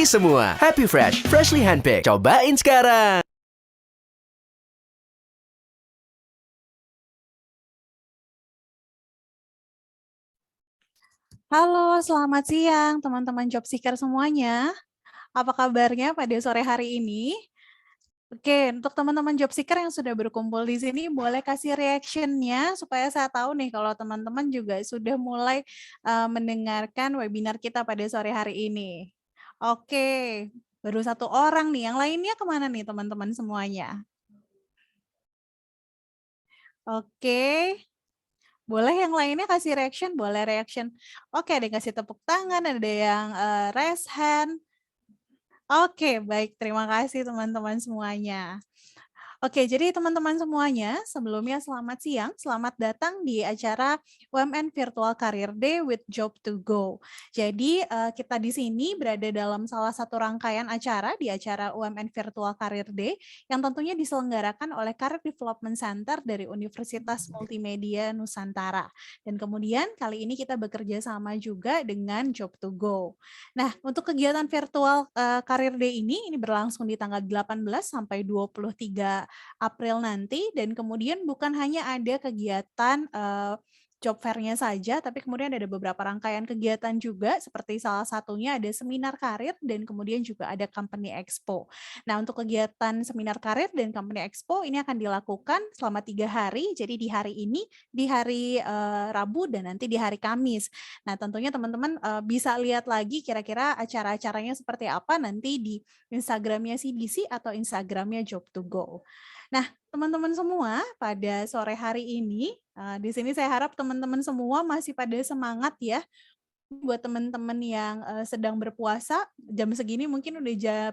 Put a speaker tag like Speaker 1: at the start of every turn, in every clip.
Speaker 1: Pagi semua, Happy Fresh, freshly handpicked. Cobain sekarang.
Speaker 2: Halo, selamat siang teman-teman job seeker semuanya. Apa kabarnya pada sore hari ini? Oke, untuk teman-teman job seeker yang sudah berkumpul di sini, boleh kasih reaction-nya supaya saya tahu nih kalau teman-teman juga sudah mulai mendengarkan webinar kita pada sore hari ini. Oke, baru satu orang nih. Yang lainnya kemana nih teman-teman semuanya? Oke, boleh yang lainnya kasih reaction? Boleh reaction. Oke, ada yang kasih tepuk tangan, ada yang raise hand. Oke, baik. Terima kasih teman-teman semuanya. Oke, jadi teman-teman semuanya, sebelumnya selamat siang, selamat datang di acara UMN Virtual Career Day with Job to Go. Jadi kita di sini berada dalam salah satu rangkaian acara di acara UMN Virtual Career Day yang tentunya diselenggarakan oleh Career Development Center dari Universitas Multimedia Nusantara. Dan kemudian kali ini kita bekerja sama juga dengan Job to Go. Nah, untuk kegiatan virtual Career Day ini berlangsung di tanggal 18 sampai 23 April nanti, dan kemudian bukan hanya ada kegiatan job fair-nya saja, tapi kemudian ada beberapa rangkaian kegiatan juga, seperti salah satunya ada seminar karir dan kemudian juga ada company expo. Nah, untuk kegiatan seminar karir dan company expo ini akan dilakukan selama 3 hari, jadi di hari ini, di hari Rabu, dan nanti di hari Kamis. Nah, tentunya teman-teman bisa lihat lagi kira-kira acara-acaranya seperti apa nanti di Instagramnya CDC atau Instagramnya Job to Go. Nah, teman-teman semua, pada sore hari ini, di sini saya harap teman-teman semua masih pada semangat ya. Buat teman-teman yang sedang berpuasa, jam segini mungkin udah jam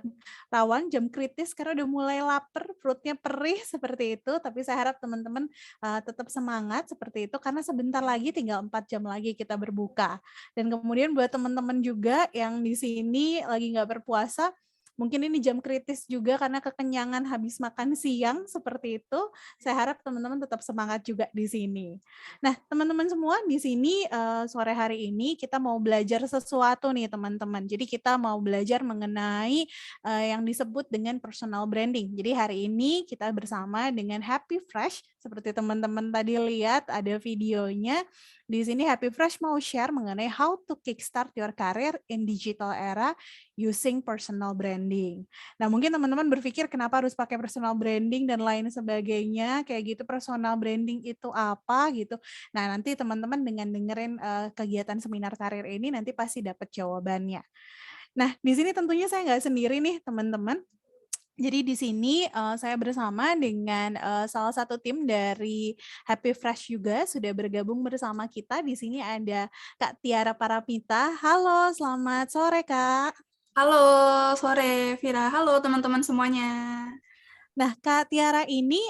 Speaker 2: rawan, jam kritis karena udah mulai lapar, perutnya perih seperti itu. Tapi saya harap teman-teman tetap semangat seperti itu karena sebentar lagi tinggal 4 jam lagi kita berbuka. Dan kemudian buat teman-teman juga yang di sini lagi nggak berpuasa, mungkin ini jam kritis juga karena kekenyangan habis makan siang seperti itu. Saya harap teman-teman tetap semangat juga di sini. Nah, teman-teman semua di sini sore hari ini kita mau belajar sesuatu nih teman-teman. Jadi kita mau belajar mengenai yang disebut dengan personal branding. Jadi hari ini kita bersama dengan Happy Fresh. Seperti teman-teman tadi lihat ada videonya. Di sini Happy Fresh mau share mengenai how to kickstart your career in digital era using personal branding. Nah, mungkin teman-teman berpikir kenapa harus pakai personal branding dan lain sebagainya, kayak gitu personal branding itu apa gitu. Nah, nanti teman-teman dengan dengerin kegiatan seminar karir ini nanti pasti dapat jawabannya. Nah, di sini tentunya saya nggak sendiri nih teman-teman. Jadi di sini saya bersama dengan salah satu tim dari Happy Fresh juga sudah bergabung bersama kita. Di sini ada Kak Tiara Paramita. Halo, selamat sore Kak.
Speaker 3: Halo, sore Vira. Halo teman-teman semuanya.
Speaker 2: Nah, Kak Tiara ini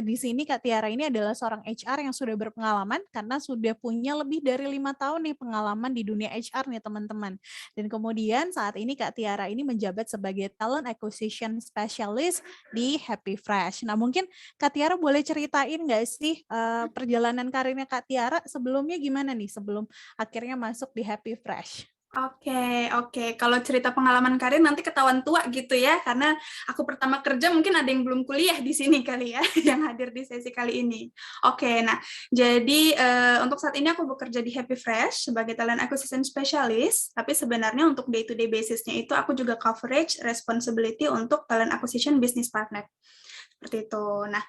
Speaker 2: di sini Kak Tiara ini adalah seorang HR yang sudah berpengalaman karena sudah punya lebih dari 5 tahun nih pengalaman di dunia HR nih teman-teman. Dan kemudian saat ini Kak Tiara ini menjabat sebagai Talent Acquisition Specialist di Happy Fresh. Nah, mungkin Kak Tiara boleh ceritain nggak sih perjalanan karirnya Kak Tiara sebelumnya gimana nih sebelum akhirnya masuk di Happy Fresh?
Speaker 3: Oke. Kalau cerita pengalaman karir nanti ketahuan tua gitu ya, karena aku pertama kerja mungkin ada yang belum kuliah di sini kali ya, yang hadir di sesi kali ini. Oke, nah jadi untuk saat ini aku bekerja di Happy Fresh sebagai Talent Acquisition Specialist, tapi sebenarnya untuk day-to-day basis-nya itu aku juga coverage responsibility untuk Talent Acquisition Business Partner. Seperti itu. Nah,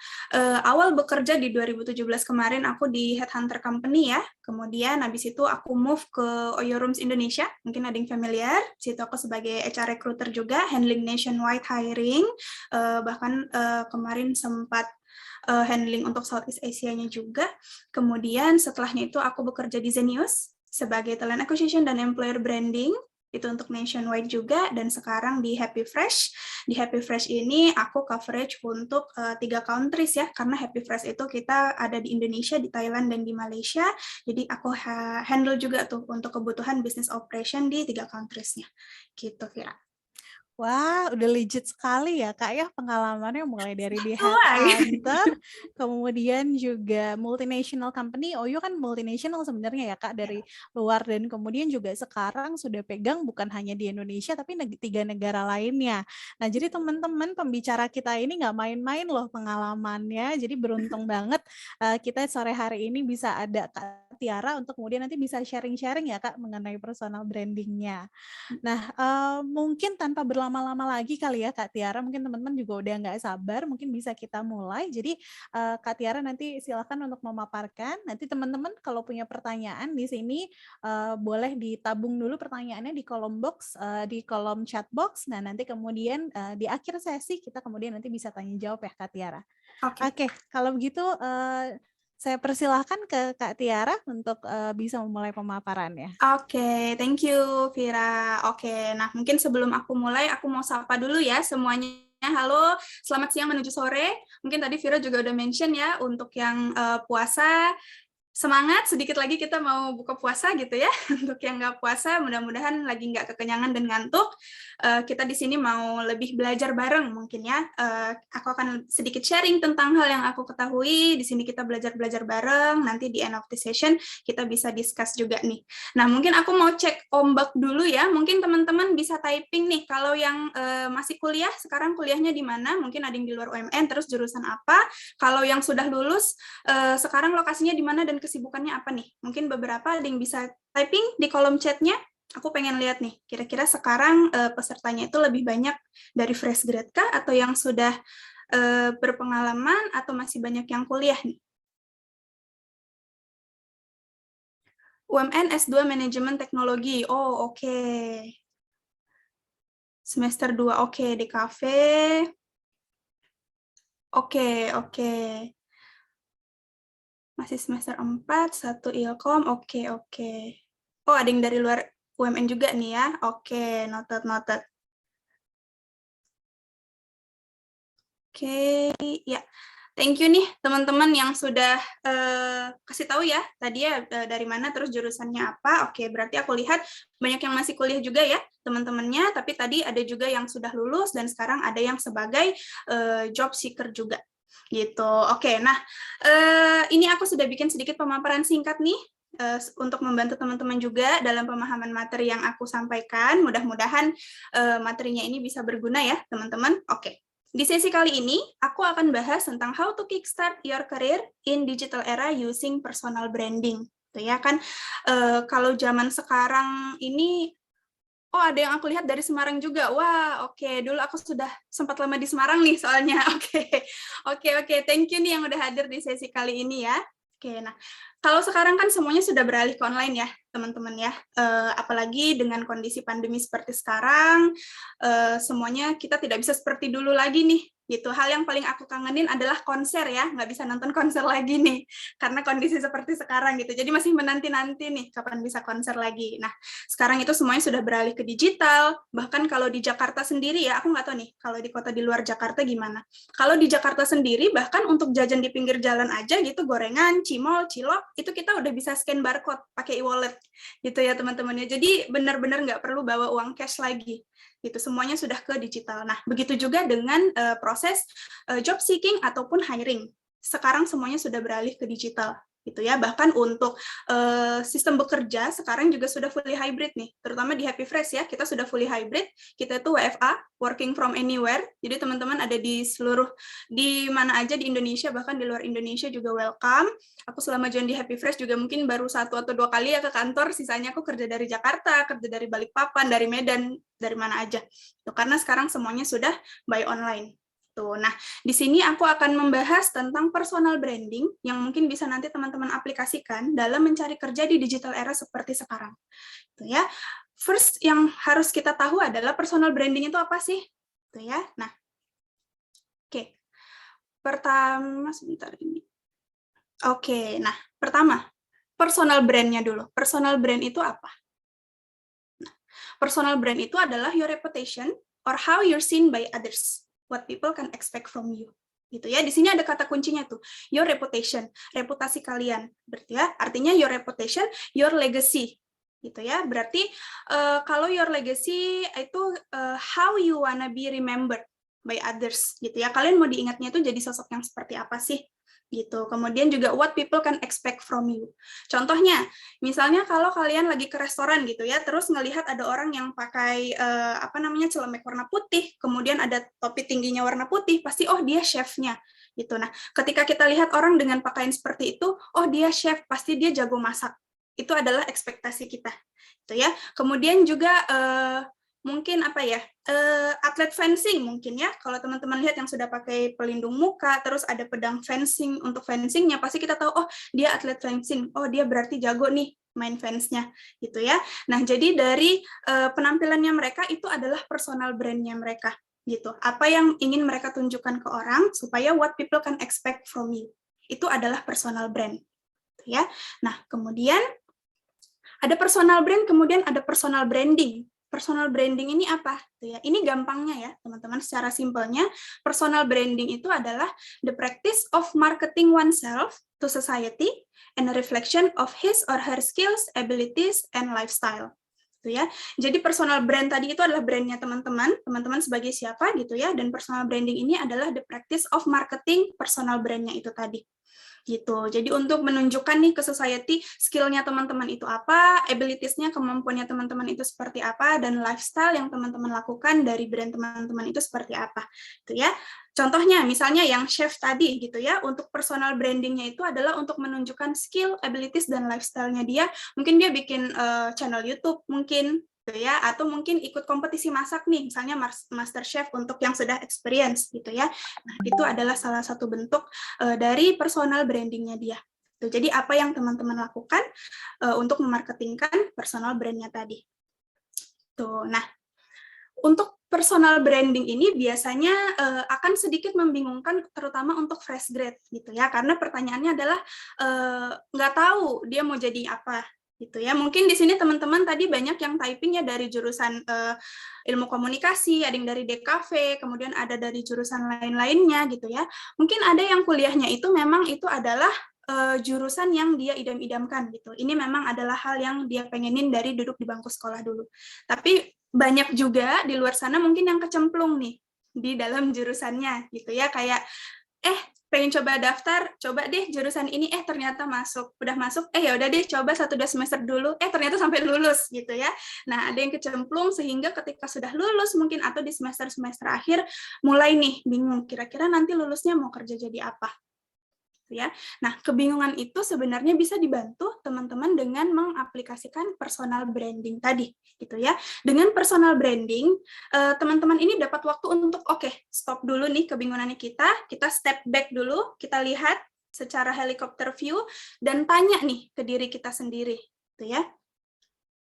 Speaker 3: awal bekerja di 2017 kemarin aku di headhunter company ya. Kemudian habis itu aku move ke Oyo Rooms Indonesia. Mungkin ada yang familiar. Situ aku sebagai HR recruiter juga, handling nationwide hiring. Bahkan kemarin sempat handling untuk Southeast Asia-nya juga. Kemudian setelahnya itu aku bekerja di Zenius sebagai talent acquisition dan employer branding. Itu untuk nationwide juga, dan sekarang di Happy Fresh. Di Happy Fresh ini aku coverage untuk 3 countries ya, karena Happy Fresh itu kita ada di Indonesia, di Thailand, dan di Malaysia. Jadi aku handle juga tuh untuk kebutuhan business operation di 3 countries-nya. Gitu, Vira.
Speaker 2: Wah, udah legit sekali ya Kak ya pengalamannya mulai dari di
Speaker 3: Tua.
Speaker 2: headhunter, kemudian juga multinational company. OYO kan multinational sebenarnya ya Kak dari luar dan kemudian juga sekarang sudah pegang bukan hanya di Indonesia tapi 3 negara lainnya. Nah, jadi teman-teman pembicara kita ini nggak main-main loh pengalamannya. Jadi beruntung banget kita sore hari ini bisa ada Kak Tiara untuk kemudian nanti bisa sharing-sharing ya Kak mengenai personal brandingnya. Nah, mungkin tanpa berlama-lama lagi kali ya Kak Tiara, mungkin teman-teman juga udah nggak sabar, mungkin bisa kita mulai. Jadi Kak Tiara nanti silakan untuk memaparkan. Nanti teman-teman kalau punya pertanyaan di sini boleh ditabung dulu pertanyaannya di kolom box, di kolom chat box. Nah, nanti kemudian di akhir sesi kita kemudian nanti bisa tanya jawab ya Kak Tiara.
Speaker 3: Oke.
Speaker 2: Oke, kalau begitu saya persilahkan ke Kak Tiara untuk bisa memulai pemaparannya.
Speaker 3: Oke, thank you Vira. Oke, nah mungkin sebelum aku mulai, aku mau sapa dulu ya semuanya. Halo, selamat siang menuju sore. Mungkin tadi Vira juga udah mention ya, untuk yang puasa, semangat, sedikit lagi kita mau buka puasa gitu ya. Untuk yang nggak puasa, mudah-mudahan lagi nggak kekenyangan dan ngantuk. Kita di sini mau lebih belajar bareng mungkin ya. Aku akan sedikit sharing tentang hal yang aku ketahui. Di sini kita belajar-belajar bareng. Nanti di end of the session kita bisa discuss juga nih. Nah, mungkin aku mau cek ombak dulu ya. Mungkin teman-teman bisa typing nih. Kalau yang masih kuliah, sekarang kuliahnya di mana? Mungkin ada yang di luar UMN, terus jurusan apa? Kalau yang sudah lulus, sekarang lokasinya di mana dan kesibukannya apa nih? Mungkin beberapa ada yang bisa typing di kolom chatnya. Aku pengen lihat nih, kira-kira sekarang pesertanya itu lebih banyak dari fresh grade kah? Atau yang sudah berpengalaman? Atau masih banyak yang kuliah nih? UMN S2 Manajemen Teknologi. Oh, oke. Semester 2, oke. DKV. Oke, oke. Masih semester 4, 1 Ilkom, oke, oke. Oh, ada yang dari luar UMN juga nih ya. Oke, noted. Oke, ya. Thank you nih teman-teman yang sudah kasih tahu ya tadi ya dari mana terus jurusannya apa. Oke, berarti aku lihat banyak yang masih kuliah juga ya teman-temannya, tapi tadi ada juga yang sudah lulus dan sekarang ada yang sebagai job seeker juga. Gitu. Oke, nah ini aku sudah bikin sedikit pemaparan singkat nih untuk membantu teman-teman juga dalam pemahaman materi yang aku sampaikan. Mudah-mudahan materinya ini bisa berguna ya, teman-teman. Oke. Di sesi kali ini, aku akan bahas tentang how to kickstart your career in digital era using personal branding. Tuh ya kan, kalau zaman sekarang ini, oh ada yang aku lihat dari Semarang juga. Wah, oke. Dulu aku sudah sempat lama di Semarang nih soalnya. Oke. Thank you nih yang udah hadir di sesi kali ini ya. Oke, nah kalau sekarang kan semuanya sudah beralih ke online ya, teman-teman ya. Apalagi dengan kondisi pandemi seperti sekarang, semuanya kita tidak bisa seperti dulu lagi nih. Gitu. Hal yang paling aku kangenin adalah konser ya, nggak bisa nonton konser lagi nih, karena kondisi seperti sekarang gitu. Jadi masih menanti-nanti nih kapan bisa konser lagi. Nah, sekarang itu semuanya sudah beralih ke digital. Bahkan kalau di Jakarta sendiri ya, aku nggak tahu nih kalau di kota di luar Jakarta gimana. Kalau di Jakarta sendiri bahkan untuk jajan di pinggir jalan aja gitu, gorengan, cimol, cilok, itu kita udah bisa scan barcode pakai e-wallet gitu ya teman-temannya. Jadi benar-benar nggak perlu bawa uang cash lagi. Gitu, semuanya sudah ke digital. Nah, begitu juga dengan proses job seeking ataupun hiring. Sekarang semuanya sudah beralih ke digital. Gitu ya, bahkan untuk sistem bekerja sekarang juga sudah fully hybrid nih, terutama di Happy Fresh ya, kita sudah fully hybrid, kita itu WFA, working from anywhere, jadi teman-teman ada di seluruh, di mana aja di Indonesia, bahkan di luar Indonesia juga welcome. Aku selama join di Happy Fresh juga mungkin baru 1 atau 2 kali ya ke kantor, sisanya aku kerja dari Jakarta, kerja dari Balikpapan, dari Medan, dari mana aja. Tuh, karena sekarang semuanya sudah by online. Nah, di sini aku akan membahas tentang personal branding yang mungkin bisa nanti teman-teman aplikasikan dalam mencari kerja di digital era seperti sekarang. Tuh ya. First yang harus kita tahu adalah personal branding itu apa sih? Tuh ya. Nah, oke. Pertama, sebentar ini. Oke, nah, pertama, personal brand-nya dulu. Personal brand itu apa? Nah, personal brand itu adalah your reputation or how you're seen by others. What people can expect from you. Gitu ya. Di sini ada kata kuncinya tuh, your reputation, reputasi kalian. Berarti ya, artinya your reputation, your legacy. gitu ya. Berarti kalau your legacy itu how you wanna be remembered by others gitu ya. Kalian mau diingatnya itu jadi sosok yang seperti apa sih? Gitu. Kemudian juga what people can expect from you. Contohnya, misalnya kalau kalian lagi ke restoran gitu ya, terus ngelihat ada orang yang pakai celemek warna putih, kemudian ada topi tingginya warna putih, pasti oh dia chefnya gitu. Nah, ketika kita lihat orang dengan pakaian seperti itu, oh dia chef, pasti dia jago masak. Itu adalah ekspektasi kita. Gitu ya. Kemudian juga mungkin atlet fencing mungkin ya, kalau teman-teman lihat yang sudah pakai pelindung muka, terus ada pedang fencing, untuk fencingnya pasti kita tahu, oh dia atlet fencing, oh dia berarti jago nih main fence-nya, gitu ya. Nah, jadi dari penampilannya mereka itu adalah personal brand-nya mereka, gitu. Apa yang ingin mereka tunjukkan ke orang, supaya what people can expect from you, itu adalah personal brand, gitu ya. Nah, kemudian ada personal brand, kemudian ada personal branding. Personal branding ini apa? Ini gampangnya ya, teman-teman. Secara simpelnya, personal branding itu adalah the practice of marketing oneself to society and a reflection of his or her skills, abilities, and lifestyle. Gitu ya. Jadi personal brand tadi itu adalah brandnya teman-teman, teman-teman sebagai siapa gitu ya, dan personal branding ini adalah the practice of marketing personal brandnya itu tadi. Gitu. Jadi untuk menunjukkan nih ke society skill-nya teman-teman itu apa, abilities-nya, kemampuannya teman-teman itu seperti apa, dan lifestyle yang teman-teman lakukan dari brand teman-teman itu seperti apa. Gitu ya. Contohnya misalnya yang chef tadi gitu ya, untuk personal branding-nya itu adalah untuk menunjukkan skill, abilities, dan lifestyle-nya dia. Mungkin dia bikin channel YouTube mungkin gitu ya, atau mungkin ikut kompetisi masak nih, misalnya Master Chef untuk yang sudah experience gitu ya. Nah, itu adalah salah satu bentuk dari personal branding-nya dia. Jadi apa yang teman-teman lakukan untuk memarketingkan personal brand-nya tadi. Tuh, nah, untuk personal branding ini biasanya akan sedikit membingungkan, terutama untuk fresh grade gitu ya, karena pertanyaannya adalah nggak tahu dia mau jadi apa gitu ya. Mungkin di sini teman-teman tadi banyak yang typing ya dari jurusan ilmu komunikasi, ada yang dari DKV, kemudian ada dari jurusan lain-lainnya gitu ya. Mungkin ada yang kuliahnya itu memang itu adalah jurusan yang dia idam-idamkan gitu. Ini memang adalah hal yang dia pengenin dari duduk di bangku sekolah dulu. Tapi banyak juga di luar sana mungkin yang kecemplung nih di dalam jurusannya gitu ya, kayak pengen coba daftar, coba deh jurusan ini, ternyata masuk, udah masuk, ya udah deh coba 1-2 semester dulu, ternyata sampai lulus gitu ya. Nah, ada yang kecemplung sehingga ketika sudah lulus mungkin atau di semester-semester akhir mulai nih bingung, kira-kira nanti lulusnya mau kerja jadi apa. Ya. Nah, kebingungan itu sebenarnya bisa dibantu teman-teman dengan mengaplikasikan personal branding tadi, gitu ya. Dengan personal branding, teman-teman ini dapat waktu untuk stop dulu nih kebingungannya kita step back dulu, kita lihat secara helikopter view dan tanya nih ke diri kita sendiri, gitu ya.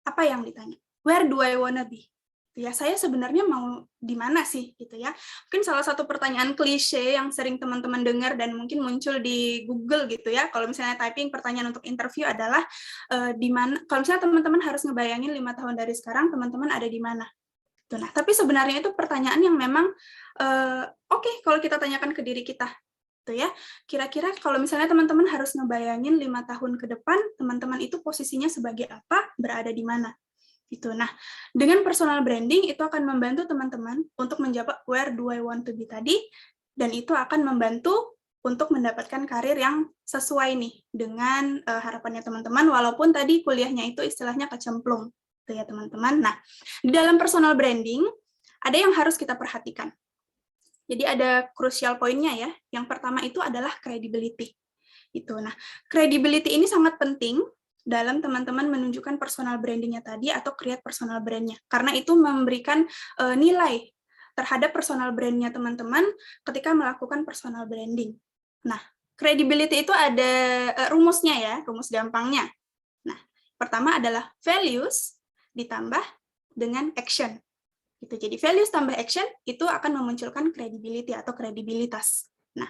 Speaker 3: Apa yang ditanya? Where do I wanna be? Ya, saya sebenarnya mau di mana sih gitu ya. Mungkin salah satu pertanyaan klise yang sering teman-teman dengar dan mungkin muncul di Google gitu ya. Kalau misalnya typing pertanyaan untuk interview adalah di mana, kalau misalnya teman-teman harus ngebayangin 5 tahun dari sekarang teman-teman ada di mana. Nah, tapi sebenarnya itu pertanyaan yang memang kalau kita tanyakan ke diri kita gitu ya. Kira-kira kalau misalnya teman-teman harus ngebayangin 5 tahun ke depan, teman-teman itu posisinya sebagai apa, berada di mana. Gitu. Nah, dengan personal branding itu akan membantu teman-teman untuk menjawab where do I want to be tadi, dan itu akan membantu untuk mendapatkan karir yang sesuai nih dengan harapannya teman-teman, walaupun tadi kuliahnya itu istilahnya kecemplung, gitu ya teman-teman. Nah, di dalam personal branding ada yang harus kita perhatikan. Jadi ada crucial poinnya ya. Yang pertama itu adalah credibility. Itu. Nah, credibility ini sangat penting dalam teman-teman menunjukkan personal branding-nya tadi atau create personal brand-nya. Karena itu memberikan nilai terhadap personal brand-nya teman-teman ketika melakukan personal branding. Nah, credibility itu ada rumusnya ya, rumus gampangnya. Nah, pertama adalah values ditambah dengan action. Gitu. Jadi values tambah action itu akan memunculkan credibility atau kredibilitas. Nah,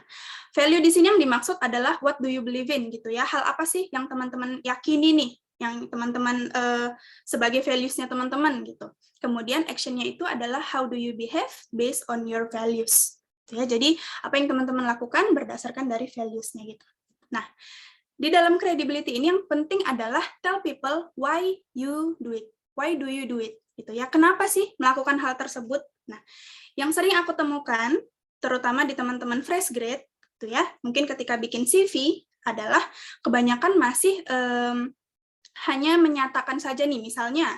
Speaker 3: value di sini yang dimaksud adalah what do you believe in gitu ya. Hal apa sih yang teman-teman yakini nih, yang teman-teman sebagai values-nya teman-teman gitu. Kemudian action-nya itu adalah how do you behave based on your values. Gitu ya. Jadi apa yang teman-teman lakukan berdasarkan dari values-nya gitu. Nah, di dalam credibility ini yang penting adalah tell people why you do it. Why do you do it? Gitu ya. Kenapa sih melakukan hal tersebut? Nah, yang sering aku temukan, terutama di teman-teman fresh grade, gitu ya, mungkin ketika bikin CV, adalah kebanyakan masih hanya menyatakan saja nih, misalnya,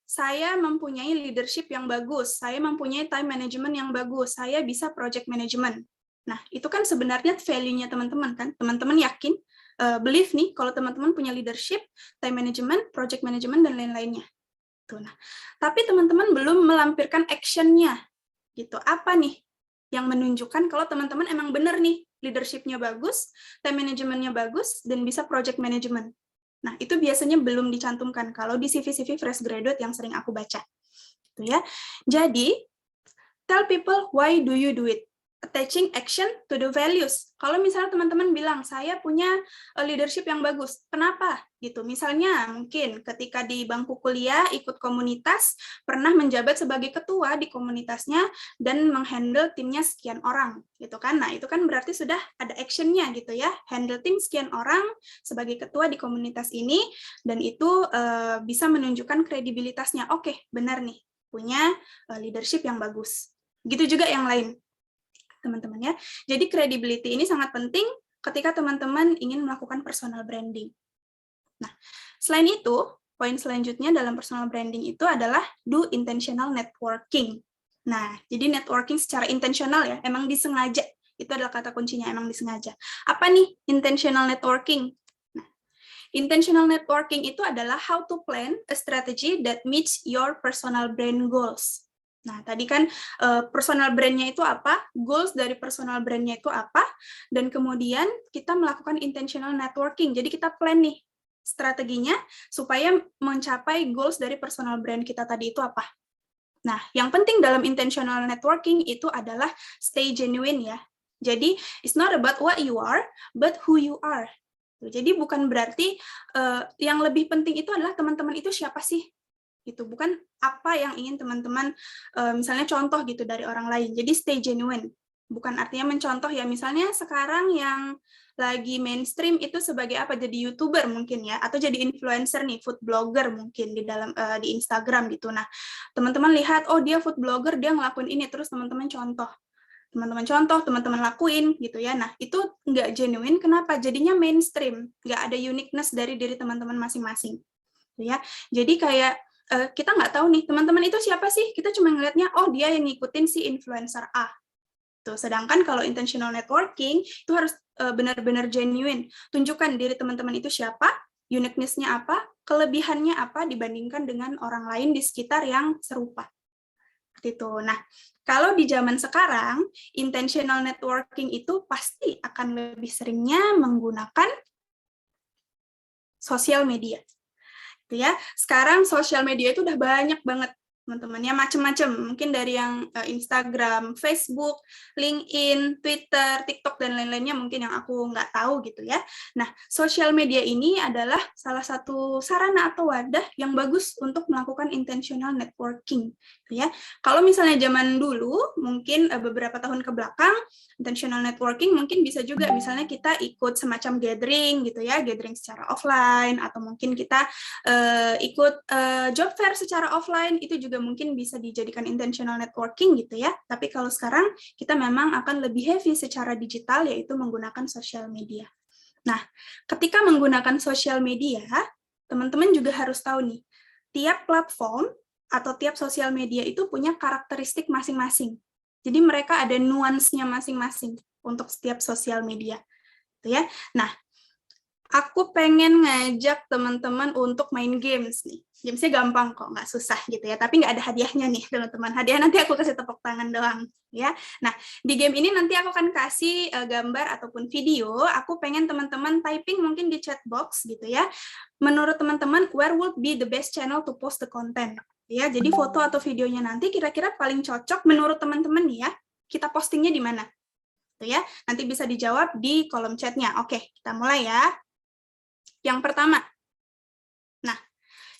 Speaker 3: saya mempunyai leadership yang bagus, saya mempunyai time management yang bagus, saya bisa project management. Nah, itu kan sebenarnya value-nya teman-teman kan, teman-teman yakin, believe nih, kalau teman-teman punya leadership, time management, project management, dan lain-lainnya. Tuh, nah, tapi teman-teman belum melampirkan action-nya, gitu. Apa nih yang menunjukkan kalau teman-teman emang benar nih, leadership-nya bagus, time management-nya bagus, dan bisa project management. Nah, itu biasanya belum dicantumkan kalau di CV-CV fresh graduate yang sering aku baca. Gitu ya. Jadi, tell people why do you do it. Attaching action to the values. Kalau misalnya teman-teman bilang, saya punya leadership yang bagus, kenapa? Gitu. Misalnya, mungkin ketika di bangku kuliah, ikut komunitas, pernah menjabat sebagai ketua di komunitasnya, dan menghandle timnya sekian orang. Gitu kan? Nah, itu kan berarti sudah ada action-nya gitu ya. Handle tim sekian orang sebagai ketua di komunitas ini, dan itu bisa menunjukkan kredibilitasnya. Oke, benar nih, punya leadership yang bagus. Gitu juga yang lain, teman-teman ya. Jadi credibility ini sangat penting ketika teman-teman ingin melakukan personal branding. Nah, selain itu, poin selanjutnya dalam personal branding itu adalah do intentional networking. Nah, jadi networking secara intensional ya, emang disengaja. Itu adalah kata kuncinya, emang disengaja. Apa nih intentional networking? Nah, intentional networking itu adalah how to plan a strategy that meets your personal brand goals. Nah, tadi kan personal brand-nya itu apa, goals dari personal brand-nya itu apa, dan kemudian kita melakukan intentional networking. Jadi kita plan nih strateginya supaya mencapai goals dari personal brand kita tadi itu apa. Nah, yang penting dalam intentional networking itu adalah stay genuine ya. Jadi, it's not about what you are, but who you are. Jadi bukan berarti yang lebih penting itu adalah teman-teman itu siapa sih? Gitu, bukan apa yang ingin teman-teman misalnya contoh gitu dari orang lain. Jadi stay genuine, bukan artinya mencontoh ya, misalnya sekarang yang lagi mainstream itu sebagai apa, jadi YouTuber mungkin ya, atau jadi influencer nih, food blogger mungkin di dalam di Instagram gitu. Nah, teman-teman lihat, oh dia food blogger, dia ngelakuin ini, terus teman-teman contoh, teman-teman lakuin gitu ya. Nah, itu nggak genuine, kenapa? Jadinya mainstream, nggak ada uniqueness dari diri teman-teman masing-masing. Ya, jadi kayak kita nggak tahu nih, teman-teman itu siapa sih? Kita cuma ngelihatnya, oh dia yang ngikutin si influencer A. Tuh, sedangkan kalau intentional networking, itu harus benar-benar genuine. Tunjukkan diri teman-teman itu siapa, uniqueness-nya apa, kelebihannya apa dibandingkan dengan orang lain di sekitar yang serupa. Gitu. Nah, kalau di zaman sekarang, intentional networking itu pasti akan lebih seringnya menggunakan sosial media. Ya, sekarang sosial media itu udah banyak banget teman-teman ya, macam-macam, mungkin dari yang Instagram, Facebook, LinkedIn, Twitter, TikTok, dan lain-lainnya mungkin yang aku nggak tahu gitu ya. Nah, sosial media ini adalah salah satu sarana atau wadah yang bagus untuk melakukan intentional networking ya. Kalau misalnya zaman dulu, mungkin beberapa tahun ke belakang, intentional networking mungkin bisa juga misalnya kita ikut semacam gathering gitu ya, gathering secara offline, atau mungkin kita ikut job fair secara offline, itu juga mungkin bisa dijadikan intentional networking gitu ya. Tapi kalau sekarang kita memang akan lebih heavy secara digital, yaitu menggunakan social media. Nah, ketika menggunakan social media, teman-teman juga harus tahu nih, tiap platform atau tiap sosial media itu punya karakteristik masing-masing. Jadi mereka ada nuansnya masing-masing untuk setiap sosial media. Gitu ya. Nah, aku pengen ngajak teman-teman untuk main games nih. Gamesnya gampang kok, nggak susah gitu ya. Tapi nggak ada hadiahnya nih, teman-teman. Hadiah nanti aku kasih tepuk tangan doang. Ya. Nah, di game ini nanti aku akan kasih gambar ataupun video. Aku pengen teman-teman typing mungkin di chat box gitu ya. Menurut teman-teman, where would be the best channel to post the content? Ya, jadi foto atau videonya nanti kira-kira paling cocok menurut teman-teman nih ya. Kita postingnya di mana? Tuh ya. Nanti bisa dijawab di kolom chatnya. Oke, kita mulai ya. Yang pertama, nah,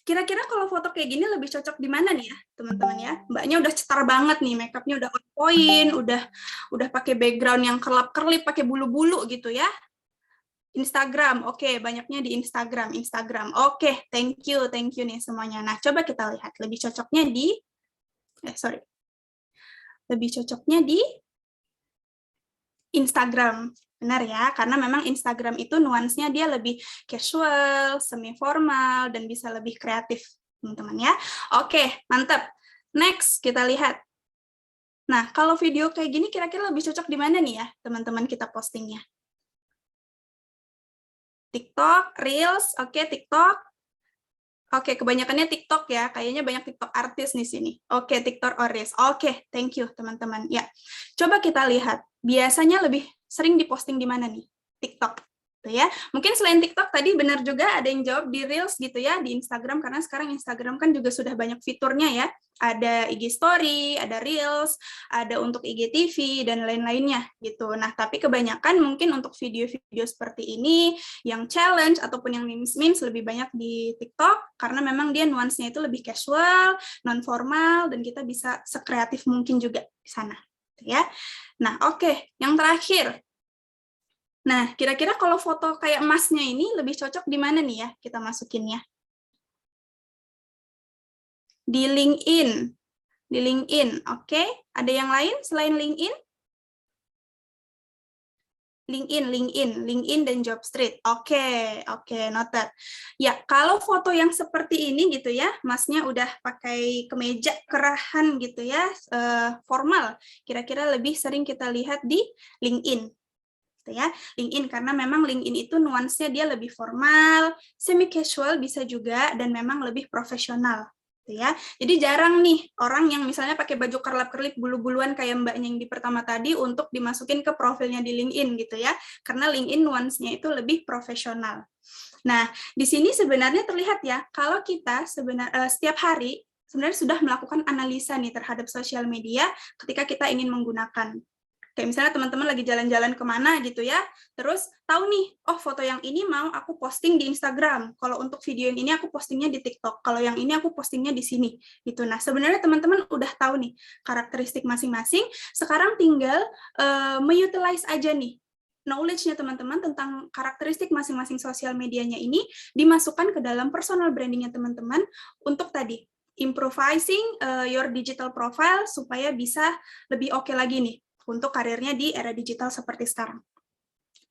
Speaker 3: kira-kira kalau foto kayak gini lebih cocok di mana nih ya, teman-teman ya? Mbaknya udah cetar banget nih, make-up-nya udah on point, udah pakai background yang kerlap-kerlip, pakai bulu-bulu gitu ya. Instagram, oke, banyaknya di Instagram. Oke, thank you nih semuanya. Nah, coba kita lihat lebih cocoknya di, lebih cocoknya di Instagram, benar ya? Karena memang Instagram itu nuansnya dia lebih casual, semi formal, dan bisa lebih kreatif, teman-teman ya. Oke, mantap. Next, kita lihat. Nah, kalau video kayak gini kira-kira lebih cocok di mana nih ya, teman-teman kita postingnya? TikTok, Reels, oke, TikTok. Oke, kebanyakannya TikTok ya, kayaknya banyak TikTok artis di sini. Oke, TikTok or Reels. Oke, thank you teman-teman. Ya, coba kita lihat, biasanya lebih sering diposting di mana nih? TikTok. Gitu ya. Mungkin selain TikTok tadi benar juga ada yang jawab di Reels gitu ya, di Instagram, karena sekarang Instagram kan juga sudah banyak fiturnya ya. Ada IG Story, ada Reels, ada untuk IGTV, dan lain-lainnya gitu. Nah, tapi kebanyakan mungkin untuk video-video seperti ini, yang challenge ataupun yang memes-memes lebih banyak di TikTok, karena memang dia nuansnya itu lebih casual, non-formal, dan kita bisa sekreatif mungkin juga di sana. Ya. Nah, oke. Yang terakhir, nah, kira-kira kalau foto kayak emasnya ini lebih cocok di mana nih ya kita masukinnya? Di LinkedIn. Di LinkedIn, oke. Ada yang lain selain LinkedIn? LinkedIn dan Jobstreet. Oke, noted. Ya, kalau foto yang seperti ini gitu ya, Masnya udah pakai kemeja kerahan gitu ya, formal. Kira-kira lebih sering kita lihat di LinkedIn. Ya, LinkedIn karena memang LinkedIn itu nuansnya dia lebih formal, semi casual bisa juga, dan memang lebih profesional. Ya, jadi jarang nih orang yang misalnya pakai baju kerlap-kerlip bulu-buluan kayak mbaknya yang di pertama tadi untuk dimasukin ke profilnya di LinkedIn gitu ya, karena LinkedIn nuansnya itu lebih profesional. Nah, di sini sebenarnya terlihat ya, kalau kita setiap hari sebenarnya sudah melakukan analisa nih terhadap sosial media ketika kita ingin menggunakan. Kayak misalnya teman-teman lagi jalan-jalan kemana gitu ya, terus tahu nih, oh foto yang ini mau aku posting di Instagram, kalau untuk video yang ini aku postingnya di TikTok, kalau yang ini aku postingnya di sini. Gitu. Nah, sebenarnya teman-teman udah tahu nih karakteristik masing-masing, sekarang tinggal mengutilize aja nih knowledge-nya teman-teman tentang karakteristik masing-masing sosial medianya ini, dimasukkan ke dalam personal branding-nya teman-teman untuk tadi, improvising your digital profile supaya bisa lebih oke lagi nih untuk karirnya di era digital seperti sekarang.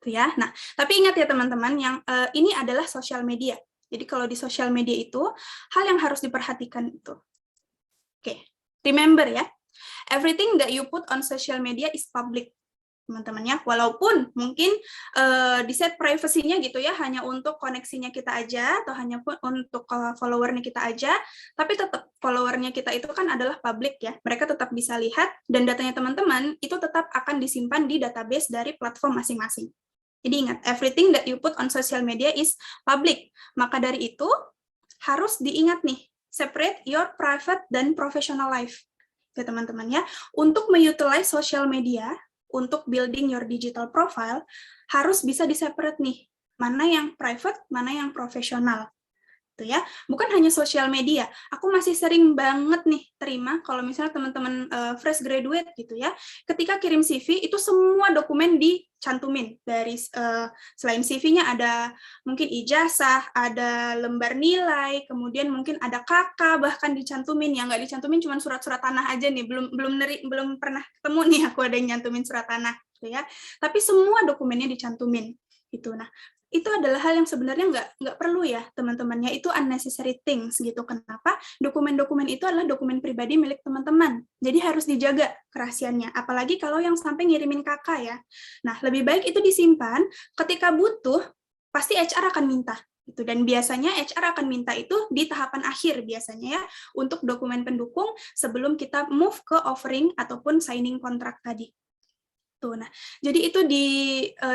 Speaker 3: Ya. Nah, tapi ingat ya teman-teman, yang ini adalah sosial media. Jadi kalau di sosial media itu, hal yang harus diperhatikan itu. Oke, remember ya, everything that you put on social media is public. Teman-temannya, walaupun mungkin di set privacy-nya gitu ya, hanya untuk koneksinya kita aja, atau hanya untuk follower-nya kita aja, tapi tetap follower-nya kita itu kan adalah public ya, mereka tetap bisa lihat, dan datanya teman-teman itu tetap akan disimpan di database dari platform masing-masing. Jadi ingat, everything that you put on social media is public. Maka dari itu, harus diingat nih, separate your private dan professional life. Ya teman-teman ya, untuk mengutilize social media, untuk building your digital profile, harus bisa di-separate nih, mana yang private, mana yang profesional. Gitu ya. Bukan hanya sosial media, aku masih sering banget nih terima, kalau misalnya teman-teman fresh graduate gitu ya, ketika kirim CV, itu semua dokumen dicantumin. Dari selain CV-nya ada mungkin ijazah, ada lembar nilai, kemudian mungkin ada KK, bahkan dicantumin. Yang nggak dicantumin cuma surat-surat tanah aja nih, belum pernah ketemu nih aku ada yang nyantumin surat tanah gitu ya. Tapi semua dokumennya dicantumin gitu. Nah, itu adalah hal yang sebenarnya nggak perlu ya teman-temannya, itu unnecessary things gitu. Kenapa? Dokumen-dokumen itu adalah dokumen pribadi milik teman-teman, jadi harus dijaga kerahasiaannya, apalagi kalau yang sampai ngirimin kakak ya. Nah, lebih baik itu disimpan, ketika butuh pasti HR akan minta gitu. Dan biasanya HR akan minta itu di tahapan akhir biasanya ya, untuk dokumen pendukung sebelum kita move ke offering ataupun signing kontrak tadi. Nah, jadi itu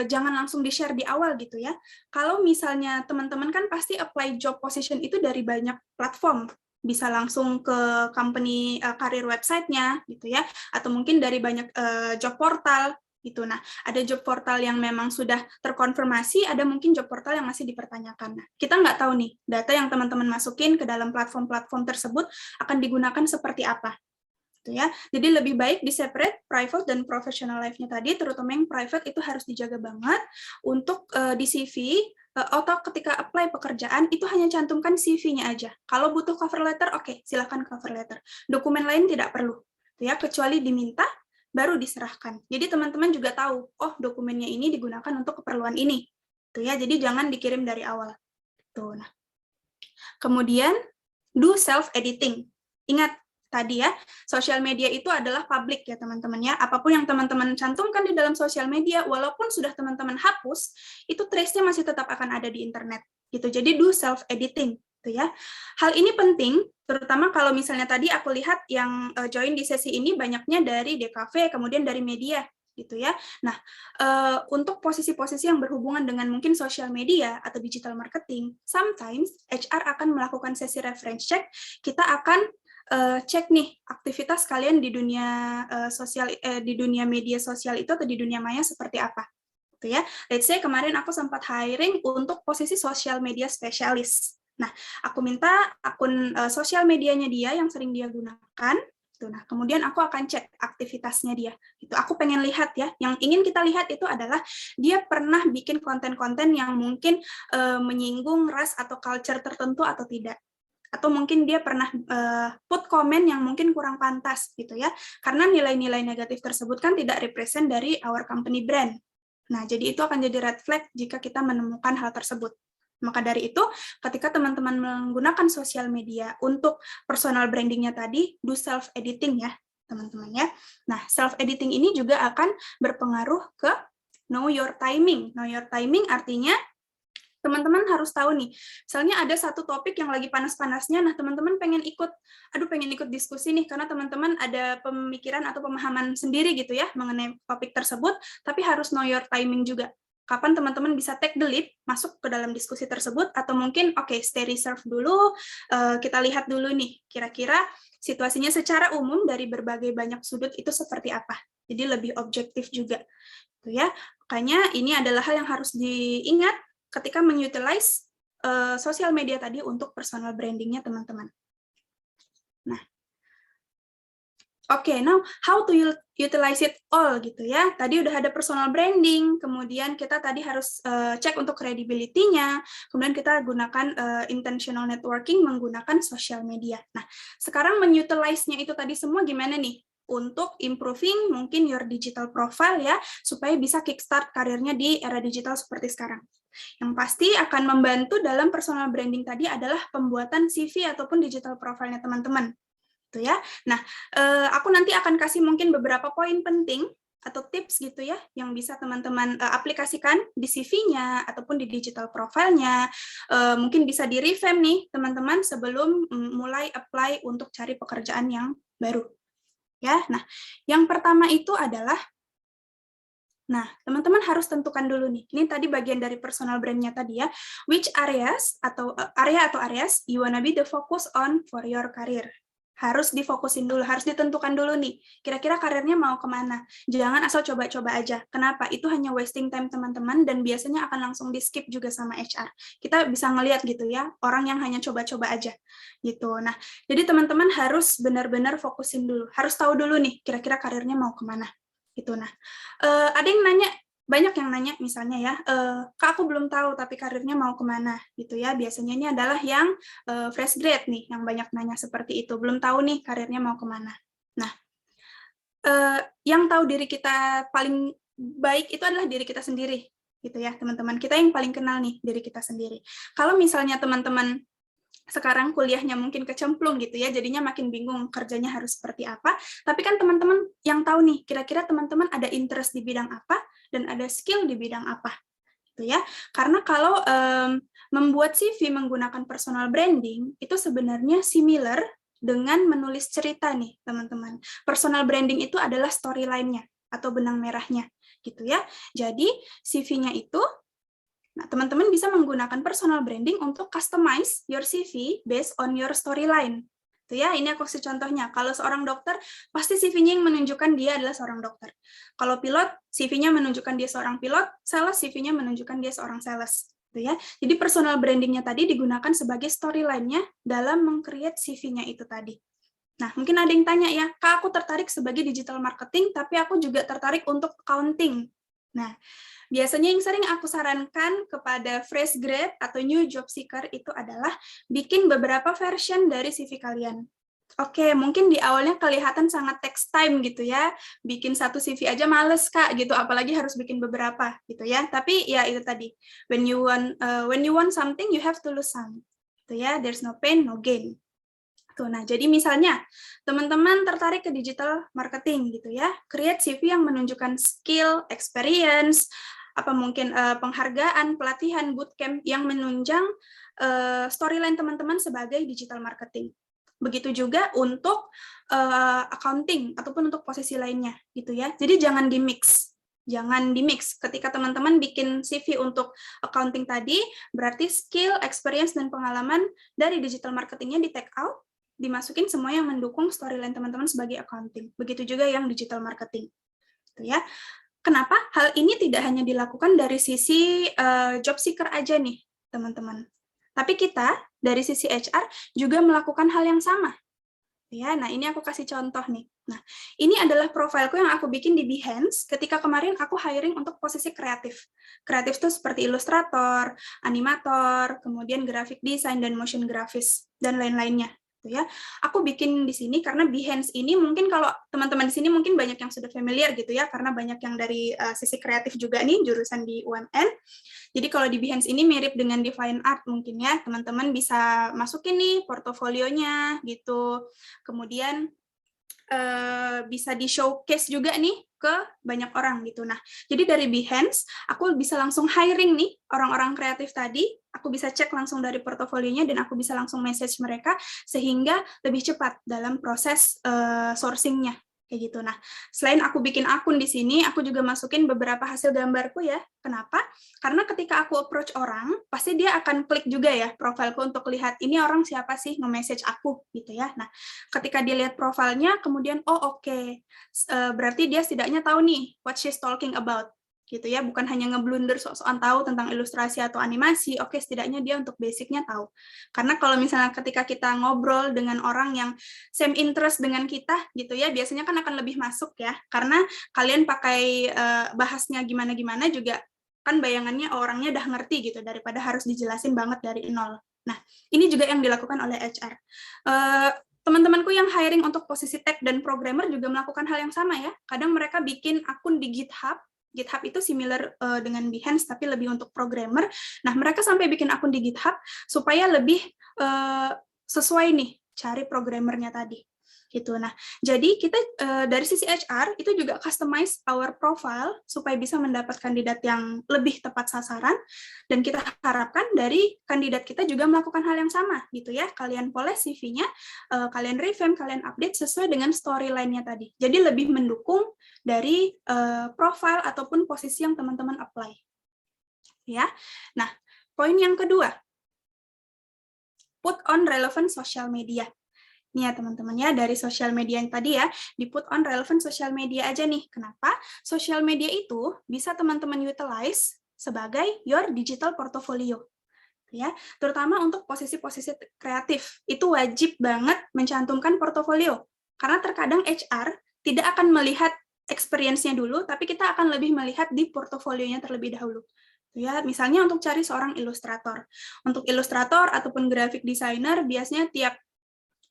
Speaker 3: jangan langsung di-share di awal gitu ya. Kalau misalnya teman-teman kan pasti apply job position itu dari banyak platform, bisa langsung ke company career website-nya gitu ya, atau mungkin dari banyak job portal gitu. Nah, ada job portal yang memang sudah terkonfirmasi, ada mungkin job portal yang masih dipertanyakan. Nah, kita nggak tahu nih, data yang teman-teman masukin ke dalam platform-platform tersebut akan digunakan seperti apa. gitu ya. Jadi lebih baik di separate private dan professional life-nya tadi, terutama yang private itu harus dijaga banget untuk di CV atau ketika apply pekerjaan itu hanya cantumkan CV-nya aja. Kalau butuh cover letter, oke, silakan cover letter. Dokumen lain tidak perlu, gitu ya, kecuali diminta baru diserahkan. Jadi teman-teman juga tahu, oh dokumennya ini digunakan untuk keperluan ini, gitu ya. Jadi jangan dikirim dari awal. Tuh, nah. Kemudian do self editing. Ingat tadi ya, sosial media itu adalah publik ya teman-teman ya. Apapun yang teman-teman cantumkan di dalam sosial media, walaupun sudah teman-teman hapus, itu trace-nya masih tetap akan ada di internet. Gitu. Jadi do self editing. Gitu ya. Hal ini penting, terutama kalau misalnya tadi aku lihat yang join di sesi ini banyaknya dari DKV, kemudian dari media, gitu ya. Nah, untuk posisi-posisi yang berhubungan dengan mungkin sosial media atau digital marketing, sometimes HR akan melakukan sesi reference check, kita akan cek nih aktivitas kalian di dunia sosial, di dunia media sosial itu atau di dunia maya seperti apa. Gitu ya. Let's say kemarin aku sempat hiring untuk posisi social media specialist. Nah, aku minta akun sosial medianya dia yang sering dia gunakan. Gitu. Nah, kemudian aku akan cek aktivitasnya dia. Gitu. Aku pengen lihat ya, yang ingin kita lihat itu adalah dia pernah bikin konten-konten yang mungkin menyinggung ras atau culture tertentu atau tidak. Atau mungkin dia pernah put komen yang mungkin kurang pantas gitu ya. Karena nilai-nilai negatif tersebut kan tidak represent dari our company brand. Nah, jadi itu akan jadi red flag jika kita menemukan hal tersebut. Maka dari itu, ketika teman-teman menggunakan sosial media untuk personal branding-nya tadi, do self-editing ya, teman-teman ya. Nah, self-editing ini juga akan berpengaruh ke know your timing. Know your timing artinya teman-teman harus tahu nih, misalnya ada satu topik yang lagi panas-panasnya, nah teman-teman pengen ikut diskusi nih, karena teman-teman ada pemikiran atau pemahaman sendiri gitu ya, mengenai topik tersebut, tapi harus know your timing juga. Kapan teman-teman bisa take the lead, masuk ke dalam diskusi tersebut, atau mungkin, oke, stay reserve dulu, kita lihat dulu nih, kira-kira situasinya secara umum dari berbagai banyak sudut itu seperti apa. Jadi lebih objektif juga. Gitu ya. Makanya ini adalah hal yang harus diingat ketika mengutilize sosial media tadi untuk personal branding-nya teman-teman. Nah, oke, now how to utilize it all gitu ya. Tadi udah ada personal branding, kemudian kita tadi harus cek untuk credibility-nya, kemudian kita gunakan intentional networking menggunakan sosial media. Nah, sekarang mengutilize-nya itu tadi semua gimana nih? Untuk improving mungkin your digital profile ya, supaya bisa kickstart karirnya di era digital seperti sekarang. Yang pasti akan membantu dalam personal branding tadi adalah pembuatan CV ataupun digital profile-nya teman-teman. Gitu ya. Nah, aku nanti akan kasih mungkin beberapa poin penting atau tips gitu ya, yang bisa teman-teman aplikasikan di CV-nya ataupun di digital profile-nya. Mungkin bisa di-revamp nih teman-teman sebelum mulai apply untuk cari pekerjaan yang baru. Ya, nah, yang pertama itu adalah, nah, teman-teman harus tentukan dulu nih. Ini tadi bagian dari personal brand-nya tadi ya. Which areas atau areas you wanna be the focus on for your career. Harus difokusin dulu, harus ditentukan dulu nih. Kira-kira karirnya mau kemana. Jangan asal coba-coba aja. Kenapa? Itu hanya wasting time teman-teman dan biasanya akan langsung di-skip juga sama HR. Kita bisa ngelihat gitu ya, orang yang hanya coba-coba aja. Gitu. Nah, jadi teman-teman harus benar-benar fokusin dulu. Harus tahu dulu nih, kira-kira karirnya mau kemana. Gitu. Nah, ada yang nanya, banyak yang nanya misalnya ya, Kak aku belum tahu tapi karirnya mau kemana gitu ya. Biasanya ini adalah yang fresh grade nih, yang banyak nanya seperti itu. Belum tahu nih karirnya mau kemana. Nah, yang tahu diri kita paling baik itu adalah diri kita sendiri gitu ya teman-teman. Kita yang paling kenal nih diri kita sendiri. Kalau misalnya teman-teman sekarang kuliahnya mungkin kecemplung gitu ya, jadinya makin bingung kerjanya harus seperti apa, tapi kan teman-teman yang tahu nih, kira-kira teman-teman ada interest di bidang apa, dan ada skill di bidang apa, gitu ya. Karena kalau membuat CV menggunakan personal branding, itu sebenarnya similar dengan menulis cerita nih, teman-teman. Personal branding itu adalah storyline-nya, atau benang merahnya, gitu ya. Jadi, CV-nya itu, nah, teman-teman bisa menggunakan personal branding untuk customize your CV based on your storyline. Tuh ya, ini aku kasih contohnya. Kalau seorang dokter, pasti CV-nya yang menunjukkan dia adalah seorang dokter. Kalau pilot, CV-nya menunjukkan dia seorang pilot, sales CV-nya menunjukkan dia seorang sales. Tuh ya. Jadi personal branding-nya tadi digunakan sebagai storyline-nya dalam meng-create CV-nya itu tadi. Nah, mungkin ada yang tanya ya, Kak, aku tertarik sebagai digital marketing, tapi aku juga tertarik untuk accounting. Nah, biasanya yang sering aku sarankan kepada fresh grad atau new job seeker itu adalah bikin beberapa version dari CV kalian. Oke, mungkin di awalnya kelihatan sangat takes time gitu ya, bikin satu CV aja males Kak gitu, apalagi harus bikin beberapa gitu ya. Tapi ya itu tadi, when you want something, you have to lose some, gitu ya. There's no pain, no gain. Tuh, nah jadi misalnya teman-teman tertarik ke digital marketing gitu ya, create CV yang menunjukkan skill, experience, apa mungkin penghargaan, pelatihan, bootcamp yang menunjang storyline teman-teman sebagai digital marketing. Begitu juga untuk accounting ataupun untuk posisi lainnya gitu ya. Jadi jangan di-mix. Jangan di-mix. Ketika teman-teman bikin CV untuk accounting tadi, berarti skill, experience, dan pengalaman dari digital marketingnya di take out, dimasukin semua yang mendukung storyline teman-teman sebagai accounting. Begitu juga yang digital marketing. Gitu ya. Kenapa hal ini tidak hanya dilakukan dari sisi job seeker aja nih, teman-teman. Tapi kita dari sisi HR juga melakukan hal yang sama. Ya, nah ini aku kasih contoh nih. Nah, ini adalah profilku yang aku bikin di Behance ketika kemarin aku hiring untuk posisi kreatif. Kreatif itu seperti ilustrator, animator, kemudian graphic design dan motion grafis dan lain-lainnya. Ya, aku bikin di sini karena Behance ini mungkin kalau teman-teman di sini mungkin banyak yang sudah familiar gitu ya, karena banyak yang dari sisi kreatif juga nih jurusan di UMN. Jadi kalau di Behance ini mirip dengan di Fine Art mungkin ya, teman-teman bisa masukin nih portofolionya gitu. Kemudian bisa di showcase juga nih ke banyak orang gitu. Nah, jadi dari Behance aku bisa langsung hiring nih orang-orang kreatif tadi, aku bisa cek langsung dari portofolionya dan aku bisa langsung message mereka sehingga lebih cepat dalam proses sourcing-nya kayak gitu. Nah, selain aku bikin akun di sini, aku juga masukin beberapa hasil gambarku ya. Kenapa? Karena ketika aku approach orang, pasti dia akan klik juga ya profilku untuk lihat ini orang siapa sih nge-message aku gitu ya. Nah, ketika dia lihat profilnya, kemudian oh oke, berarti dia setidaknya tahu nih what she's talking about gitu ya, bukan hanya ngeblunder sok-sokan tahu tentang ilustrasi atau animasi, oke setidaknya dia untuk basicnya tahu. Karena kalau misalnya ketika kita ngobrol dengan orang yang same interest dengan kita gitu ya, biasanya kan akan lebih masuk ya, karena kalian pakai bahasnya gimana-gimana juga kan bayangannya orangnya udah ngerti gitu, daripada harus dijelasin banget dari nol. Nah, ini juga yang dilakukan oleh HR. Teman-temanku yang hiring untuk posisi tech dan programmer juga melakukan hal yang sama ya. Kadang mereka bikin akun di GitHub. GitHub itu similar dengan Behance, tapi lebih untuk programmer. Nah, mereka sampai bikin akun di GitHub supaya lebih sesuai nih, cari programmernya tadi. Gitu. Nah, jadi kita dari sisi HR itu juga customize our profile supaya bisa mendapat kandidat yang lebih tepat sasaran, dan kita harapkan dari kandidat kita juga melakukan hal yang sama gitu ya. Kalian poles CV-nya, kalian revamp, kalian update sesuai dengan storyline-nya tadi. Jadi lebih mendukung dari profile ataupun posisi yang teman-teman apply. Ya. Nah, poin yang kedua, put on relevant social media. Nih ya teman-teman ya, dari sosial media yang tadi ya, di put on relevant social media aja nih. Kenapa? Sosial media itu bisa teman-teman utilize sebagai your digital portfolio. Ya, terutama untuk posisi-posisi kreatif. Itu wajib banget mencantumkan portofolio. Karena terkadang HR tidak akan melihat experience-nya dulu, tapi kita akan lebih melihat di portofolionya terlebih dahulu. Ya, misalnya untuk cari seorang ilustrator. Untuk ilustrator ataupun graphic designer, biasanya tiap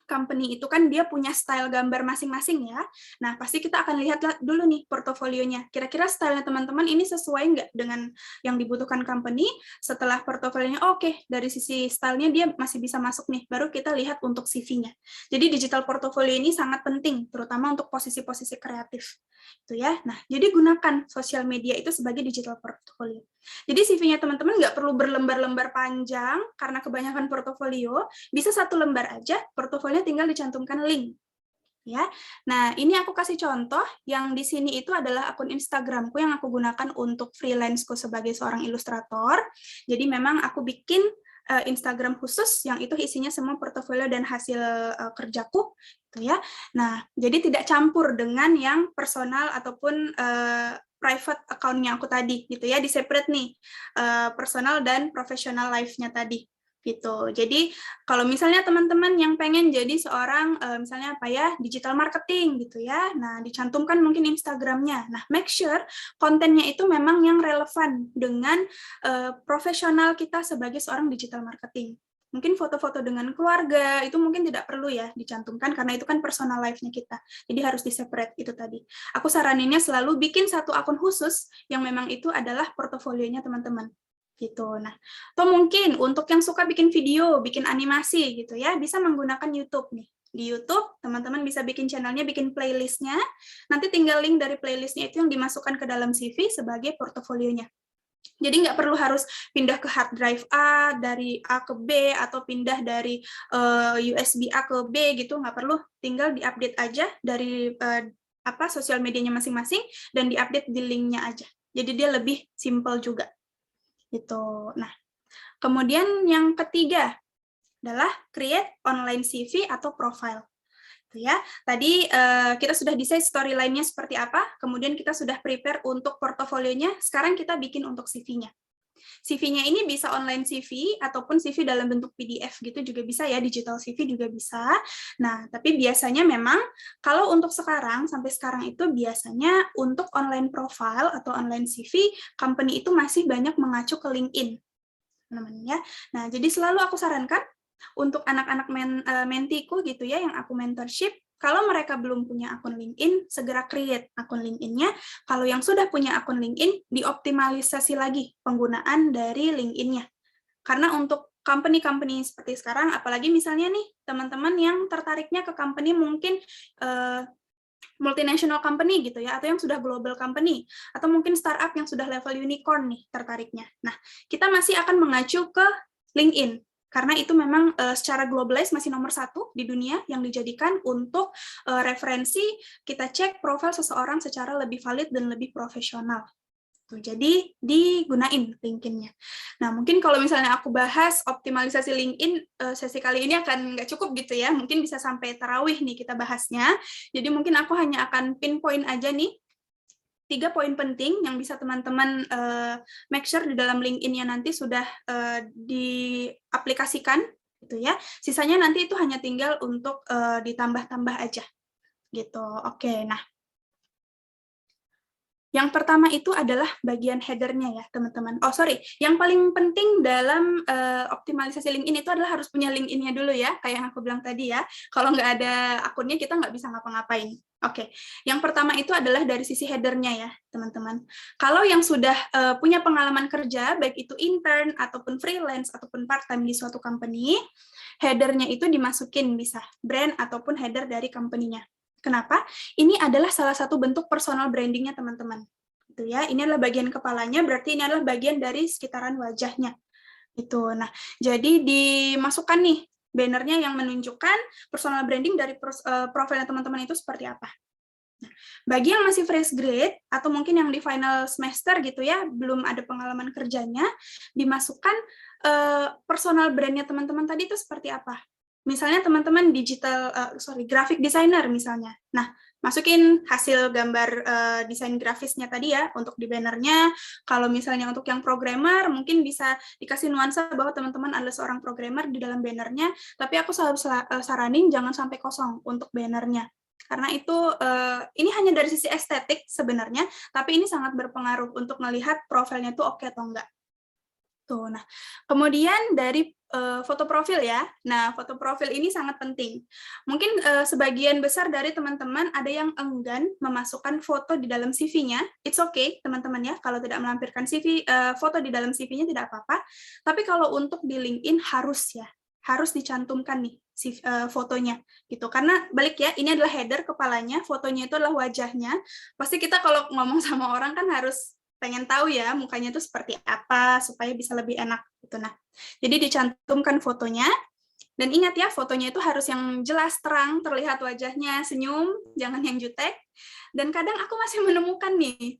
Speaker 3: company itu kan dia punya style gambar masing-masing ya. Nah, pasti kita akan lihat dulu nih portofolionya. Kira-kira style teman-teman ini sesuai nggak dengan yang dibutuhkan company. Setelah portofolionya oke, dari sisi stylenya dia masih bisa masuk nih, baru kita lihat untuk CV-nya. Jadi digital portfolio ini sangat penting, terutama untuk posisi-posisi kreatif. Itu ya. Nah, jadi gunakan sosial media itu sebagai digital portfolio. Jadi CV-nya teman-teman nggak perlu berlembar-lembar panjang, karena kebanyakan portofolio, bisa satu lembar aja, portofolionya tinggal dicantumkan link. Ya, nah ini aku kasih contoh, yang di sini itu adalah akun Instagramku yang aku gunakan untuk freelance-ku sebagai seorang ilustrator. Jadi memang aku bikin Instagram khusus, yang itu isinya semua portofolio dan hasil kerjaku, gitu ya. Nah, jadi tidak campur dengan yang personal ataupun private account-nya aku tadi gitu ya, di separate nih personal dan professional life-nya tadi gitu. Jadi kalau misalnya teman-teman yang pengen jadi seorang misalnya apa ya, digital marketing gitu ya, nah dicantumkan mungkin Instagramnya. Nah make sure kontennya itu memang yang relevan dengan profesional kita sebagai seorang digital marketing. Mungkin foto-foto dengan keluarga itu mungkin tidak perlu ya dicantumkan karena itu kan personal life-nya kita. Jadi harus di-separate itu tadi. Aku saraninnya selalu bikin satu akun khusus yang memang itu adalah portofolionya teman-teman. Gitu. Nah, atau mungkin untuk yang suka bikin video, bikin animasi gitu ya, bisa menggunakan YouTube nih. Di YouTube, teman-teman bisa bikin channelnya, bikin playlistnya, nanti tinggal link dari playlistnya itu yang dimasukkan ke dalam CV sebagai portofolionya. Jadi nggak perlu harus pindah ke hard drive A, dari A ke B, atau pindah dari USB A ke B gitu, nggak perlu, tinggal diupdate aja dari sosial medianya masing-masing, dan diupdate di linknya aja. Jadi dia lebih simple juga. Gitu. Nah, kemudian yang ketiga adalah create online CV atau profile. Itu ya. Tadi kita sudah desain storyline-nya seperti apa, kemudian kita sudah prepare untuk portofolionya, sekarang kita bikin untuk CV-nya. CV-nya ini bisa online CV ataupun CV dalam bentuk PDF gitu juga bisa ya, digital CV juga bisa. Nah, tapi biasanya memang kalau untuk sekarang, sampai sekarang itu biasanya untuk online profile atau online CV, company itu masih banyak mengacu ke LinkedIn. Namanya. Nah, jadi selalu aku sarankan untuk anak-anak mentiku gitu ya, yang aku mentorship, kalau mereka belum punya akun LinkedIn, segera create akun LinkedIn-nya. Kalau yang sudah punya akun LinkedIn, dioptimalisasi lagi penggunaan dari LinkedIn-nya. Karena untuk company-company seperti sekarang, apalagi misalnya nih, teman-teman yang tertariknya ke company mungkin multinational company gitu ya, atau yang sudah global company, atau mungkin startup yang sudah level unicorn nih tertariknya. Nah, kita masih akan mengacu ke LinkedIn, karena itu memang secara globalize masih nomor 1 di dunia yang dijadikan untuk referensi kita cek profil seseorang secara lebih valid dan lebih profesional. Tuh, jadi digunain LinkedIn-nya. Nah, mungkin kalau misalnya aku bahas optimalisasi LinkedIn, sesi kali ini akan nggak cukup gitu ya, mungkin bisa sampai tarawih nih kita bahasnya. Jadi mungkin aku hanya akan pinpoint aja nih, 3 poin penting yang bisa teman-teman make sure di dalam LinkedIn-nya nanti sudah diaplikasikan gitu ya. Sisanya nanti itu hanya tinggal untuk ditambah-tambah aja gitu. Oke, nah yang pertama itu adalah bagian header-nya ya, teman-teman. Oh, sorry. Yang paling penting dalam optimalisasi LinkedIn itu adalah harus punya LinkedIn-nya dulu ya, kayak yang aku bilang tadi ya. Kalau nggak ada akunnya, kita nggak bisa ngapa-ngapain. Oke. Yang pertama itu adalah dari sisi header-nya ya, teman-teman. Kalau yang sudah punya pengalaman kerja, baik itu intern, ataupun freelance, ataupun part-time di suatu company, header-nya itu dimasukin bisa brand ataupun header dari company-nya. Kenapa? Ini adalah salah satu bentuk personal branding-nya teman-teman. Gitu ya. Ini adalah bagian kepalanya, berarti ini adalah bagian dari sekitaran wajahnya. Itu. Nah, jadi dimasukkan nih bannernya yang menunjukkan personal branding dari profilnya teman-teman itu seperti apa. Nah, bagi yang masih fresh grade atau mungkin yang di final semester gitu ya, belum ada pengalaman kerjanya, dimasukkan personal brand-nya teman-teman tadi itu seperti apa. Misalnya teman-teman graphic designer misalnya. Nah, masukin hasil gambar desain grafisnya tadi ya untuk di bannernya. Kalau misalnya untuk yang programmer, mungkin bisa dikasih nuansa bahwa teman-teman adalah seorang programmer di dalam bannernya, tapi aku selalu saranin jangan sampai kosong untuk bannernya. Karena itu, ini hanya dari sisi estetik sebenarnya, tapi ini sangat berpengaruh untuk melihat profilnya itu oke atau enggak. Tuh, nah, kemudian dari foto profil ya. Nah, foto profil ini sangat penting. Mungkin sebagian besar dari teman-teman ada yang enggan memasukkan foto di dalam CV-nya. It's okay, teman-teman ya, kalau tidak melampirkan CV, foto di dalam CV-nya tidak apa-apa. Tapi kalau untuk di LinkedIn harus ya, harus dicantumkan nih fotonya gitu. Karena balik ya, ini adalah header kepalanya, fotonya itu adalah wajahnya. Pasti kita kalau ngomong sama orang kan harus pengen tahu ya mukanya itu seperti apa supaya bisa lebih enak gitu. Nah, jadi dicantumkan fotonya dan ingat ya fotonya itu harus yang jelas terang, terlihat wajahnya, senyum, jangan yang jutek. Dan kadang aku masih menemukan nih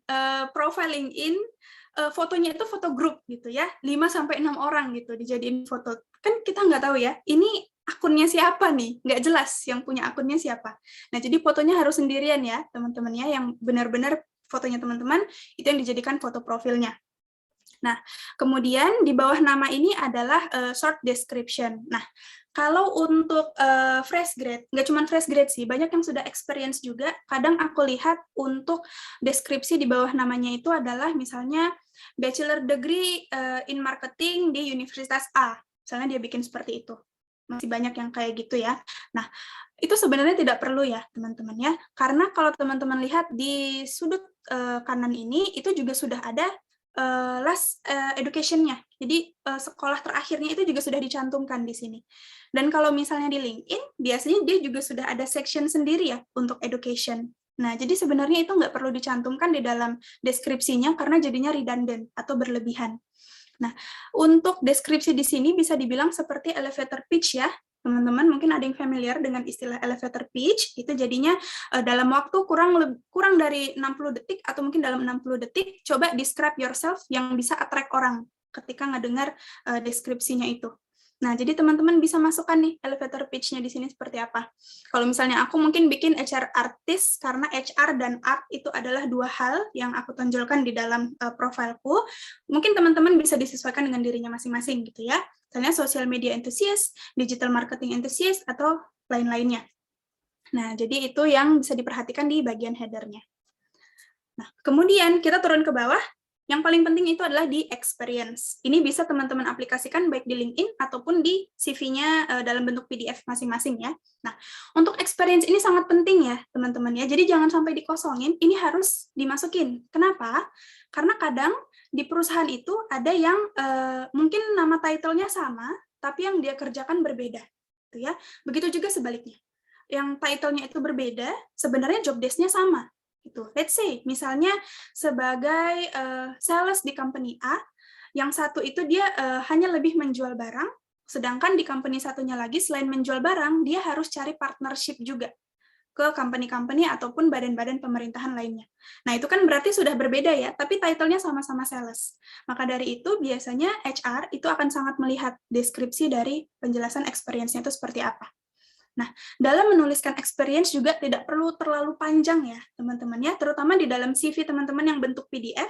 Speaker 3: profile LinkedIn fotonya itu foto grup gitu ya, 5-6 orang gitu dijadiin foto. Kan kita nggak tahu ya, ini akunnya siapa nih? Nggak jelas yang punya akunnya siapa. Nah, jadi fotonya harus sendirian ya, teman-teman ya, yang benar-benar fotonya teman-teman itu yang dijadikan foto profilnya. Nah, kemudian di bawah nama ini adalah short description. Nah, kalau untuk fresh grade, nggak cuma fresh grade sih, banyak yang sudah experience juga. Kadang aku lihat untuk deskripsi di bawah namanya itu adalah misalnya bachelor degree in marketing di Universitas A. Misalnya dia bikin seperti itu. Masih banyak yang kayak gitu ya. Nah, itu sebenarnya tidak perlu ya, teman-teman ya. Karena kalau teman-teman lihat di sudut kanan ini, itu juga sudah ada last education-nya. Jadi sekolah terakhirnya itu juga sudah dicantumkan di sini. Dan kalau misalnya di LinkedIn, biasanya dia juga sudah ada section sendiri ya untuk education. Nah, jadi sebenarnya itu nggak perlu dicantumkan di dalam deskripsinya karena jadinya redundant atau berlebihan. Nah, untuk deskripsi di sini bisa dibilang seperti elevator pitch ya, teman-teman mungkin ada yang familiar dengan istilah elevator pitch, itu jadinya dalam waktu kurang dari 60 detik atau mungkin dalam 60 detik, coba describe yourself yang bisa attract orang ketika ngedengar deskripsinya itu. Nah, jadi teman-teman bisa masukkan nih elevator pitch-nya di sini seperti apa. Kalau misalnya aku mungkin bikin HR artist, karena HR dan art itu adalah dua hal yang aku tonjolkan di dalam profilku, mungkin teman-teman bisa disesuaikan dengan dirinya masing-masing gitu ya. Misalnya social media enthusiast, digital marketing enthusiast, atau lain-lainnya. Nah, jadi itu yang bisa diperhatikan di bagian header-nya. Nah, kemudian kita turun ke bawah. Yang paling penting itu adalah di experience. Ini bisa teman-teman aplikasikan baik di LinkedIn ataupun di CV-nya dalam bentuk PDF masing-masing ya. Nah, untuk experience ini sangat penting ya, teman-teman ya. Jadi jangan sampai dikosongin, ini harus dimasukin. Kenapa? Karena kadang di perusahaan itu ada yang mungkin nama title-nya sama, tapi yang dia kerjakan berbeda. Gitu ya. Begitu juga sebaliknya. Yang title-nya itu berbeda, sebenarnya job desk-nya sama. Gitu. Let's say, misalnya sebagai sales di company A, yang satu itu dia hanya lebih menjual barang, sedangkan di company satunya lagi, selain menjual barang, dia harus cari partnership juga ke company-company ataupun badan-badan pemerintahan lainnya. Nah, itu kan berarti sudah berbeda ya, tapi title-nya sama-sama sales. Maka dari itu, biasanya HR itu akan sangat melihat deskripsi dari penjelasan experience-nya itu seperti apa. Nah, dalam menuliskan experience juga tidak perlu terlalu panjang ya, teman-teman ya, terutama di dalam CV teman-teman yang bentuk PDF,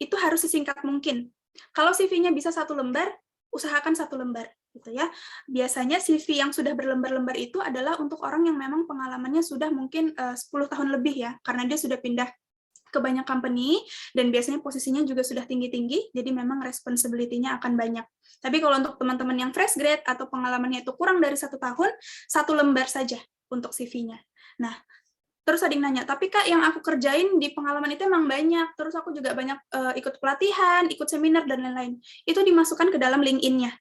Speaker 3: itu harus sesingkat mungkin. Kalau CV-nya bisa 1 lembar, usahakan 1 lembar, gitu ya. Biasanya CV yang sudah berlembar-lembar itu adalah untuk orang yang memang pengalamannya sudah mungkin 10 tahun lebih ya, karena dia sudah pindah ke banyak company, dan biasanya posisinya juga sudah tinggi-tinggi, jadi memang responsibility-nya akan banyak. Tapi kalau untuk teman-teman yang fresh grade atau pengalamannya itu kurang dari 1 tahun, 1 lembar saja untuk CV-nya. Nah, terus ada yang nanya, tapi Kak, yang aku kerjain di pengalaman itu emang banyak, terus aku juga banyak ikut pelatihan, ikut seminar, dan lain-lain. Itu dimasukkan ke dalam LinkedIn-nya.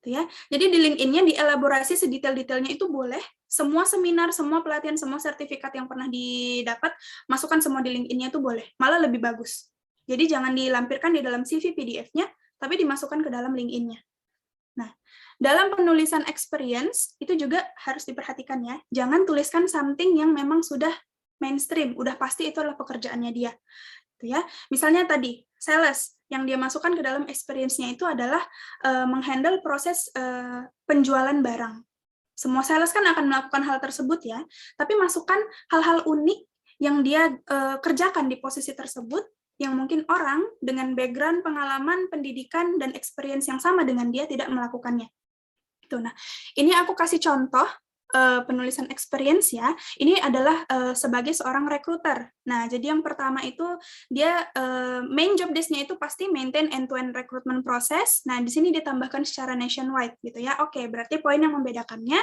Speaker 3: Ya. Jadi di LinkedIn-nya dielaborasi sedetail-detailnya itu boleh, semua seminar, semua pelatihan, semua sertifikat yang pernah didapat, masukkan semua di LinkedIn-nya itu boleh, malah lebih bagus. Jadi jangan dilampirkan di dalam CV PDF-nya, tapi dimasukkan ke dalam LinkedIn-nya. Nah, dalam penulisan experience, itu juga harus diperhatikan ya, jangan tuliskan something yang memang sudah mainstream, udah pasti itu adalah pekerjaannya dia. Ya. Misalnya tadi, sales, yang dia masukkan ke dalam experience-nya itu adalah menghandle proses penjualan barang. Semua sales kan akan melakukan hal tersebut ya, tapi masukkan hal-hal unik yang dia kerjakan di posisi tersebut, yang mungkin orang dengan background, pengalaman, pendidikan, dan experience yang sama dengan dia tidak melakukannya. Nah, ini aku kasih contoh penulisan experience ya, ini adalah sebagai seorang recruiter. Nah, jadi yang pertama itu dia main job desk-nya itu pasti maintain end-to-end recruitment process. Nah, di sini ditambahkan secara nationwide gitu ya. Oke, berarti poin yang membedakannya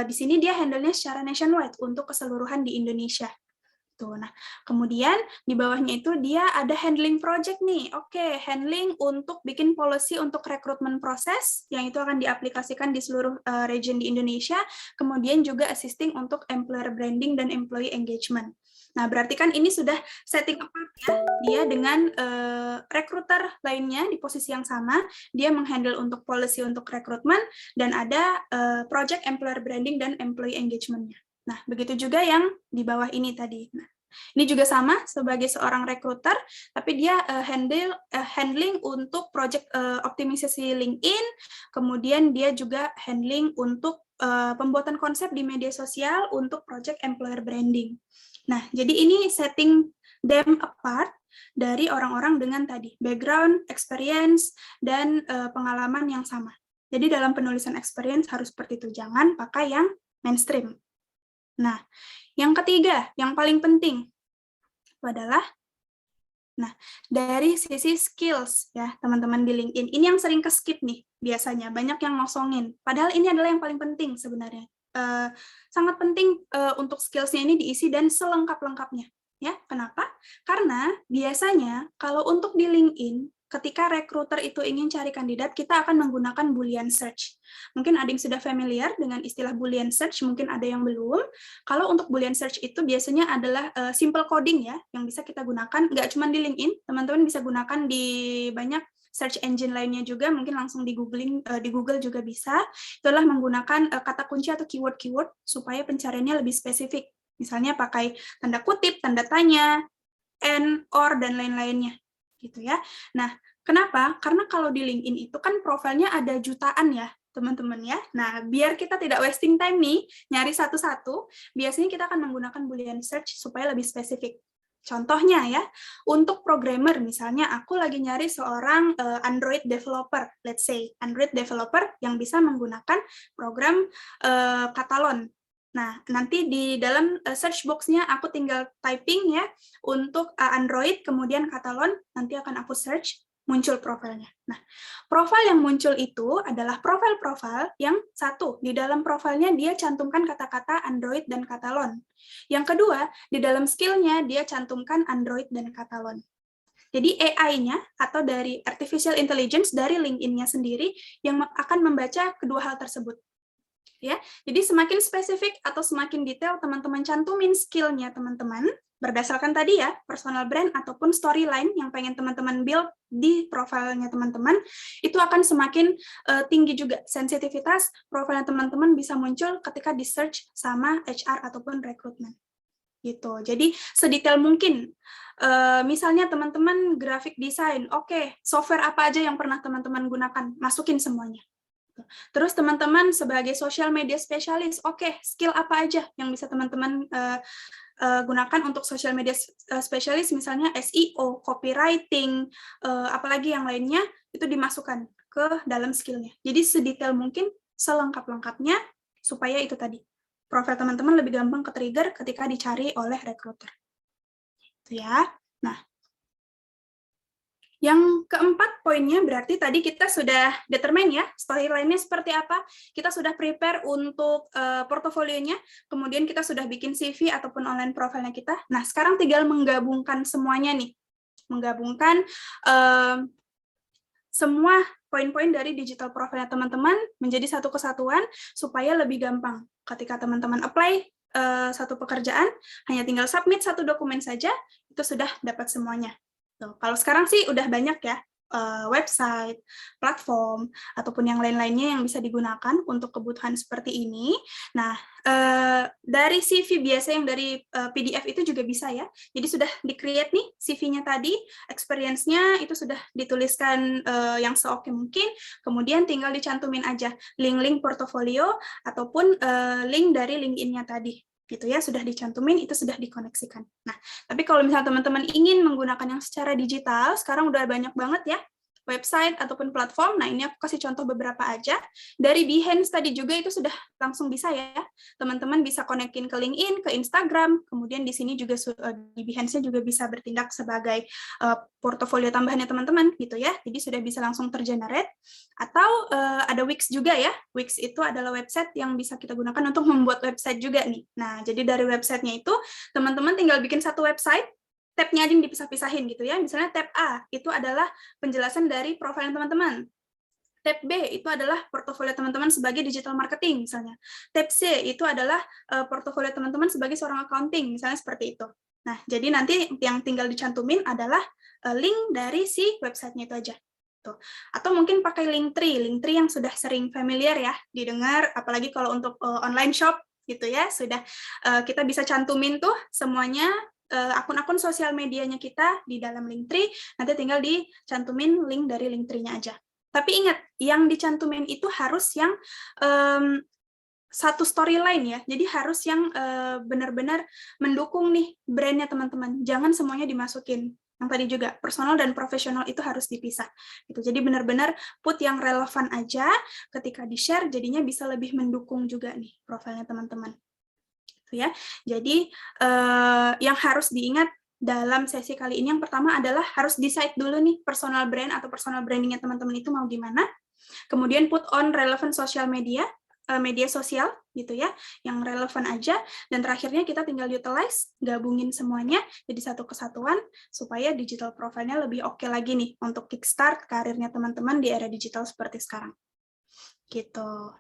Speaker 3: di sini dia handle-nya secara nationwide untuk keseluruhan di Indonesia. Nah, kemudian di bawahnya itu dia ada handling project nih. Oke, handling untuk bikin policy untuk rekrutmen proses, yang itu akan diaplikasikan di seluruh region di Indonesia. Kemudian juga assisting untuk employer branding dan employee engagement. Nah, berarti kan ini sudah setting apart ya, dia dengan recruiter lainnya di posisi yang sama, dia menghandle untuk policy untuk rekrutmen, dan ada project employer branding dan employee engagement-nya. Nah, begitu juga yang di bawah ini tadi. Nah, ini juga sama sebagai seorang recruiter, tapi dia handling untuk project optimisasi LinkedIn, kemudian dia juga handling untuk pembuatan konsep di media sosial untuk project employer branding. Nah, jadi ini setting them apart, dari orang-orang dengan tadi background, experience, dan pengalaman yang sama. Jadi dalam penulisan experience harus seperti itu, jangan pakai yang mainstream. Nah, yang ketiga, yang paling penting adalah dari sisi skills ya, teman-teman di LinkedIn. Ini yang sering ke-skip nih biasanya, banyak yang ngosongin. Padahal ini adalah yang paling penting sebenarnya. Sangat penting untuk skills-nya ini diisi dan selengkap-lengkapnya. Ya, kenapa? Karena biasanya kalau untuk di LinkedIn, ketika recruiter itu ingin cari kandidat, kita akan menggunakan Boolean search. Mungkin ada yang sudah familiar dengan istilah Boolean search, mungkin ada yang belum. Kalau untuk Boolean search itu biasanya adalah simple coding ya, yang bisa kita gunakan, nggak cuma di LinkedIn, teman-teman bisa gunakan di banyak search engine lainnya juga, mungkin langsung di Google juga bisa. Itu adalah menggunakan kata kunci atau keyword-keyword supaya pencariannya lebih spesifik. Misalnya pakai tanda kutip, tanda tanya, and, or, dan lain-lainnya. Gitu ya. Nah, kenapa? Karena kalau di LinkedIn itu kan profilnya ada jutaan ya, teman-teman ya. Nah, biar kita tidak wasting time nih, nyari satu-satu, biasanya kita akan menggunakan Boolean search supaya lebih spesifik. Contohnya ya, untuk programmer misalnya aku lagi nyari seorang Android developer, let's say Android developer yang bisa menggunakan program Catalan. Nah, nanti di dalam search box-nya aku tinggal typing ya untuk Android, kemudian Catalan, nanti akan aku search, muncul profilnya. Nah, profil yang muncul itu adalah profil-profil yang satu, di dalam profilnya dia cantumkan kata-kata Android dan Catalan. Yang kedua, di dalam skill-nya dia cantumkan Android dan Catalan. Jadi AI-nya atau dari artificial intelligence dari LinkedIn-nya sendiri yang akan membaca kedua hal tersebut. Ya, jadi semakin spesifik atau semakin detail teman-teman cantumin skill-nya teman-teman berdasarkan tadi ya personal brand ataupun storyline yang pengen teman-teman build di profilnya teman-teman, itu akan semakin tinggi juga sensitivitas profilnya teman-teman bisa muncul ketika di search sama HR ataupun rekrutmen gitu. Jadi sedetail mungkin. Misalnya teman-teman graphic design, oke, software apa aja yang pernah teman-teman gunakan, masukin semuanya. Terus teman-teman sebagai social media spesialis, oke, skill apa aja yang bisa teman-teman gunakan untuk social media spesialis, misalnya SEO, copywriting, apalagi yang lainnya, itu dimasukkan ke dalam skillnya. Jadi sedetail mungkin, selengkap-lengkapnya, supaya itu tadi, profil teman-teman lebih gampang ke-trigger ketika dicari oleh recruiter. Itu ya. Nah, yang keempat poinnya berarti tadi kita sudah determine ya, storyline-nya seperti apa, kita sudah prepare untuk portofolionya, kemudian kita sudah bikin CV ataupun online profilnya kita. Nah, sekarang tinggal menggabungkan semuanya nih, menggabungkan semua poin-poin dari digital profilnya teman-teman menjadi satu kesatuan supaya lebih gampang. Ketika teman-teman apply satu pekerjaan, hanya tinggal submit satu dokumen saja, itu sudah dapat semuanya. Tuh, kalau sekarang sih udah banyak ya, website, platform, ataupun yang lain-lainnya yang bisa digunakan untuk kebutuhan seperti ini. Nah, dari CV biasa yang dari PDF itu juga bisa ya. Jadi sudah di-create nih CV-nya tadi, experience-nya itu sudah dituliskan yang seoke mungkin, kemudian tinggal dicantumin aja link-link portofolio ataupun link dari LinkedIn-nya tadi. Gitu ya, sudah dicantumin, itu sudah dikoneksikan. Nah, tapi kalau misalnya teman-teman ingin menggunakan yang secara digital, sekarang udah banyak banget ya, website ataupun platform. Nah, ini aku kasih contoh beberapa aja. Dari Behance tadi juga itu sudah langsung bisa ya. Teman-teman bisa konekin ke LinkedIn, ke Instagram, kemudian di sini juga di Behance-nya juga bisa bertindak sebagai portofolio tambahannya teman-teman gitu ya. Jadi sudah bisa langsung tergenerate. Atau ada Wix juga ya. Wix itu adalah website yang bisa kita gunakan untuk membuat website juga nih. Nah, jadi dari websitenya itu teman-teman tinggal bikin satu website, tab-nya aja yang dipisah-pisahin gitu ya. Misalnya tab A itu adalah penjelasan dari profil teman-teman. Tab B itu adalah portofolio teman-teman sebagai digital marketing misalnya. Tab C itu adalah portofolio teman-teman sebagai seorang accounting misalnya seperti itu. Nah, jadi nanti yang tinggal dicantumin adalah link dari si websitenya itu aja. Tuh. Atau mungkin pakai Linktree yang sudah sering familiar ya didengar, apalagi kalau untuk online shop gitu ya, sudah kita bisa cantumin tuh semuanya akun-akun sosial medianya kita di dalam Linktree, nanti tinggal dicantumin link dari Linktree-nya aja. Tapi ingat, yang dicantumin itu harus yang satu storyline ya, jadi harus yang benar-benar mendukung nih brand-nya teman-teman, jangan semuanya dimasukin. Yang tadi juga personal dan profesional itu harus dipisah. Gitu. Jadi benar-benar put yang relevan aja, ketika di-share jadinya bisa lebih mendukung juga nih profilnya teman-teman. Gitu ya. Jadi yang harus diingat dalam sesi kali ini yang pertama adalah harus decide dulu nih personal brand atau personal brandingnya teman-teman itu mau gimana. Kemudian put on relevant social media, media sosial gitu ya, yang relevan aja. Dan terakhirnya kita tinggal utilize, gabungin semuanya jadi satu kesatuan supaya digital profile-nya lebih oke lagi nih untuk kickstart karirnya teman-teman di era digital seperti sekarang. Gitu.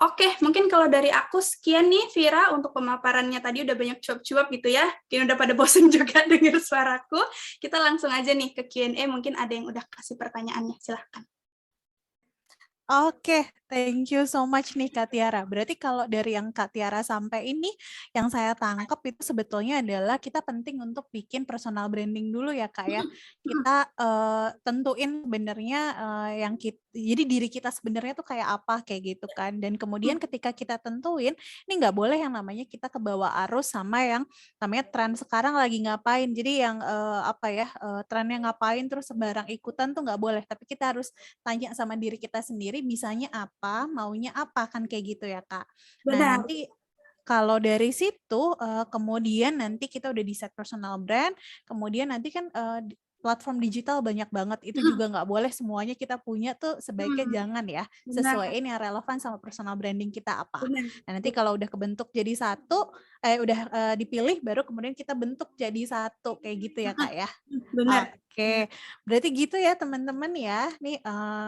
Speaker 3: Oke, mungkin kalau dari aku sekian nih, Vira, untuk pemaparannya tadi udah banyak cuap-cuap gitu ya. Mungkin udah pada bosen juga dengar suaraku. Kita langsung aja nih ke Q&A, mungkin ada yang udah kasih pertanyaannya, silahkan.
Speaker 2: Oke, thank you so much nih Kak Tiara. Berarti kalau dari yang Kak Tiara sampai ini, yang saya tangkap itu sebetulnya adalah kita penting untuk bikin personal branding dulu ya Kak ya. Kita tentuin sebenarnya yang kita, jadi diri kita sebenarnya tuh kayak apa kayak gitu kan. Dan kemudian ketika kita tentuin, ini nggak boleh yang namanya kita kebawa arus sama yang namanya tren sekarang lagi ngapain. Jadi yang trennya ngapain terus sembarang ikutan tuh nggak boleh. Tapi kita harus tanya sama diri kita sendiri bisanya apa, maunya apa, kan kayak gitu ya Kak. Nah
Speaker 3: Benar.
Speaker 2: nanti kalau dari situ kemudian nanti kita udah di set personal brand, kemudian nanti kan platform digital banyak banget, itu juga nggak boleh semuanya kita punya tuh, sebaiknya jangan ya,
Speaker 3: Benar.
Speaker 2: sesuaiin yang relevan sama personal branding kita apa.
Speaker 3: Benar.
Speaker 2: Nah nanti kalau udah kebentuk jadi satu, dipilih baru kemudian kita bentuk jadi satu, kayak gitu ya Kak ya.
Speaker 3: Benar.
Speaker 2: Oke, berarti gitu ya teman-teman ya. Nih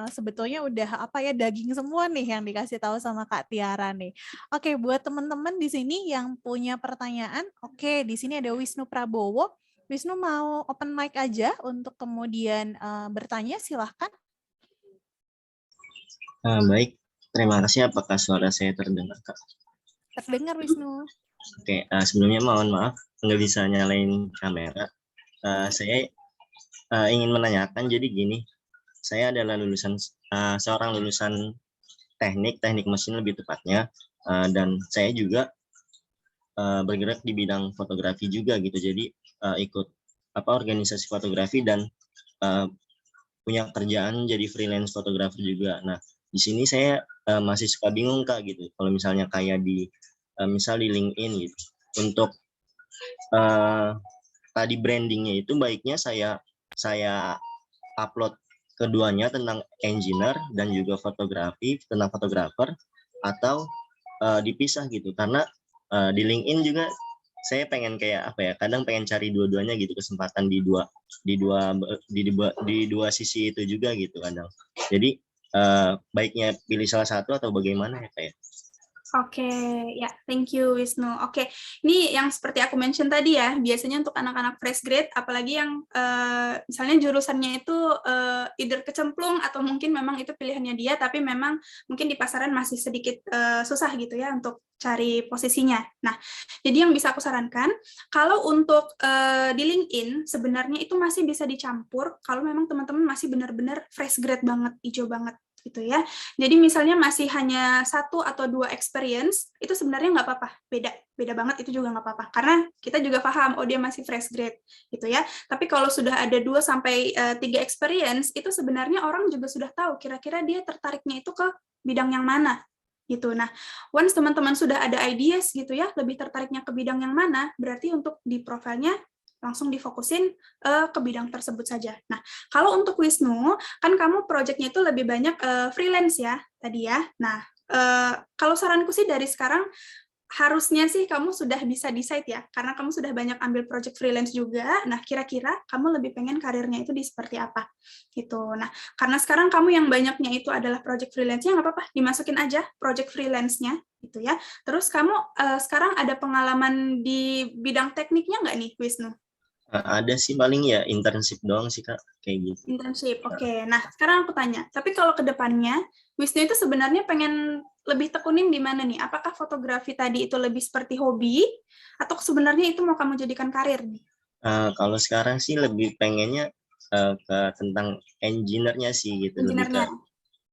Speaker 2: sebetulnya udah daging semua nih yang dikasih tahu sama Kak Tiara nih. Oke, buat teman-teman di sini yang punya pertanyaan, oke, di sini ada Wisnu Prabowo. Wisnu mau open mic aja untuk kemudian bertanya, silahkan.
Speaker 4: Baik, terima kasih. Apakah suara saya terdengar, Kak?
Speaker 2: Terdengar Wisnu.
Speaker 4: Oke, sebelumnya mohon maaf nggak bisa nyalain kamera. Saya ingin menanyakan, jadi gini, saya adalah seorang lulusan teknik mesin lebih tepatnya, dan saya juga bergerak di bidang fotografi juga gitu. Jadi ikut organisasi fotografi dan punya kerjaan jadi freelance fotografer juga. Nah, di sini saya masih suka bingung Kak gitu. Kalau misalnya kayak misal di LinkedIn gitu, untuk tadi brandingnya itu baiknya saya upload keduanya tentang engineer dan juga fotografi, tentang fotografer, atau dipisah gitu. Karena di LinkedIn juga saya pengen kayak kadang pengen cari dua-duanya gitu, kesempatan di dua sisi itu juga gitu kadang. Jadi baiknya pilih salah satu atau bagaimana ya kayak?
Speaker 3: Oke, ya, thank you Wisnu. Oke, ini yang seperti aku mention tadi ya, biasanya untuk anak-anak fresh grade, apalagi yang misalnya jurusannya itu either kecemplung atau mungkin memang itu pilihannya dia, tapi memang mungkin di pasaran masih sedikit susah gitu ya untuk cari posisinya. Nah, jadi yang bisa aku sarankan, kalau untuk di LinkedIn sebenarnya itu masih bisa dicampur kalau memang teman-teman masih benar-benar fresh grade banget, hijau banget gitu ya. Jadi misalnya masih hanya 1 atau 2 experience, itu sebenarnya nggak apa-apa, beda banget itu juga nggak apa-apa, karena kita juga paham, oh dia masih fresh grade, gitu ya. Tapi kalau sudah ada 2 sampai 3 experience, itu sebenarnya orang juga sudah tahu kira-kira dia tertariknya itu ke bidang yang mana, gitu. Nah, once teman-teman sudah ada ideas gitu ya, lebih tertariknya ke bidang yang mana, berarti untuk di profilnya langsung difokusin ke bidang tersebut saja. Nah, kalau untuk Wisnu, kan kamu proyeknya itu lebih banyak freelance ya, tadi ya. Nah, kalau saranku sih dari sekarang, harusnya sih kamu sudah bisa decide ya, karena kamu sudah banyak ambil project freelance juga, nah kira-kira kamu lebih pengen karirnya itu di seperti apa, gitu. Nah, karena sekarang kamu yang banyaknya itu adalah project freelance-nya, nggak apa-apa, dimasukin aja project freelance-nya, gitu ya. Terus kamu sekarang ada pengalaman di bidang tekniknya nggak nih, Wisnu?
Speaker 4: Ada sih, paling ya internship doang sih Kak, kayak gitu.
Speaker 3: Internship, oke. Nah, sekarang aku tanya, tapi kalau ke depannya, Wisnu itu sebenarnya pengen lebih tekunin di mana nih? Apakah fotografi tadi itu lebih seperti hobi, atau sebenarnya itu mau kamu jadikan karir nih?
Speaker 4: Kalau sekarang sih lebih pengennya ke tentang engineer-nya sih gitu, lebih ke
Speaker 3: Engineer-nya.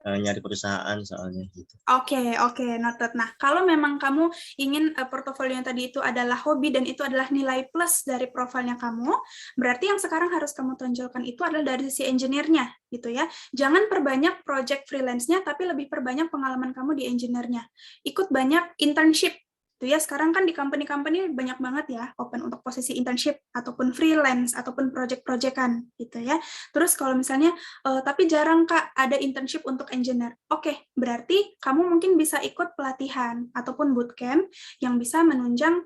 Speaker 4: nyari perusahaan soalnya gitu.
Speaker 3: Oke, noted. Nah, kalau memang kamu ingin portofolio yang tadi itu adalah hobi dan itu adalah nilai plus dari profilnya kamu, berarti yang sekarang harus kamu tonjolkan itu adalah dari sisi engineer-nya, gitu ya. Jangan perbanyak project freelance-nya, tapi lebih perbanyak pengalaman kamu di engineer-nya. Ikut banyak internship, gitu ya. Sekarang kan di company-company banyak banget ya open untuk posisi internship ataupun freelance ataupun project-projectan, gitu ya. Terus kalau misalnya tapi jarang Kak ada internship untuk engineer. Oke, berarti kamu mungkin bisa ikut pelatihan ataupun bootcamp yang bisa menunjang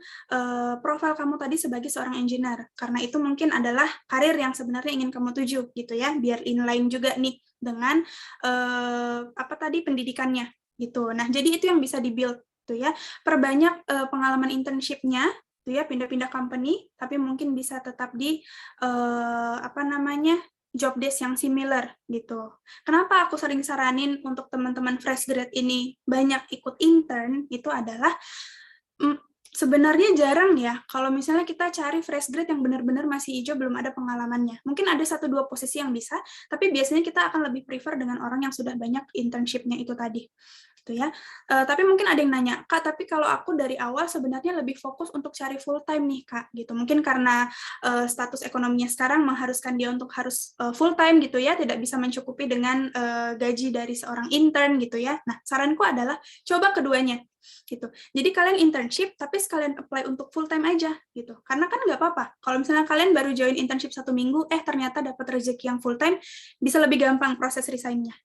Speaker 3: profil kamu tadi sebagai seorang engineer. Karena itu mungkin adalah karir yang sebenarnya ingin kamu tuju gitu ya, biar inline juga nih dengan pendidikannya gitu. Nah, jadi itu yang bisa di-build tuh ya. Perbanyak pengalaman internship-nya tuh ya, pindah-pindah company, tapi mungkin bisa tetap di job desk yang similar gitu. Kenapa aku sering saranin untuk teman-teman fresh grade ini banyak ikut intern, itu adalah sebenarnya jarang ya kalau misalnya kita cari fresh grade yang benar-benar masih hijau, belum ada pengalamannya. Mungkin ada 1-2 posisi yang bisa, tapi biasanya kita akan lebih prefer dengan orang yang sudah banyak internship-nya itu tadi. Gitu ya. Tapi mungkin ada yang nanya, Kak, tapi kalau aku dari awal sebenarnya lebih fokus untuk cari full time nih, Kak, gitu. Mungkin karena status ekonominya sekarang mengharuskan dia untuk harus full time gitu ya, tidak bisa mencukupi dengan gaji dari seorang intern gitu ya. Nah, saranku adalah coba keduanya gitu. Jadi kalian internship tapi sekalian apply untuk full time aja gitu. Karena kan nggak apa-apa. Kalau misalnya kalian baru join internship 1 minggu, ternyata dapat rezeki yang full time, bisa lebih gampang proses resign-nya.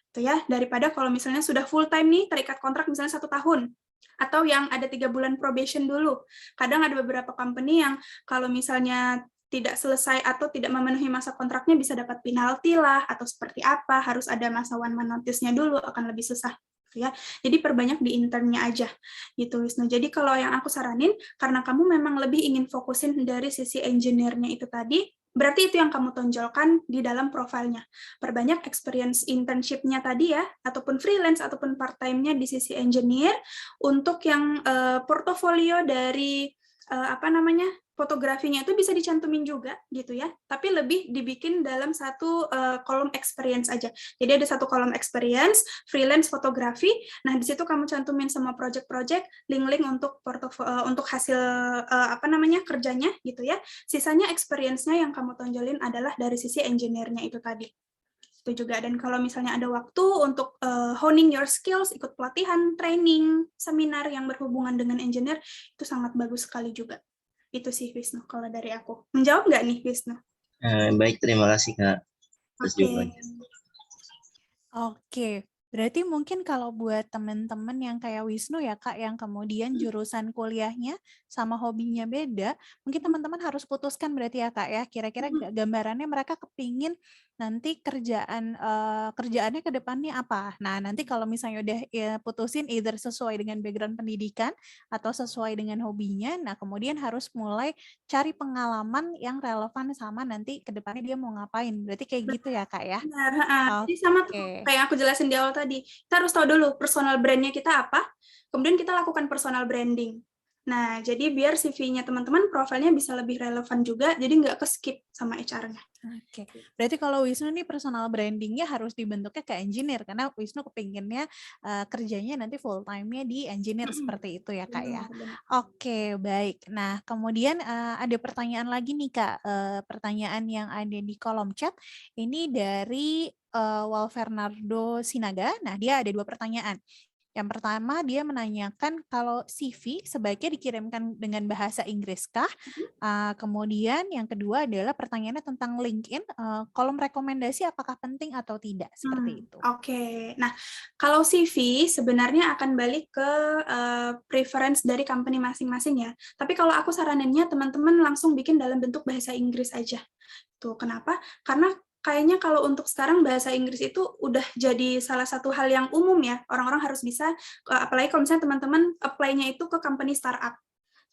Speaker 3: Gitu ya, daripada kalau misalnya sudah full time nih, terikat kontrak misalnya 1 tahun, atau yang ada 3 bulan probation dulu. Kadang ada beberapa company yang kalau misalnya tidak selesai atau tidak memenuhi masa kontraknya bisa dapat penalti lah, atau seperti apa, harus ada masa one man notice-nya dulu, akan lebih susah. Ya, jadi perbanyak di internnya aja gitu Wisnu. Jadi kalau yang aku saranin, karena kamu memang lebih ingin fokusin dari sisi engineer-nya itu tadi, berarti itu yang kamu tonjolkan di dalam profilnya. Perbanyak experience internship-nya tadi ya, ataupun freelance ataupun part-time-nya di sisi engineer. Untuk yang portofolio dari fotografinya itu bisa dicantumin juga gitu ya, tapi lebih dibikin dalam satu kolom experience aja. Jadi ada satu kolom experience, freelance fotografi. Nah, di situ kamu cantumin semua project-project, link-link untuk untuk hasil kerjanya gitu ya. Sisanya experience-nya yang kamu tonjolin adalah dari sisi engineer-nya itu tadi. Itu juga. Dan kalau misalnya ada waktu untuk honing your skills, ikut pelatihan, training, seminar yang berhubungan dengan engineer, itu sangat bagus sekali juga. Itu sih Wisnu kalau dari aku. Menjawab nggak nih Wisnu?
Speaker 4: Baik, terima kasih Kak.
Speaker 2: Oke. Berarti mungkin kalau buat teman-teman yang kayak Wisnu ya Kak, yang kemudian jurusan kuliahnya sama hobinya beda, mungkin teman-teman harus putuskan berarti ya Kak ya, kira-kira gambarannya mereka kepingin nanti kerjaannya ke depannya apa. Nah, nanti kalau misalnya udah putusin either sesuai dengan background pendidikan atau sesuai dengan hobinya, nah kemudian harus mulai cari pengalaman yang relevan sama nanti ke depannya dia mau ngapain. Berarti kayak gitu ya Kak ya?
Speaker 3: Benar. Jadi sama tuh, kayak yang aku jelasin di awal tadi, kita harus tahu dulu personal brand-nya kita apa, kemudian kita lakukan personal branding. Nah, jadi biar CV-nya teman-teman, profilnya bisa lebih relevan juga, jadi nggak ke-skip sama HR-nya.
Speaker 2: Oke, berarti kalau Wisnu nih personal branding-nya harus dibentuknya ke engineer, karena Wisnu kepinginnya kerjanya nanti full time-nya di engineer seperti itu ya Kak ya. Oke, baik. Nah, kemudian ada pertanyaan lagi nih Kak, pertanyaan yang ada di kolom chat, ini dari Walfernardo Sinaga. Nah, dia ada 2 pertanyaan. Yang pertama, dia menanyakan kalau CV sebaiknya dikirimkan dengan bahasa Inggris kah? Kemudian yang kedua adalah pertanyaannya tentang LinkedIn, kolom rekomendasi apakah penting atau tidak? Seperti itu.
Speaker 3: Oke. Nah, kalau CV sebenarnya akan balik ke preference dari company masing-masing ya. Tapi kalau aku saraninnya teman-teman langsung bikin dalam bentuk bahasa Inggris aja. Tuh, kenapa? Karena kayaknya kalau untuk sekarang bahasa Inggris itu udah jadi salah satu hal yang umum ya. Orang-orang harus bisa, apalagi kalau misalnya teman-teman apply-nya itu ke company startup.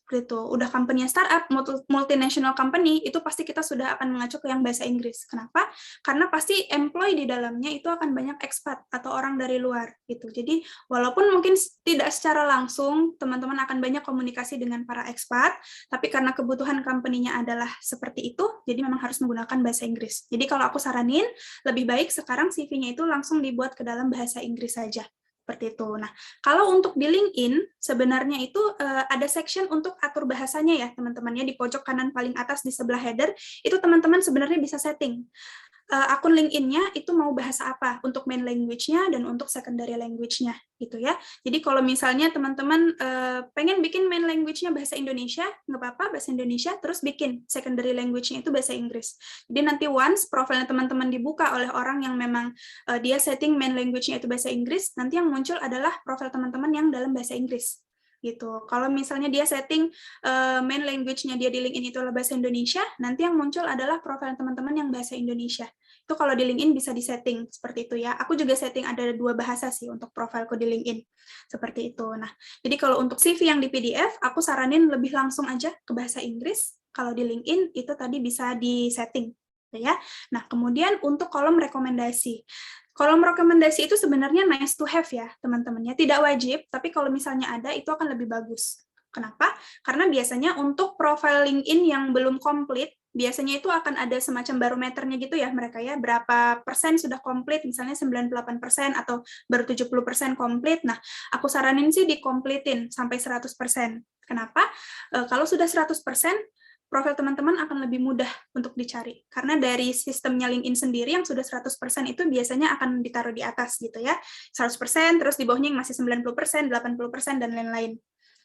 Speaker 3: Seperti itu. Udah company-nya startup, multinational company, itu pasti kita sudah akan mengacu ke yang bahasa Inggris. Kenapa? Karena pasti employee di dalamnya itu akan banyak expat atau orang dari luar gitu. Jadi walaupun mungkin tidak secara langsung teman-teman akan banyak komunikasi dengan para expat, tapi karena kebutuhan company-nya adalah seperti itu, jadi memang harus menggunakan bahasa Inggris. Jadi kalau aku saranin, lebih baik sekarang CV-nya itu langsung dibuat ke dalam bahasa Inggris saja. Seperti itu. Nah, kalau untuk di LinkedIn, sebenarnya itu ada section untuk atur bahasanya ya, teman-temannya di pojok kanan paling atas di sebelah header, itu teman-teman sebenarnya bisa setting. Akun LinkedIn-nya itu mau bahasa apa untuk main language-nya dan untuk secondary language-nya gitu ya. Jadi kalau misalnya teman-teman pengen bikin main language-nya bahasa Indonesia, nggak apa-apa bahasa Indonesia, terus bikin secondary language-nya itu bahasa Inggris. Jadi nanti once profilnya teman-teman dibuka oleh orang yang memang dia setting main language-nya itu bahasa Inggris, nanti yang muncul adalah profil teman-teman yang dalam bahasa Inggris. Gitu. Kalau misalnya dia setting main language-nya dia di LinkedIn itu adalah bahasa Indonesia, nanti yang muncul adalah profil teman-teman yang bahasa Indonesia. Itu kalau di LinkedIn bisa disetting seperti itu ya. Aku juga setting ada 2 bahasa sih untuk profilku di LinkedIn. Seperti itu. Nah, jadi kalau untuk CV yang di PDF, aku saranin lebih langsung aja ke bahasa Inggris. Kalau di LinkedIn itu tadi bisa disetting. Ya. Nah, kemudian untuk kolom rekomendasi. Kolom rekomendasi itu sebenarnya nice to have ya, teman-temannya. Tidak wajib, tapi kalau misalnya ada, itu akan lebih bagus. Kenapa? Karena biasanya untuk profil LinkedIn yang belum komplit, biasanya itu akan ada semacam barometernya gitu ya mereka ya, berapa persen sudah komplit, misalnya 98% atau baru 70% komplit. Nah, aku saranin sih dikomplitin sampai 100%. Kenapa? Kalau sudah 100%, profil teman-teman akan lebih mudah untuk dicari. Karena dari sistemnya LinkedIn sendiri yang sudah 100% itu biasanya akan ditaruh di atas gitu ya. 100%, terus di bawahnya yang masih 90%, 80%, dan lain-lain.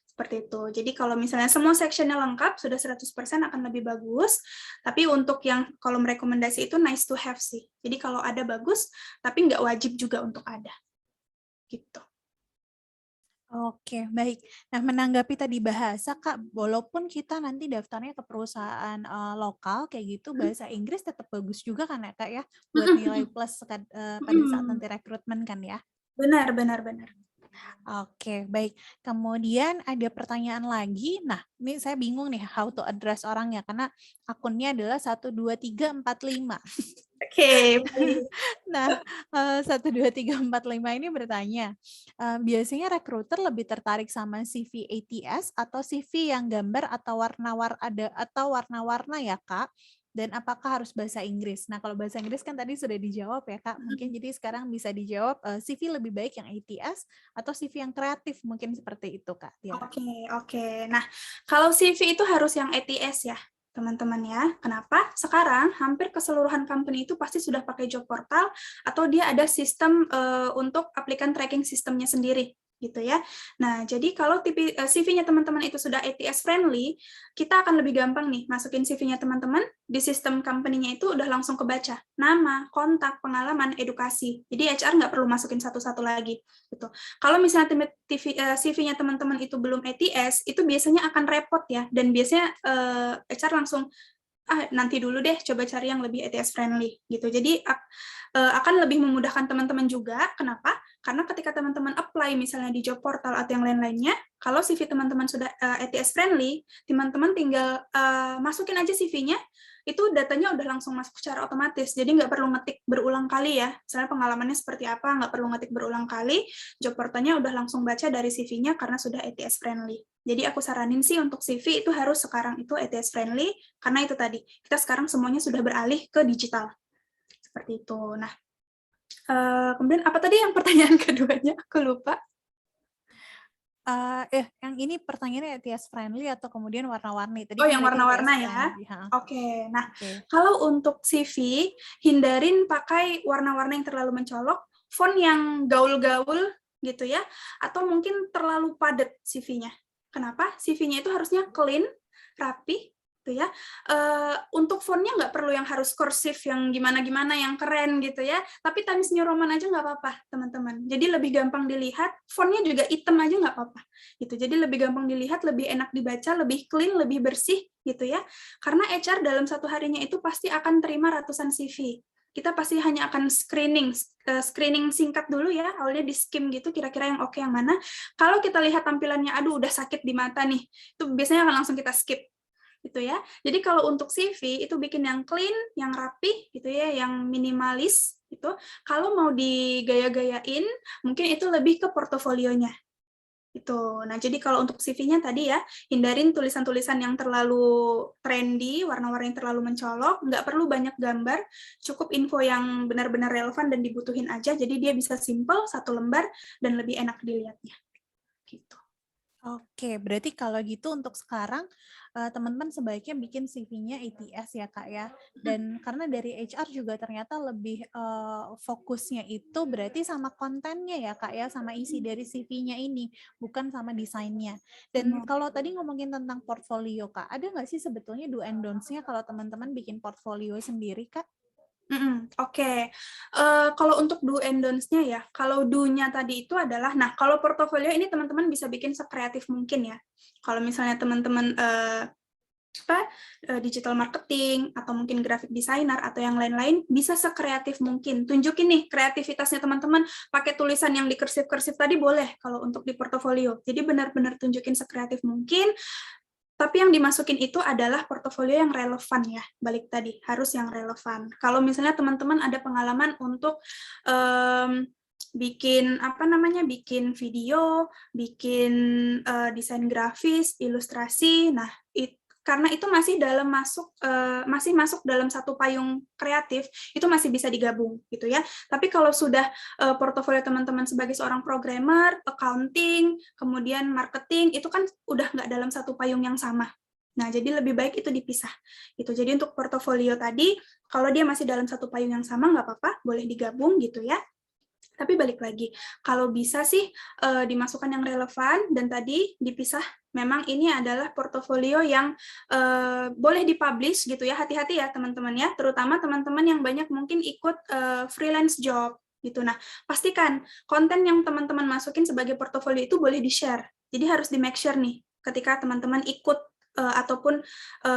Speaker 3: Seperti itu. Jadi kalau misalnya semua sectionnya lengkap, sudah 100% akan lebih bagus. Tapi untuk yang kolom rekomendasi itu nice to have sih. Jadi kalau ada bagus, tapi nggak wajib juga untuk ada. Gitu.
Speaker 2: Oke, baik. Nah, menanggapi tadi bahasa, Kak, walaupun kita nanti daftarnya ke perusahaan lokal kayak gitu, bahasa Inggris tetap bagus juga kan ya, Kak ya, buat nilai plus pada saat nanti rekrutmen kan ya?
Speaker 3: Benar.
Speaker 2: Oke, baik. Kemudian ada pertanyaan lagi. Nah, ini saya bingung nih how to address orangnya karena akunnya adalah 12345.
Speaker 3: Oke.
Speaker 2: Nah, 12345 ini bertanya, biasanya rekruter lebih tertarik sama CV ATS atau CV yang gambar atau warna-warna ya, Kak? Dan apakah harus bahasa Inggris? Nah, kalau bahasa Inggris kan tadi sudah dijawab ya, Kak. Mungkin jadi sekarang bisa dijawab CV lebih baik yang ATS atau CV yang kreatif, mungkin seperti itu, Kak.
Speaker 3: Oke. Nah, kalau CV itu harus yang ATS ya, teman-teman ya. Kenapa? Sekarang hampir keseluruhan company itu pasti sudah pakai job portal atau dia ada sistem untuk applicant tracking sistemnya sendiri gitu ya. Nah, jadi kalau CV-nya teman-teman itu sudah ATS friendly, kita akan lebih gampang nih masukin CV-nya teman-teman di sistem company-nya itu udah langsung kebaca. Nama, kontak, pengalaman, edukasi. Jadi HR nggak perlu masukin satu-satu lagi gitu. Kalau misalnya CV-nya teman-teman itu belum ATS, itu biasanya akan repot ya, dan biasanya HR langsung nanti dulu deh coba cari yang lebih ATS friendly gitu. Jadi akan lebih memudahkan teman-teman juga. Kenapa? Karena ketika teman-teman apply misalnya di job portal atau yang lain-lainnya, kalau CV teman-teman sudah ATS friendly, teman-teman tinggal masukin aja CV-nya, itu datanya udah langsung masuk secara otomatis. Jadi nggak perlu ngetik berulang kali ya. Misalnya pengalamannya seperti apa, nggak perlu ngetik berulang kali, job portalnya udah langsung baca dari CV-nya karena sudah ATS friendly. Jadi aku saranin sih untuk CV itu harus sekarang itu ATS friendly, karena itu tadi, kita sekarang semuanya sudah beralih ke digital. Seperti itu. Nah, kemudian apa tadi yang pertanyaan keduanya? Aku lupa.
Speaker 2: Yang ini pertanyaannya ATS friendly atau kemudian warna-warni? Tadi
Speaker 3: yang warna-warna ya. Oke. Nah, kalau untuk CV, hindarin pakai warna-warna yang terlalu mencolok, font yang gaul-gaul gitu ya, atau mungkin terlalu padat CV-nya. Kenapa? CV-nya itu harusnya clean, rapi, gitu ya. Untuk fontnya nggak perlu yang harus kursif, yang gimana-gimana, yang keren gitu ya. Tapi Times New Roman aja nggak apa-apa, teman-teman. Jadi lebih gampang dilihat, fontnya juga hitam aja nggak apa-apa. Gitu. Jadi lebih gampang dilihat, lebih enak dibaca, lebih clean, lebih bersih gitu ya. Karena HR dalam satu harinya itu pasti akan terima ratusan CV. kita pasti hanya akan screening singkat dulu ya, awalnya di skim gitu, kira-kira yang oke yang mana. Kalau kita lihat tampilannya, aduh udah sakit di mata nih, itu biasanya akan langsung kita skip gitu ya. Jadi kalau untuk CV itu bikin yang clean, yang rapi gitu ya, yang minimalis gitu. Kalau mau digaya-gayain, mungkin itu lebih ke portofolionya. Itu. Nah, jadi kalau untuk CV-nya tadi ya, hindarin tulisan-tulisan yang terlalu trendy, warna-warna yang terlalu mencolok, nggak perlu banyak gambar, cukup info yang benar-benar relevan dan dibutuhin aja, jadi dia bisa simple, satu lembar, dan lebih enak dilihatnya. Gitu.
Speaker 2: Oke, berarti kalau gitu untuk sekarang teman-teman sebaiknya bikin CV-nya ATS ya Kak ya. Dan karena dari HR juga ternyata lebih fokusnya itu berarti sama kontennya ya Kak ya, sama isi dari CV-nya ini, bukan sama desainnya. Dan kalau tadi ngomongin tentang portfolio Kak, ada nggak sih sebetulnya do and don'ts-nya kalau teman-teman bikin portfolio sendiri Kak?
Speaker 3: Oke. Kalau untuk do and don'ts-nya ya, kalau do-nya tadi itu adalah, nah kalau portofolio ini teman-teman bisa bikin sekreatif mungkin ya. Kalau misalnya teman-teman digital marketing atau mungkin graphic designer atau yang lain-lain, bisa sekreatif mungkin. Tunjukin nih kreativitasnya teman-teman, pakai tulisan yang di kersif-kersif tadi boleh kalau untuk di portofolio. Jadi benar-benar tunjukin sekreatif mungkin. Tapi yang dimasukin itu adalah portofolio yang relevan ya, balik tadi, harus yang relevan. Kalau misalnya teman-teman ada pengalaman untuk bikin bikin video, bikin desain grafis, ilustrasi, nah karena itu masih masuk dalam satu payung kreatif, itu masih bisa digabung gitu ya. Tapi kalau sudah portofolio teman-teman sebagai seorang programmer, accounting, kemudian marketing, itu kan udah nggak dalam satu payung yang sama. Nah, jadi lebih baik itu dipisah. Gitu. Jadi untuk portofolio tadi, kalau dia masih dalam satu payung yang sama, nggak apa-apa, boleh digabung gitu ya. Tapi balik lagi, kalau bisa sih dimasukkan yang relevan, dan tadi dipisah, memang ini adalah portofolio yang boleh dipublish gitu ya, hati-hati ya teman-teman ya, terutama teman-teman yang banyak mungkin ikut freelance job gitu. Nah, pastikan konten yang teman-teman masukin sebagai portofolio itu boleh di-share. Jadi harus di-make sure nih, ketika teman-teman ikut ataupun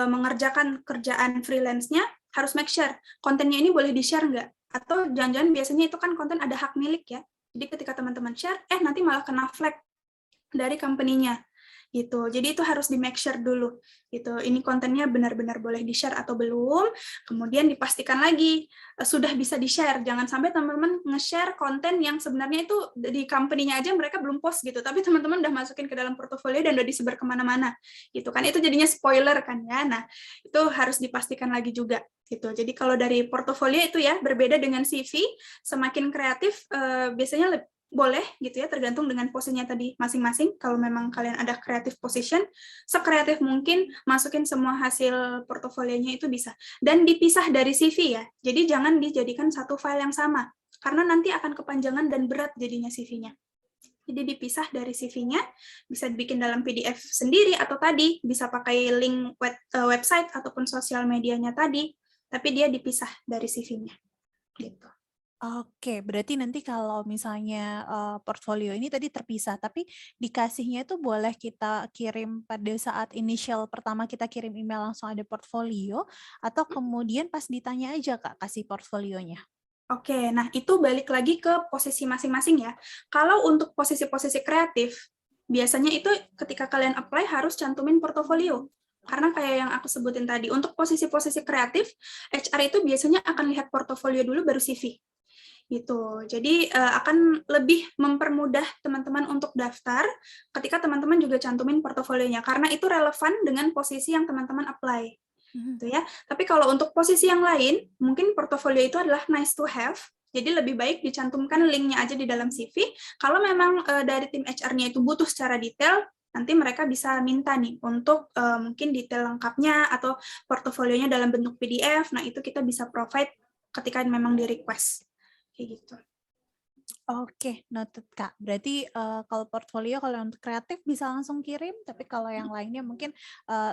Speaker 3: mengerjakan kerjaan freelance-nya, harus make sure kontennya ini boleh di-share nggak? Atau jangan-jangan biasanya itu kan konten ada hak milik ya. Jadi ketika teman-teman share, nanti malah kena flag dari company-nya. Gitu. Jadi itu harus di make sure dulu. Gitu. Ini kontennya benar-benar boleh di-share atau belum. Kemudian dipastikan lagi sudah bisa di-share. Jangan sampai teman-teman nge-share konten yang sebenarnya itu di company-nya aja mereka belum post gitu, tapi teman-teman udah masukin ke dalam portofolio dan udah disebar kemana-mana. Gitu kan. Itu jadinya spoiler kan ya. Nah, itu harus dipastikan lagi juga. Gitu. Jadi kalau dari portofolio itu ya berbeda dengan CV, semakin kreatif biasanya boleh gitu ya, tergantung dengan posisinya tadi masing-masing. Kalau memang kalian ada creative position, sekreatif mungkin masukin semua hasil portofolionya itu bisa. Dan dipisah dari CV ya, jadi jangan dijadikan satu file yang sama, karena nanti akan kepanjangan dan berat jadinya CV-nya. Jadi dipisah dari CV-nya, bisa dibikin dalam PDF sendiri, atau tadi bisa pakai link website ataupun sosial medianya tadi, tapi dia dipisah dari CV-nya. Gitu.
Speaker 2: Oke, berarti nanti kalau misalnya portfolio ini tadi terpisah, tapi dikasihnya itu boleh kita kirim pada saat initial pertama kita kirim email langsung ada portfolio, atau kemudian pas ditanya aja Kak kasih portfolionya?
Speaker 3: Oke, nah itu balik lagi ke posisi masing-masing ya. Kalau untuk posisi-posisi kreatif, biasanya itu ketika kalian apply harus cantumin portofolio. Karena kayak yang aku sebutin tadi, untuk posisi-posisi kreatif, HR itu biasanya akan lihat portofolio dulu baru CV. Gitu. Jadi akan lebih mempermudah teman-teman untuk daftar ketika teman-teman juga cantumin portofolionya, karena itu relevan dengan posisi yang teman-teman apply. Gitu ya. Tapi kalau untuk posisi yang lain, mungkin portofolio itu adalah nice to have. Jadi lebih baik dicantumkan linknya aja di dalam CV. Kalau memang dari tim HR-nya itu butuh secara detail, nanti mereka bisa minta nih untuk mungkin detail lengkapnya atau portofolionya dalam bentuk PDF. Nah, itu kita bisa provide ketika memang di request. Kayak gitu.
Speaker 2: Oke, noted Kak. Berarti kalau portfolio kalau untuk kreatif bisa langsung kirim, tapi kalau yang lainnya mungkin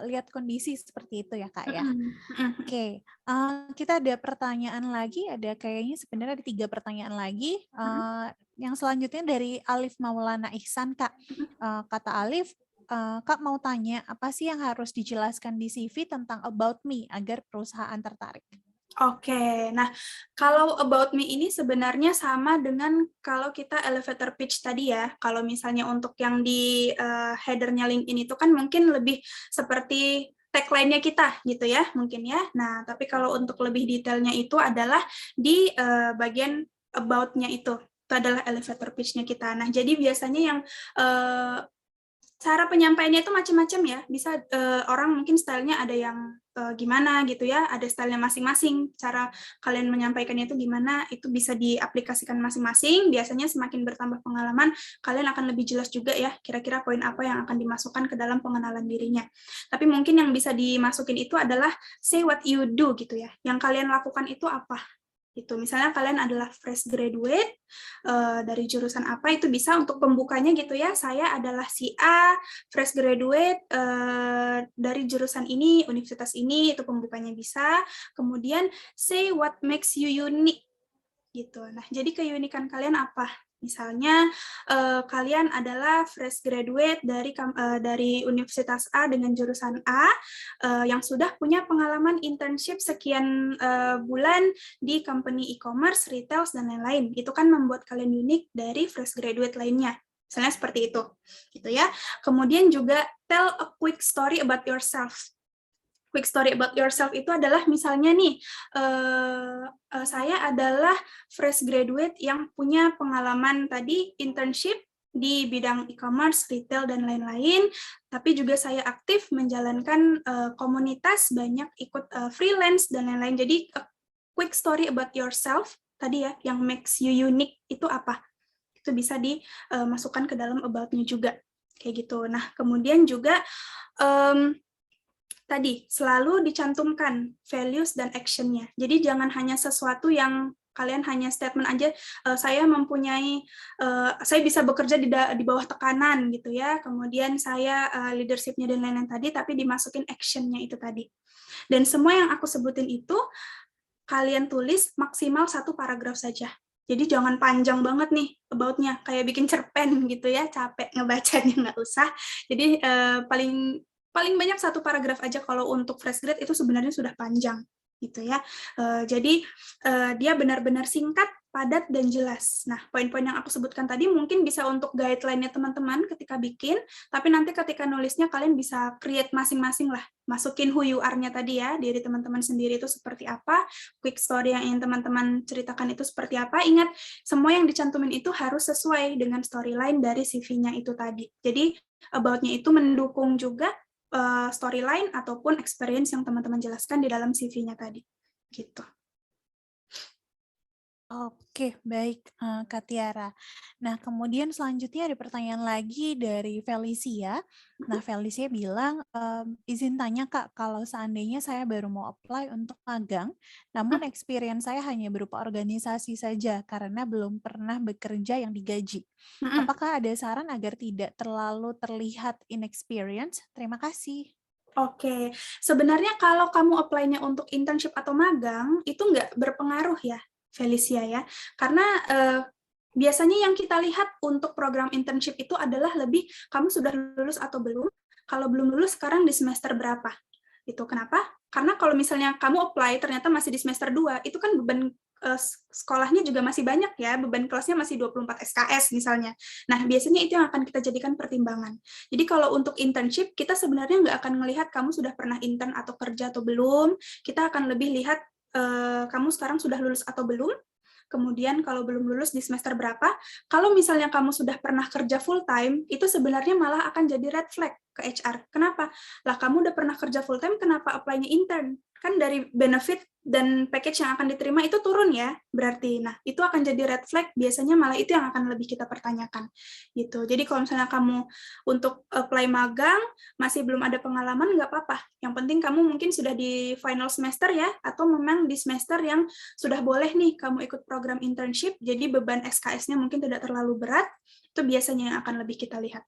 Speaker 2: lihat kondisi seperti itu ya Kak ya. Oke, kita ada pertanyaan lagi, ada kayaknya sebenarnya ada 3 pertanyaan lagi. Yang selanjutnya dari Alif Maulana Ihsan Kak. Kata Alif, Kak mau tanya apa sih yang harus dijelaskan di CV tentang about me agar perusahaan tertarik?
Speaker 3: Oke, nah kalau about me ini sebenarnya sama dengan kalau kita elevator pitch tadi ya. Kalau misalnya untuk yang di header-nya LinkedIn itu kan mungkin lebih seperti tagline-nya kita gitu ya, mungkin ya. Nah, tapi kalau untuk lebih detailnya itu adalah di bagian about-nya itu. Itu adalah elevator pitch-nya kita. Nah, jadi biasanya yang cara penyampaiannya itu macam-macam ya. Bisa orang mungkin stylenya ada yang gimana gitu ya, ada stylenya masing-masing. Cara kalian menyampaikannya itu gimana, itu bisa diaplikasikan masing-masing. Biasanya semakin bertambah pengalaman, kalian akan lebih jelas juga ya, kira-kira poin apa yang akan dimasukkan ke dalam pengenalan dirinya. Tapi mungkin yang bisa dimasukin itu adalah say what you do gitu ya. Yang kalian lakukan itu apa? Itu misalnya kalian adalah fresh graduate dari jurusan apa, itu bisa untuk pembukanya gitu ya, saya adalah si A fresh graduate dari jurusan ini, universitas ini, itu pembukanya bisa. Kemudian say what makes you unique gitu. Nah, jadi keunikan kalian apa? Misalnya kalian adalah fresh graduate dari Universitas A dengan jurusan A yang sudah punya pengalaman internship sekian bulan di company e-commerce, retail, dan lain-lain. Itu kan membuat kalian unik dari fresh graduate lainnya. Misalnya seperti itu, gitu ya. Kemudian juga tell a quick story about yourself. Quick story about yourself itu adalah misalnya nih, saya adalah fresh graduate yang punya pengalaman tadi internship di bidang e-commerce, retail, dan lain-lain, tapi juga saya aktif menjalankan komunitas, banyak ikut freelance, dan lain-lain. Jadi, quick story about yourself, tadi ya, yang makes you unique, itu apa? Itu bisa dimasukkan ke dalam about-nya juga, kayak gitu. Nah, kemudian juga, tadi selalu dicantumkan values dan action-nya. Jadi jangan hanya sesuatu yang kalian hanya statement aja, saya mempunyai, saya bisa bekerja di bawah tekanan gitu ya, kemudian saya leadership-nya dan lain-lain tadi, tapi dimasukin action-nya itu tadi. Dan semua yang aku sebutin itu, kalian tulis maksimal 1 paragraf saja. Jadi jangan panjang banget nih about-nya, kayak bikin cerpen gitu ya, capek ngebacanya, nggak usah. Jadi paling banyak 1 paragraf aja kalau untuk fresh grade itu sebenarnya sudah panjang gitu ya. Jadi dia benar-benar singkat, padat, dan jelas. Nah, poin-poin yang aku sebutkan tadi mungkin bisa untuk guideline-nya teman-teman ketika bikin, tapi nanti ketika nulisnya kalian bisa create masing-masing lah. Masukin who you are-nya tadi ya, diri teman-teman sendiri itu seperti apa, quick story yang ingin teman-teman ceritakan itu seperti apa. Ingat, semua yang dicantumin itu harus sesuai dengan storyline dari CV-nya itu tadi. Jadi, about-nya itu mendukung juga storyline ataupun experience yang teman-teman jelaskan di dalam CV-nya tadi. Gitu.
Speaker 2: Oke, baik Kak Tiara. Nah, kemudian selanjutnya ada pertanyaan lagi dari Felicia. Nah, Felicia bilang, izin tanya Kak, kalau seandainya saya baru mau apply untuk magang, namun experience saya hanya berupa organisasi saja karena belum pernah bekerja yang digaji. Apakah ada saran agar tidak terlalu terlihat inexperience? Terima kasih.
Speaker 3: Oke, sebenarnya kalau kamu apply-nya untuk internship atau magang, itu nggak berpengaruh ya, Felicia ya. Karena biasanya yang kita lihat untuk program internship itu adalah lebih kamu sudah lulus atau belum. Kalau belum lulus, sekarang di semester berapa? Itu kenapa? Karena kalau misalnya kamu apply ternyata masih di semester 2, itu kan beban sekolahnya juga masih banyak ya, beban kelasnya masih 24 SKS misalnya. Nah, biasanya itu yang akan kita jadikan pertimbangan. Jadi kalau untuk internship, kita sebenarnya nggak akan melihat kamu sudah pernah intern atau kerja atau belum, kita akan lebih lihat kamu sekarang sudah lulus atau belum, kemudian kalau belum lulus di semester berapa. Kalau misalnya kamu sudah pernah kerja full time, itu sebenarnya malah akan jadi red flag ke HR. Kenapa? Lah kamu udah pernah kerja full time, kenapa apply-nya intern? Kan dari benefit dan package yang akan diterima itu turun ya, berarti. Nah, itu akan jadi red flag, biasanya malah itu yang akan lebih kita pertanyakan. Gitu. Jadi kalau misalnya kamu untuk apply magang, masih belum ada pengalaman, nggak apa-apa. Yang penting kamu mungkin sudah di final semester ya, atau memang di semester yang sudah boleh nih kamu ikut program internship, jadi beban SKS-nya mungkin tidak terlalu berat, itu biasanya yang akan lebih kita lihat.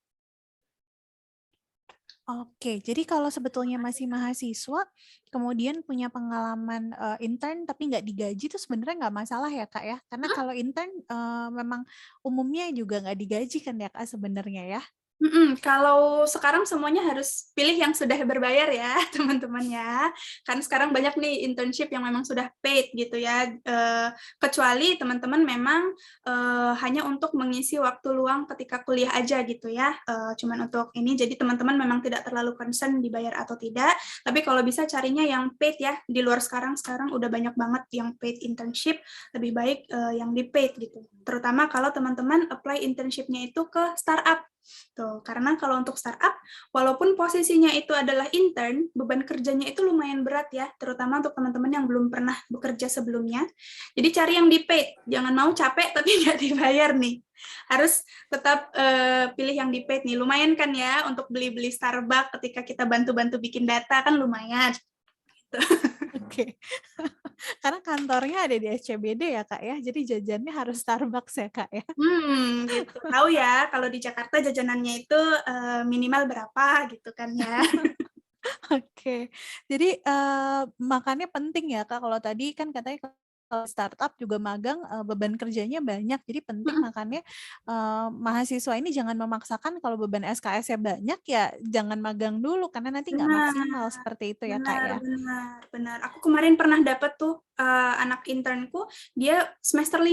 Speaker 2: Oke, jadi kalau sebetulnya masih mahasiswa, kemudian punya pengalaman intern tapi nggak digaji itu sebenarnya nggak masalah ya Kak ya? Karena kalau intern memang umumnya juga nggak digaji kan ya Kak sebenarnya ya?
Speaker 3: Kalau sekarang semuanya harus pilih yang sudah berbayar ya, teman-teman ya. Kan sekarang banyak nih internship yang memang sudah paid gitu ya. Kecuali teman-teman memang hanya untuk mengisi waktu luang ketika kuliah aja gitu ya. Cuman untuk ini, jadi teman-teman memang tidak terlalu concern dibayar atau tidak. Tapi kalau bisa carinya yang paid ya. Di luar sekarang udah banyak banget yang paid internship. Lebih baik yang di paid gitu. Terutama kalau teman-teman apply internshipnya itu ke startup. Tuh, karena kalau untuk startup, walaupun posisinya itu adalah intern, beban kerjanya itu lumayan berat ya, terutama untuk teman-teman yang belum pernah bekerja sebelumnya. Jadi cari yang di paid, jangan mau capek tapi nggak dibayar nih. Harus tetap pilih yang di paid nih, lumayan kan ya untuk beli-beli Starbucks ketika kita bantu-bantu bikin data kan lumayan. Gitu.
Speaker 2: Oke. Karena kantornya ada di SCBD ya Kak ya, jadi jajannya harus Starbucks ya Kak ya.
Speaker 3: Gitu. Tahu ya, kalau di Jakarta jajanannya itu minimal berapa gitu kan ya.
Speaker 2: Oke, jadi makanya penting ya Kak, kalau tadi kan katanya kalau startup juga magang beban kerjanya banyak, jadi penting makanya mahasiswa ini jangan memaksakan kalau beban SKS-nya banyak ya jangan magang dulu karena nanti nggak maksimal seperti itu ya Kak ya.
Speaker 3: Benar. Aku kemarin pernah dapat tuh anak internku, dia semester 5,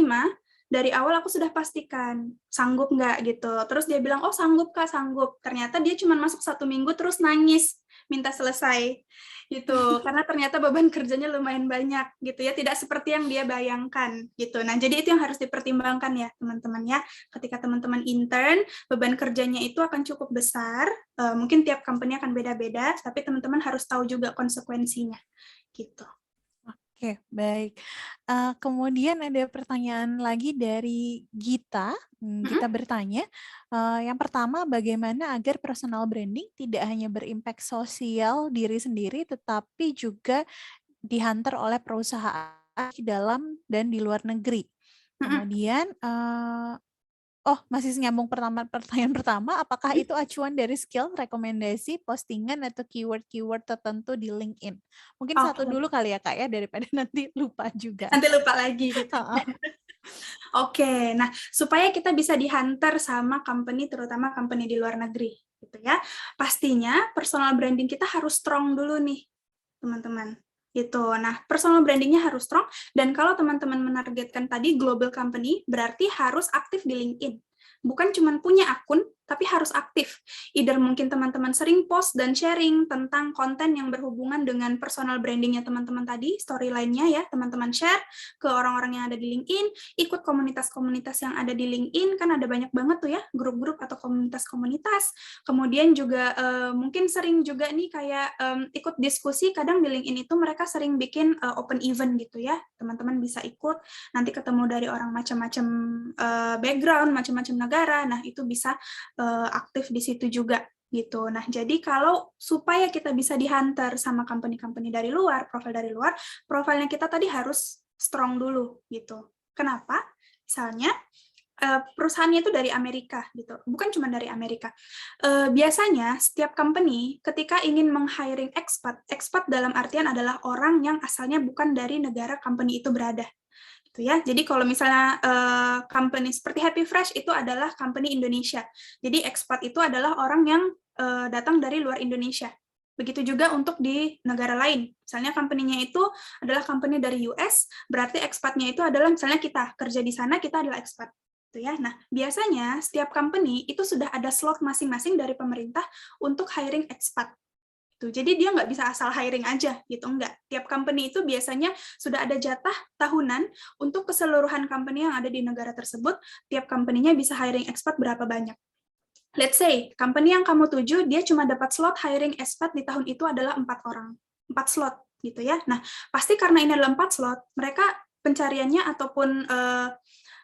Speaker 3: dari awal aku sudah pastikan sanggup nggak gitu. Terus dia bilang, oh sanggup Kak, sanggup. Ternyata dia cuma masuk 1 minggu terus nangis, minta selesai gitu. Karena ternyata beban kerjanya lumayan banyak gitu ya, tidak seperti yang dia bayangkan gitu. Nah, jadi itu yang harus dipertimbangkan ya teman-teman ya. Ketika teman-teman intern, beban kerjanya itu akan cukup besar. Mungkin tiap company akan beda-beda, tapi teman-teman harus tahu juga konsekuensinya gitu.
Speaker 2: Oke, baik. Kemudian ada pertanyaan lagi dari Gita. Gita bertanya, yang pertama, bagaimana agar personal branding tidak hanya berimpact sosial diri sendiri, tetapi juga dihantar oleh perusahaan di dalam dan di luar negeri. Kemudian, masih nyambung pertanyaan pertama, apakah itu acuan dari skill, rekomendasi, postingan, atau keyword-keyword tertentu di LinkedIn? Mungkin satu dulu kali ya Kak ya, daripada nanti lupa juga.
Speaker 3: Nanti lupa lagi gitu. Oke, nah supaya kita bisa dihantar sama company, terutama company di luar negeri, gitu ya. Pastinya personal branding kita harus strong dulu nih, teman-teman. Gitu. Nah, personal brandingnya harus strong, dan kalau teman-teman menargetkan tadi global company, berarti harus aktif di LinkedIn. Bukan cuma punya akun, tapi harus aktif. Either mungkin teman-teman sering post dan sharing tentang konten yang berhubungan dengan personal brandingnya teman-teman tadi, storyline-nya ya, teman-teman share ke orang-orang yang ada di LinkedIn, ikut komunitas-komunitas yang ada di LinkedIn, kan ada banyak banget tuh ya, grup-grup atau komunitas-komunitas. Kemudian juga mungkin sering juga nih kayak ikut diskusi, kadang di LinkedIn itu mereka sering bikin open event gitu ya, teman-teman bisa ikut, nanti ketemu dari orang macam-macam background, macam-macam negara, nah itu bisa aktif di situ juga gitu. Nah, jadi kalau supaya kita bisa dihantar sama company-company dari luar, profil dari luar, profilnya kita tadi harus strong dulu gitu. Kenapa? Misalnya perusahaannya itu dari Amerika gitu, bukan cuma dari Amerika. Biasanya setiap company ketika ingin meng-hiring expat dalam artian adalah orang yang asalnya bukan dari negara company itu berada. Gitu ya. Jadi kalau misalnya company seperti Happy Fresh itu adalah company Indonesia. Jadi expat itu adalah orang yang datang dari luar Indonesia. Begitu juga untuk di negara lain. Misalnya company-nya itu adalah company dari US, berarti expatnya itu adalah misalnya kita kerja di sana, kita adalah expat. Gitu ya. Nah, biasanya setiap company itu sudah ada slot masing-masing dari pemerintah untuk hiring expat. Jadi dia nggak bisa asal hiring aja, gitu, enggak. Tiap company itu biasanya sudah ada jatah tahunan untuk keseluruhan company yang ada di negara tersebut, tiap company-nya bisa hiring expat berapa banyak. Let's say, company yang kamu tuju, dia cuma dapat slot hiring expat di tahun itu adalah 4 orang. 4 slot, gitu ya. Nah, pasti karena ini adalah 4 slot, mereka pencariannya ataupun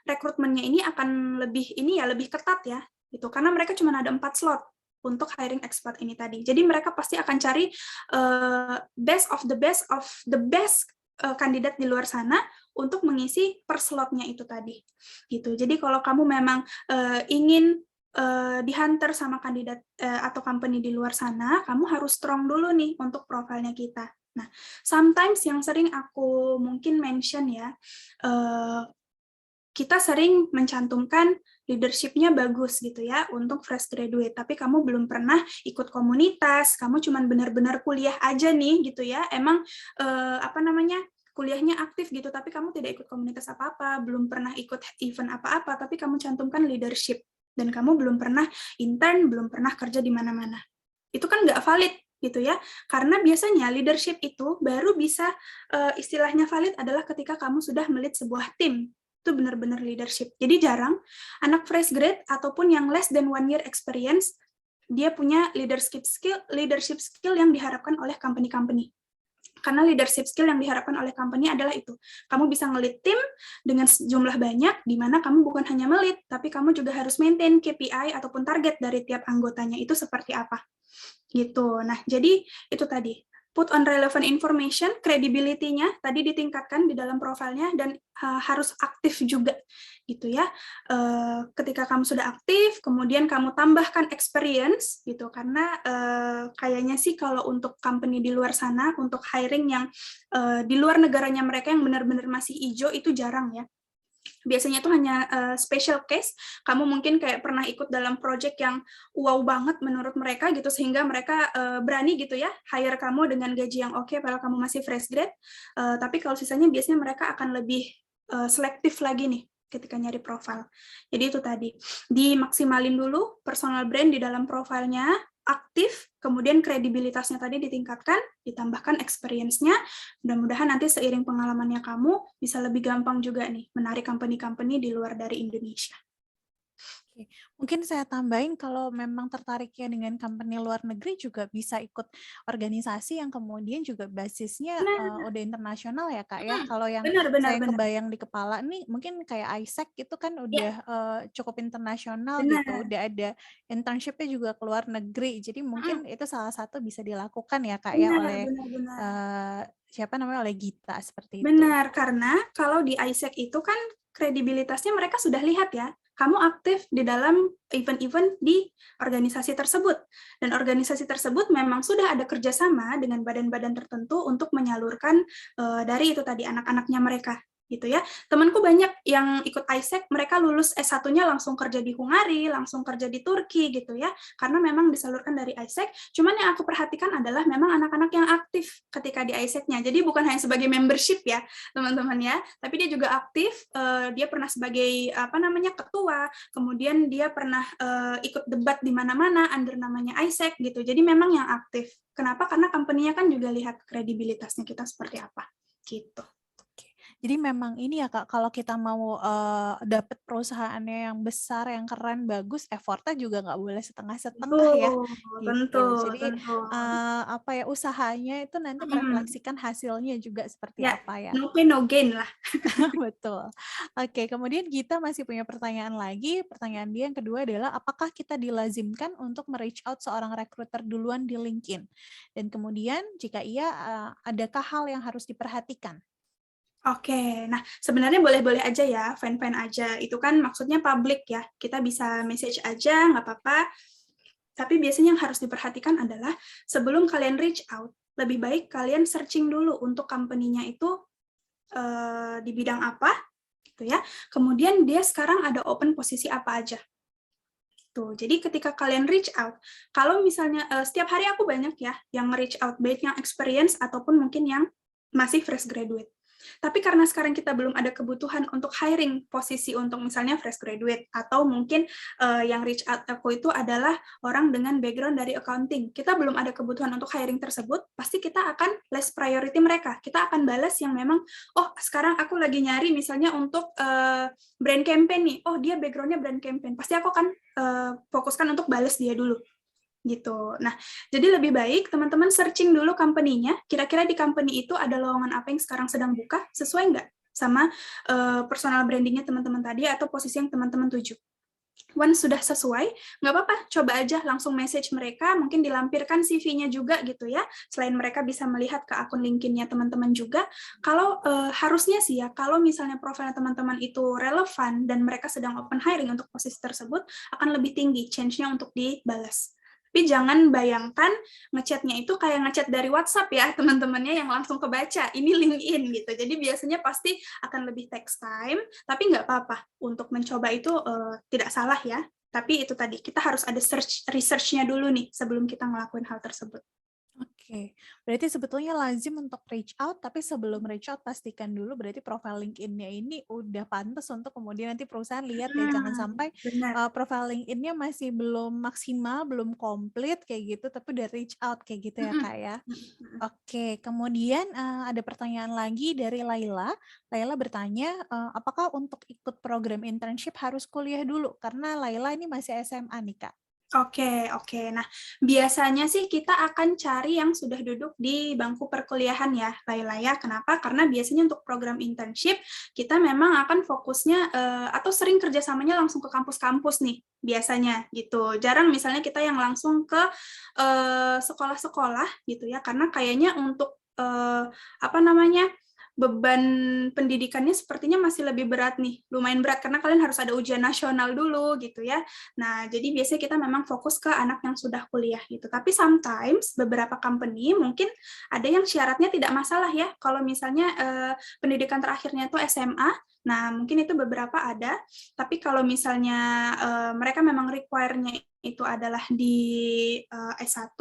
Speaker 3: rekrutmennya ini akan lebih ketat ya, gitu. Karena mereka cuma ada 4 slot untuk hiring expat ini tadi. Jadi mereka pasti akan cari best of the best kandidat di luar sana untuk mengisi per slotnya itu tadi. Gitu. Jadi kalau kamu memang ingin dihantar sama kandidat atau company di luar sana, kamu harus strong dulu nih untuk profilnya kita. Nah, sometimes yang sering aku mungkin mention ya, kita sering mencantumkan leadership-nya bagus gitu ya untuk fresh graduate, tapi kamu belum pernah ikut komunitas, kamu cuman benar-benar kuliah aja nih gitu ya, emang kuliahnya aktif gitu, tapi kamu tidak ikut komunitas apa-apa, belum pernah ikut event apa-apa, tapi kamu cantumkan leadership, dan kamu belum pernah intern, belum pernah kerja di mana-mana. Itu kan nggak valid gitu ya, karena biasanya leadership itu baru bisa istilahnya valid adalah ketika kamu sudah melit sebuah tim. Itu benar-benar leadership. Jadi jarang anak fresh grade ataupun yang less than 1 year experience dia punya leadership skill yang diharapkan oleh company-company. Karena leadership skill yang diharapkan oleh company adalah itu. Kamu bisa ngelit tim dengan jumlah banyak, di mana kamu bukan hanya melit, tapi kamu juga harus maintain KPI ataupun target dari tiap anggotanya itu seperti apa. Gitu. Nah, jadi itu tadi. Put on relevant information, credibility-nya tadi ditingkatkan di dalam profilnya dan harus aktif juga gitu ya. Ketika kamu sudah aktif, kemudian kamu tambahkan experience gitu, karena kayaknya sih kalau untuk company di luar sana untuk hiring yang di luar negaranya mereka yang benar-benar masih hijau itu jarang ya. Biasanya itu hanya special case, kamu mungkin kayak pernah ikut dalam project yang wow banget menurut mereka gitu, sehingga mereka berani gitu ya, hire kamu dengan gaji yang oke, padahal kamu masih fresh grade, tapi kalau sisanya biasanya mereka akan lebih selektif lagi nih, ketika nyari profile. Jadi itu tadi, dimaksimalin dulu personal brand di dalam profilnya, aktif, kemudian kredibilitasnya tadi ditingkatkan, ditambahkan experience-nya, mudah-mudahan nanti seiring pengalamannya kamu bisa lebih gampang juga nih menarik company-company di luar dari Indonesia.
Speaker 2: Oke. Mungkin saya tambahin kalau memang tertariknya dengan company luar negeri juga bisa ikut organisasi yang kemudian juga basisnya udah internasional ya Kak ya. Kalau yang saya kebayang di kepala nih mungkin kayak ISEC itu kan udah cukup internasional gitu, udah ada internship-nya juga ke luar negeri. Jadi mungkin itu salah satu bisa dilakukan ya Kak ya oleh oleh Gita seperti itu.
Speaker 3: Benar, karena kalau di ISEC itu kan kredibilitasnya mereka sudah lihat ya, kamu aktif di dalam event-event di organisasi tersebut. Dan organisasi tersebut memang sudah ada kerjasama dengan badan-badan tertentu untuk menyalurkan dari itu tadi anak-anaknya mereka. Gitu ya. Temanku banyak yang ikut ISEC, mereka lulus S1-nya langsung kerja di Hungari, langsung kerja di Turki gitu ya, karena memang disalurkan dari ISEC. Cuman yang aku perhatikan adalah memang anak-anak yang aktif ketika di ISEC-nya. Jadi bukan hanya sebagai membership ya, teman-teman ya, tapi dia juga aktif, dia pernah sebagai ketua, kemudian dia pernah ikut debat di mana-mana under namanya ISEC gitu. Jadi memang yang aktif. Kenapa? Karena company-nya kan juga lihat kredibilitasnya kita seperti apa. Gitu.
Speaker 2: Jadi memang ini ya Kak, kalau kita mau dapat perusahaannya yang besar, yang keren, bagus, effortnya juga nggak boleh setengah-setengah ya. Gitu.
Speaker 3: Tentu.
Speaker 2: Jadi usahanya itu nanti merefleksikan hasilnya juga seperti apa ya.
Speaker 3: No pain no gain lah.
Speaker 2: Betul. Oke, kemudian kita masih punya pertanyaan lagi. Pertanyaan dia yang kedua adalah apakah kita dilazimkan untuk me-reach out seorang recruiter duluan di LinkedIn? Dan kemudian jika iya, adakah hal yang harus diperhatikan?
Speaker 3: Oke, nah sebenarnya boleh-boleh aja ya, fine-fine aja. Itu kan maksudnya public ya, kita bisa message aja, nggak apa-apa. Tapi biasanya yang harus diperhatikan adalah sebelum kalian reach out, lebih baik kalian searching dulu untuk company-nya itu di bidang apa, gitu ya. Kemudian dia sekarang ada open posisi apa aja. Tuh, jadi ketika kalian reach out, kalau misalnya setiap hari aku banyak ya yang reach out, baik yang experience ataupun mungkin yang masih fresh graduate. Tapi karena sekarang kita belum ada kebutuhan untuk hiring posisi untuk misalnya fresh graduate, atau mungkin yang reach out aku itu adalah orang dengan background dari accounting. Kita belum ada kebutuhan untuk hiring tersebut, pasti kita akan less priority mereka. Kita akan balas yang memang, oh sekarang aku lagi nyari misalnya untuk brand campaign nih, oh dia background-nya brand campaign. Pasti aku akan fokuskan untuk balas dia dulu. Gitu. Nah, jadi lebih baik teman-teman searching dulu company-nya, kira-kira di company itu ada lowongan apa yang sekarang sedang buka, sesuai nggak sama personal branding-nya teman-teman tadi atau posisi yang teman-teman tuju. Once sudah sesuai, nggak apa-apa, coba aja langsung message mereka, mungkin dilampirkan CV-nya juga gitu ya, selain mereka bisa melihat ke akun LinkedIn-nya teman-teman juga. Kalau harusnya sih ya, kalau misalnya profil teman-teman itu relevan dan mereka sedang open hiring untuk posisi tersebut, akan lebih tinggi chance-nya untuk dibalas. Tapi jangan bayangkan ngechatnya itu kayak ngechat dari WhatsApp ya, teman-temannya yang langsung kebaca, ini LinkedIn gitu. Jadi biasanya pasti akan lebih takes time, tapi nggak apa-apa. Untuk mencoba itu tidak salah ya. Tapi itu tadi, kita harus ada research-nya dulu nih sebelum kita ngelakuin hal tersebut.
Speaker 2: Oke, berarti sebetulnya lazim untuk reach out, tapi sebelum reach out pastikan dulu berarti profil LinkedIn-nya ini udah pantas untuk kemudian nanti perusahaan lihat ya, jangan sampai
Speaker 3: Benar.
Speaker 2: profil LinkedIn-nya masih belum maksimal, belum komplit kayak gitu, tapi udah reach out kayak gitu ya Kak ya. Oke, kemudian ada pertanyaan lagi dari Laila. Laila bertanya, apakah untuk ikut program internship harus kuliah dulu? Karena Laila ini masih SMA nih Kak.
Speaker 3: Oke. Nah, biasanya sih kita akan cari yang sudah duduk di bangku perkuliahan ya, Laila ya. Kenapa? Karena biasanya untuk program internship, kita memang akan fokusnya atau sering kerjasamanya langsung ke kampus-kampus nih, biasanya gitu. Jarang misalnya kita yang langsung ke sekolah-sekolah gitu ya, karena kayaknya untuk beban pendidikannya sepertinya masih lebih berat nih, lumayan berat karena kalian harus ada ujian nasional dulu gitu ya. Nah, jadi biasanya kita memang fokus ke anak yang sudah kuliah gitu. Tapi sometimes beberapa company mungkin ada yang syaratnya tidak masalah ya. Kalau misalnya pendidikan terakhirnya itu SMA, nah mungkin itu beberapa ada. Tapi kalau misalnya mereka memang require-nya itu adalah di S1,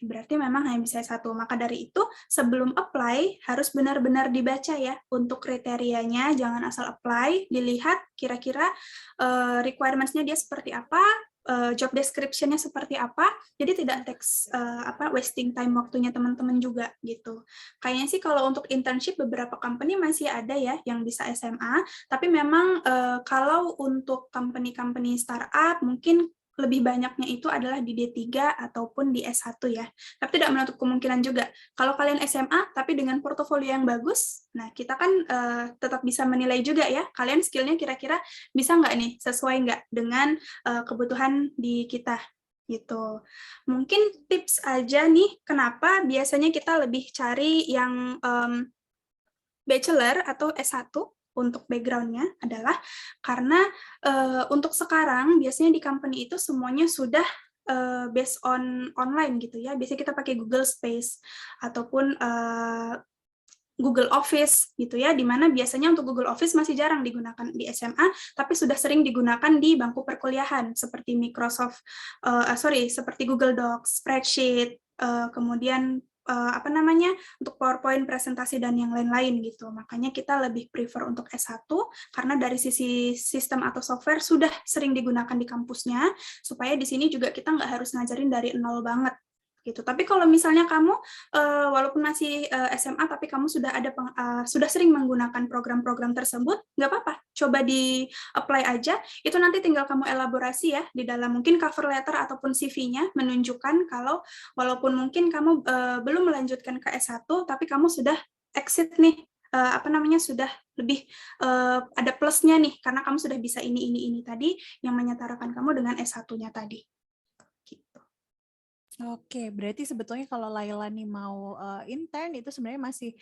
Speaker 3: berarti memang hanya bisa S1. Maka dari itu, sebelum apply, harus benar-benar dibaca ya untuk kriterianya, jangan asal apply, dilihat kira-kira requirements-nya dia seperti apa, job description-nya seperti apa, jadi tidak wasting time waktunya teman-teman juga gitu. Kayaknya sih kalau untuk internship beberapa company masih ada ya yang bisa SMA, tapi memang kalau untuk company-company startup mungkin lebih banyaknya itu adalah di D3 ataupun di S1 ya. Tapi tidak menutup kemungkinan juga. Kalau kalian SMA, tapi dengan portofolio yang bagus, nah kita kan tetap bisa menilai juga ya, kalian skillnya kira-kira bisa nggak nih, sesuai nggak dengan kebutuhan di kita gitu. Mungkin tips aja nih, kenapa biasanya kita lebih cari yang bachelor atau S1 untuk background-nya adalah karena untuk sekarang biasanya di company itu semuanya sudah based on online gitu ya. Biasanya kita pakai Google Space ataupun Google Office gitu ya, di mana biasanya untuk Google Office masih jarang digunakan di SMA, tapi sudah sering digunakan di bangku perkuliahan seperti seperti Google Docs, spreadsheet, kemudian untuk PowerPoint, presentasi, dan yang lain-lain gitu. Makanya kita lebih prefer untuk S1, karena dari sisi sistem atau software sudah sering digunakan di kampusnya, supaya di sini juga kita nggak harus ngajarin dari nol banget. Gitu. Tapi kalau misalnya kamu walaupun masih SMA tapi kamu sudah sering menggunakan program-program tersebut, nggak apa-apa, coba di apply aja. Itu nanti tinggal kamu elaborasi ya di dalam mungkin cover letter ataupun CV-nya, menunjukkan kalau walaupun mungkin kamu belum melanjutkan ke S1 tapi kamu sudah exit nih, sudah lebih ada plusnya nih karena kamu sudah bisa ini tadi yang menyetarakan kamu dengan S1-nya tadi.
Speaker 2: Oke, berarti sebetulnya kalau Laila nih mau intern itu sebenarnya masih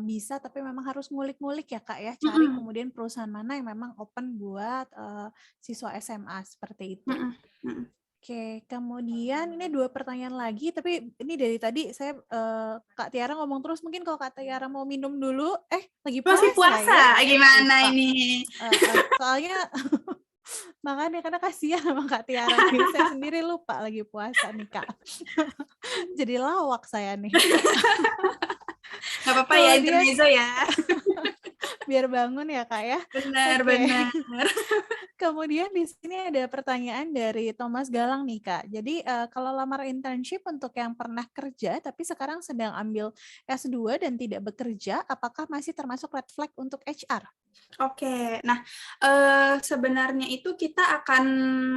Speaker 2: bisa, tapi memang harus ngulik-ngulik ya Kak ya, cari kemudian perusahaan mana yang memang open buat siswa SMA seperti itu. Oke, kemudian ini 2 pertanyaan lagi, tapi ini dari tadi saya Kak Tiara ngomong terus, mungkin kalau Kak Tiara mau minum dulu, lagi puasa
Speaker 3: masih puasa
Speaker 2: ya?
Speaker 3: Gimana
Speaker 2: Lupa.
Speaker 3: ini?
Speaker 2: Soalnya makanya karena kasihan sama Kak Tiara nih, saya sendiri lupa lagi puasa nih Kak. Jadi lawak saya nih.
Speaker 3: Gak apa-apa ya, intermezzo ya.
Speaker 2: Biar bangun ya Kak ya.
Speaker 3: Benar.
Speaker 2: Kemudian di sini ada pertanyaan dari Thomas Galang nih Kak. Jadi kalau lamar internship untuk yang pernah kerja tapi sekarang sedang ambil S2 dan tidak bekerja, apakah masih termasuk red flag untuk HR?
Speaker 3: Oke, nah sebenarnya itu kita akan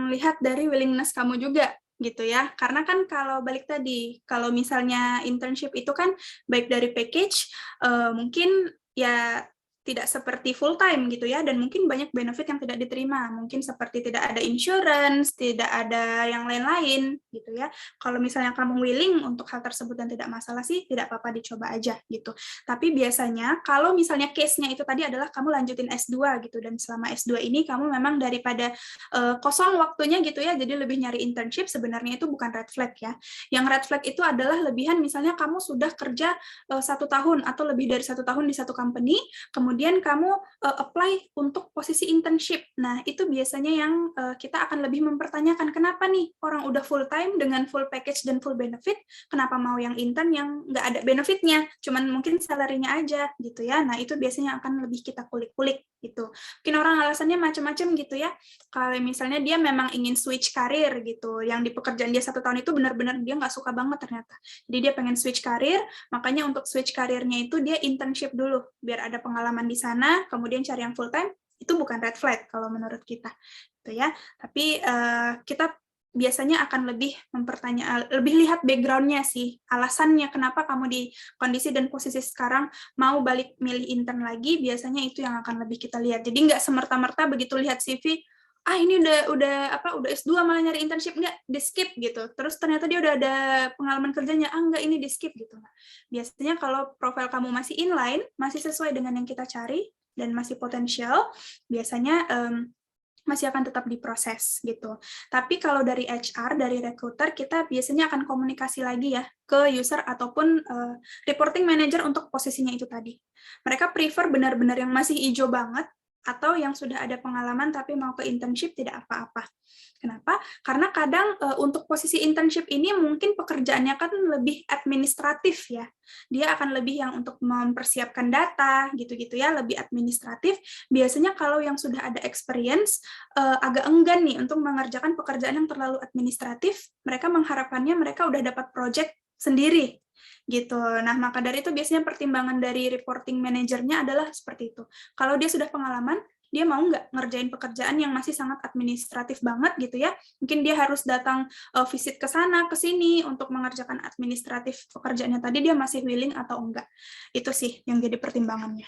Speaker 3: lihat dari willingness kamu juga gitu ya, karena kan kalau balik tadi, kalau misalnya internship itu kan baik dari package, mungkin ya tidak seperti full time gitu ya, dan mungkin banyak benefit yang tidak diterima, mungkin seperti tidak ada insurance, tidak ada yang lain-lain gitu ya. Kalau misalnya kamu willing untuk hal tersebut dan tidak masalah sih, tidak apa-apa, dicoba aja gitu. Tapi biasanya kalau misalnya case-nya itu tadi adalah kamu lanjutin S2 gitu, dan selama S2 ini kamu memang daripada kosong waktunya gitu ya, jadi lebih nyari internship, sebenarnya itu bukan red flag ya. Yang red flag itu adalah lebihan, misalnya kamu sudah kerja 1 tahun atau lebih dari 1 tahun di satu company, kemudian kamu apply untuk posisi internship. Nah, itu biasanya yang kita akan lebih mempertanyakan, kenapa nih orang udah full time dengan full package dan full benefit, kenapa mau yang intern yang nggak ada benefitnya, cuman mungkin salary-nya aja gitu ya. Nah, itu biasanya akan lebih kita kulik-kulik gitu. Mungkin orang alasannya macam-macam gitu ya. Kalau misalnya dia memang ingin switch karir gitu, yang di pekerjaan dia 1 tahun itu benar-benar dia nggak suka banget ternyata. Jadi dia pengen switch karir, makanya untuk switch karirnya itu dia internship dulu, biar ada pengalaman di sana, kemudian cari yang full time, itu bukan red flag kalau menurut kita, gitu ya. Tapi kita biasanya akan lebih lihat background-nya sih, alasannya kenapa kamu di kondisi dan posisi sekarang mau balik milih intern lagi, biasanya itu yang akan lebih kita lihat. Jadi nggak semerta-merta begitu lihat CV, ini udah S2 malah nyari internship, enggak, di skip gitu. Terus ternyata dia udah ada pengalaman kerjanya, enggak, ini di skip gitu. Nah, biasanya kalau profil kamu masih inline, masih sesuai dengan yang kita cari dan masih potensial, biasanya masih akan tetap diproses gitu. Tapi kalau dari HR, dari recruiter, kita biasanya akan komunikasi lagi ya ke user ataupun reporting manager untuk posisinya itu tadi. Mereka prefer benar-benar yang masih hijau banget, atau yang sudah ada pengalaman tapi mau ke internship tidak apa-apa. Kenapa? Karena kadang untuk posisi internship ini mungkin pekerjaannya kan lebih administratif ya. Dia akan lebih yang untuk mempersiapkan data gitu-gitu ya, lebih administratif. Biasanya kalau yang sudah ada experience agak enggan nih untuk mengerjakan pekerjaan yang terlalu administratif. Mereka mengharapkannya mereka udah dapat project sendiri gitu. Nah, maka dari itu biasanya pertimbangan dari reporting manajernya adalah seperti itu. Kalau dia sudah pengalaman, dia mau nggak ngerjain pekerjaan yang masih sangat administratif banget gitu ya. Mungkin dia harus datang visit ke sana, ke sini untuk mengerjakan administratif pekerjaannya tadi, dia masih willing atau enggak. Itu sih yang jadi pertimbangannya.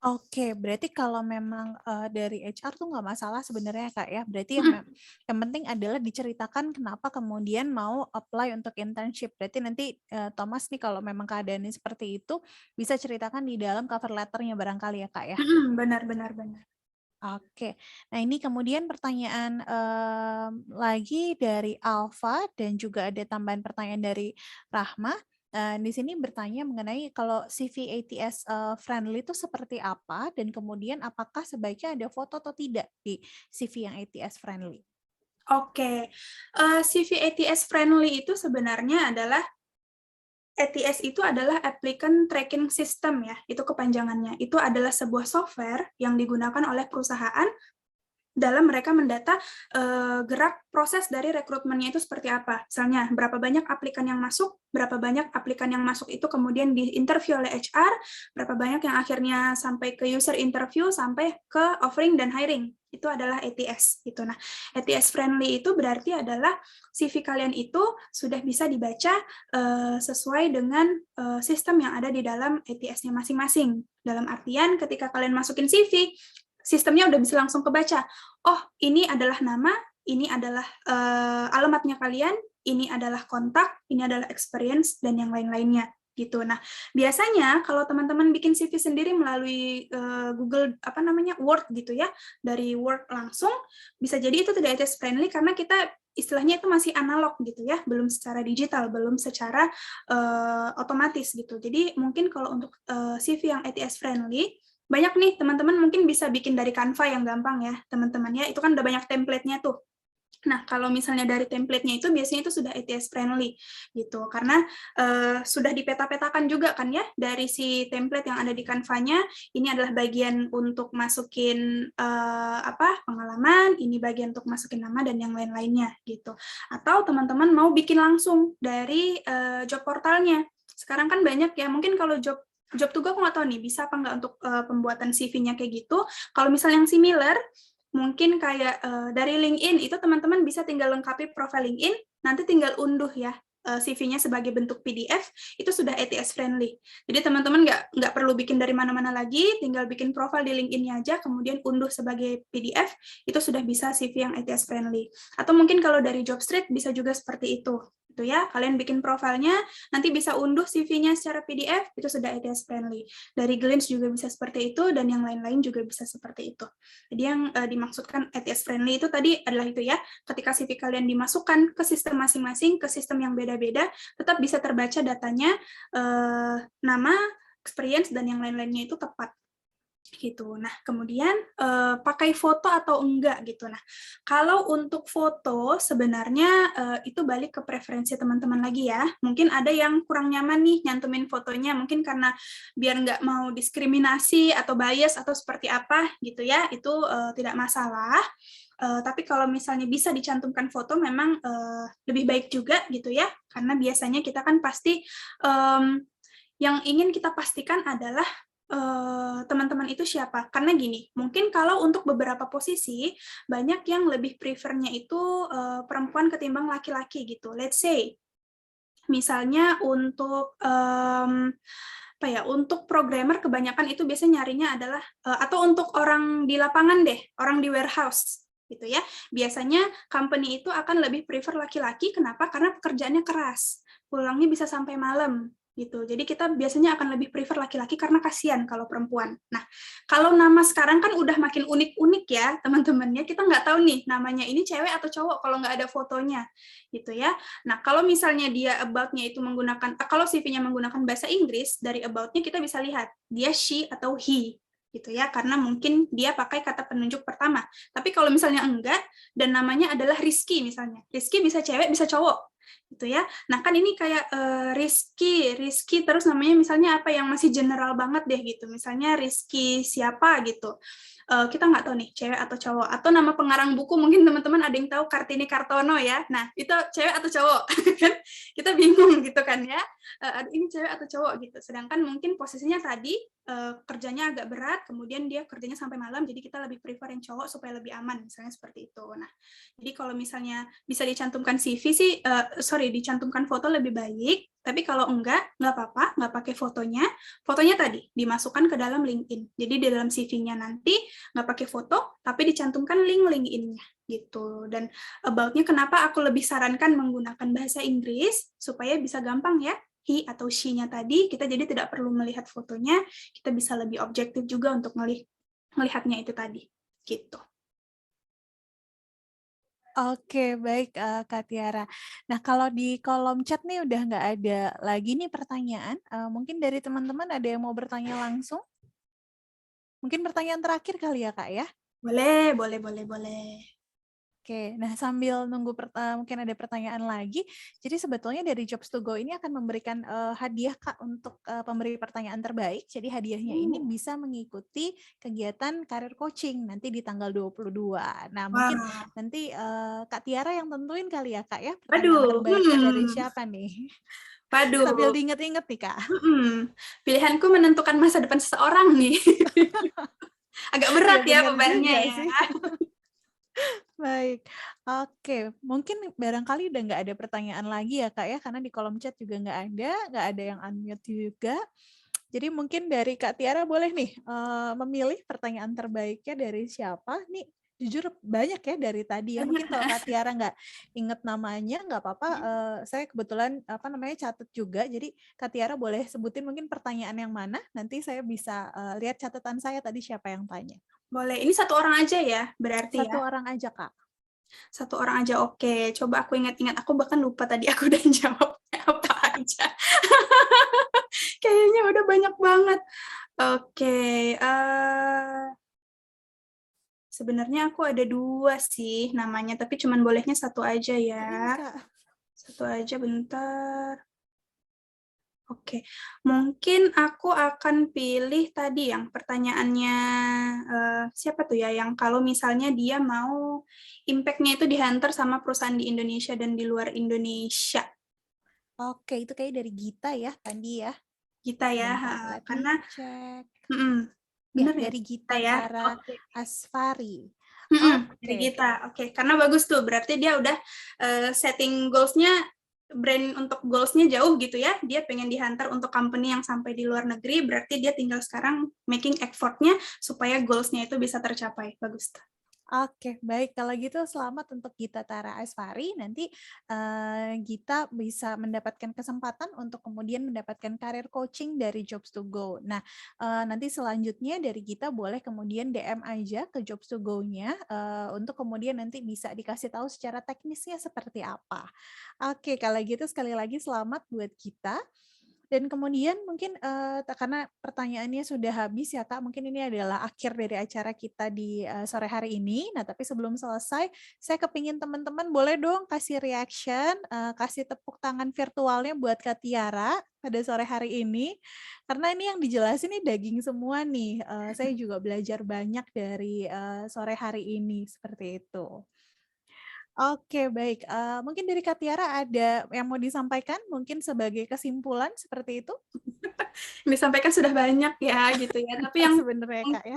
Speaker 2: Oke, berarti kalau memang dari HR tuh nggak masalah sebenarnya Kak ya. Berarti yang penting adalah diceritakan kenapa kemudian mau apply untuk internship. Berarti nanti Thomas nih kalau memang keadaannya seperti itu bisa ceritakan di dalam cover letternya barangkali ya Kak ya.
Speaker 3: Benar.
Speaker 2: Oke, nah ini kemudian pertanyaan lagi dari Alfa dan juga ada tambahan pertanyaan dari Rahma. Di sini bertanya mengenai kalau CV ATS friendly itu seperti apa dan kemudian apakah sebaiknya ada foto atau tidak di CV yang ATS friendly?
Speaker 3: Oke, CV ATS friendly itu sebenarnya adalah ATS itu adalah Applicant Tracking System ya, itu kepanjangannya. Itu adalah sebuah software yang digunakan oleh perusahaan dalam mereka mendata gerak proses dari rekrutmennya itu seperti apa. Misalnya, berapa banyak aplikan yang masuk, berapa banyak aplikan yang masuk itu kemudian diinterview oleh HR, berapa banyak yang akhirnya sampai ke user interview, sampai ke offering dan hiring. Itu adalah ATS. Gitu. Nah, ATS friendly itu berarti adalah CV kalian itu sudah bisa dibaca sesuai dengan sistem yang ada di dalam ATS-nya masing-masing. Dalam artian, ketika kalian masukin CV, sistemnya udah bisa langsung kebaca. Oh, ini adalah nama, ini adalah alamatnya kalian, ini adalah kontak, ini adalah experience, dan yang lain-lainnya. Gitu. Nah, biasanya kalau teman-teman bikin CV sendiri melalui Google Word gitu ya, dari Word langsung, bisa jadi itu tidak ATS friendly karena kita istilahnya itu masih analog gitu ya, belum secara digital, belum secara otomatis gitu. Jadi mungkin kalau untuk CV yang ATS friendly, banyak nih teman-teman mungkin bisa bikin dari Canva yang gampang ya teman-teman ya, itu kan udah banyak template-nya tuh. Nah kalau misalnya dari template-nya itu biasanya itu sudah ATS friendly gitu, karena sudah dipeta-petakan juga kan ya dari si template yang ada di Canva-nya, ini adalah bagian untuk masukin pengalaman, ini bagian untuk masukin nama dan yang lain-lainnya gitu. Atau teman-teman mau bikin langsung dari job portalnya, sekarang kan banyak ya, mungkin kalau job tuh aku nggak tahu nih, bisa apa nggak untuk pembuatan CV-nya kayak gitu. Kalau misalnya yang similar, mungkin kayak dari LinkedIn, itu teman-teman bisa tinggal lengkapi profil LinkedIn, nanti tinggal unduh ya. CV-nya sebagai bentuk PDF, itu sudah ATS friendly. Jadi teman-teman nggak perlu bikin dari mana-mana lagi, tinggal bikin profil di LinkedIn-nya aja, kemudian unduh sebagai PDF, itu sudah bisa CV yang ATS friendly. Atau mungkin kalau dari Jobstreet bisa juga seperti itu. Gitu ya, kalian bikin profilnya, nanti bisa unduh CV-nya secara PDF, itu sudah ATS friendly. Dari Glints juga bisa seperti itu, dan yang lain-lain juga bisa seperti itu. Jadi yang dimaksudkan ATS friendly itu tadi adalah itu ya, ketika CV kalian dimasukkan ke sistem masing-masing, ke sistem yang beda-beda, tetap bisa terbaca datanya, nama, experience, dan yang lain-lainnya itu tepat. Gitu. Nah, kemudian pakai foto atau enggak gitu. Nah, kalau untuk foto sebenarnya itu balik ke preferensi teman-teman lagi ya. Mungkin ada yang kurang nyaman nih nyantumin fotonya, mungkin karena biar nggak mau diskriminasi atau bias atau seperti apa gitu ya. Itu tidak masalah. Tapi kalau misalnya bisa dicantumkan foto memang lebih baik juga gitu ya. Karena biasanya kita kan pasti yang ingin kita pastikan adalah teman-teman itu siapa. Karena gini, mungkin kalau untuk beberapa posisi, banyak yang lebih prefernya itu perempuan ketimbang laki-laki gitu. Let's say, misalnya untuk untuk programmer kebanyakan itu biasanya nyarinya adalah, atau untuk orang di lapangan deh, orang di warehouse, gitu ya. Biasanya company itu akan lebih prefer laki-laki, kenapa? Karena pekerjaannya keras, pulangnya bisa sampai malam, gitu. Jadi kita biasanya akan lebih prefer laki-laki karena kasihan kalau perempuan. Nah, kalau nama sekarang kan udah makin unik-unik ya teman-temannya, kita nggak tahu nih namanya ini cewek atau cowok kalau nggak ada fotonya, gitu ya. Nah, kalau misalnya dia about-nya itu menggunakan, kalau CV-nya menggunakan bahasa Inggris, dari about-nya kita bisa lihat dia she atau he, gitu ya, karena mungkin dia pakai kata penunjuk pertama. Tapi kalau misalnya enggak, dan namanya adalah Rizky misalnya, Rizky bisa cewek, bisa cowok, gitu ya. Nah kan ini kayak Rizky terus namanya misalnya apa yang masih general banget deh gitu, misalnya Rizky siapa gitu, kita nggak tahu nih cewek atau cowok. Atau nama pengarang buku mungkin teman-teman ada yang tahu, Kartini Kartono ya, nah itu cewek atau cowok kan kita bingung gitu kan ya, ini cewek atau cowok gitu. Sedangkan mungkin posisinya tadi kerjanya agak berat, kemudian dia kerjanya sampai malam, jadi kita lebih prefer yang cowok supaya lebih aman, misalnya seperti itu. Nah, jadi kalau misalnya bisa dicantumkan CV sih, dicantumkan foto lebih baik, tapi kalau enggak apa-apa, nggak pakai fotonya. Fotonya tadi dimasukkan ke dalam LinkedIn. Jadi di dalam CV-nya nanti nggak pakai foto, tapi dicantumkan link LinkedIn-nya gitu. Dan about-nya kenapa aku lebih sarankan menggunakan bahasa Inggris supaya bisa gampang ya, he atau she-nya tadi, kita jadi tidak perlu melihat fotonya, kita bisa lebih objektif juga untuk melihatnya itu tadi, gitu.
Speaker 2: Oke, baik Kak Tiara. Nah, kalau di kolom chat nih udah nggak ada lagi nih pertanyaan. Mungkin dari teman-teman ada yang mau bertanya langsung? Mungkin pertanyaan terakhir kali ya, Kak ya?
Speaker 3: Boleh.
Speaker 2: Oke, nah sambil nunggu mungkin ada pertanyaan lagi, jadi sebetulnya dari Jobs to Go ini akan memberikan hadiah Kak untuk pemberi pertanyaan terbaik. Jadi hadiahnya ini bisa mengikuti kegiatan karir coaching nanti di tanggal 22. Nah, mungkin nanti Kak Tiara yang tentuin kali ya Kak ya, pertanyaan terbaiknya dari siapa nih?
Speaker 3: Waduh.
Speaker 2: Sambil diinget-inget nih Kak.
Speaker 3: Pilihanku menentukan masa depan seseorang nih. Agak berat ya bebannya ya.
Speaker 2: Baik, oke. Mungkin barangkali udah nggak ada pertanyaan lagi ya Kak ya, karena di kolom chat juga nggak ada yang unmute juga. Jadi mungkin dari Kak Tiara boleh nih memilih pertanyaan terbaiknya dari siapa nih? Jujur banyak ya dari tadi ya. Mungkin kalau Kak Tiara nggak inget namanya nggak apa-apa. Saya kebetulan catat juga. Jadi Kak Tiara boleh sebutin mungkin pertanyaan yang mana. Nanti saya bisa lihat catatan saya tadi siapa yang tanya.
Speaker 3: Boleh. Ini satu orang aja ya berarti
Speaker 2: Satu orang aja Kak.
Speaker 3: Satu orang aja, oke. Coba aku ingat-ingat. Aku bahkan lupa tadi aku udah jawabnya apa aja. Kayaknya udah banyak banget. Oke. Sebenarnya aku ada 2 sih namanya, tapi cuman bolehnya satu aja ya. Satu aja, bentar. Oke, mungkin aku akan pilih tadi yang pertanyaannya siapa tuh ya, yang kalau misalnya dia mau impact-nya itu di-hunter sama perusahaan di Indonesia dan di luar Indonesia.
Speaker 2: Oke, itu kayak dari Gita ya tadi ya.
Speaker 3: Gita ya, karena
Speaker 2: cek.
Speaker 3: Benar
Speaker 2: ya, dari Gita ya. Asfari.
Speaker 3: Dari Gita, oke. Karena bagus tuh, berarti dia udah setting goals-nya brand untuk goals-nya jauh gitu ya, dia pengen dihantar untuk company yang sampai di luar negeri, berarti dia tinggal sekarang making effort-nya supaya goals-nya itu bisa tercapai. Bagus.
Speaker 2: Oke, baik. Kalau gitu selamat untuk Gita Tara Asfari. Nanti Gita bisa mendapatkan kesempatan untuk kemudian mendapatkan karir coaching dari Jobs to Go. Nah, nanti selanjutnya dari Gita boleh kemudian DM aja ke Jobs to Go-nya untuk kemudian nanti bisa dikasih tahu secara teknisnya seperti apa. Oke, kalau gitu sekali lagi selamat buat Gita. Dan kemudian mungkin karena pertanyaannya sudah habis ya Kak, mungkin ini adalah akhir dari acara kita di sore hari ini. Nah, tapi sebelum selesai, saya kepingin teman-teman boleh dong kasih reaction, kasih tepuk tangan virtualnya buat Kak Tiara pada sore hari ini. Karena ini yang dijelasin nih daging semua nih. Saya juga belajar banyak dari sore hari ini, seperti itu. Oke, baik. Mungkin dari Kak Tiara ada yang mau disampaikan mungkin sebagai kesimpulan seperti itu?
Speaker 3: Yang disampaikan sudah banyak ya gitu ya. Tapi yang
Speaker 2: Sebenarnya Kak ya.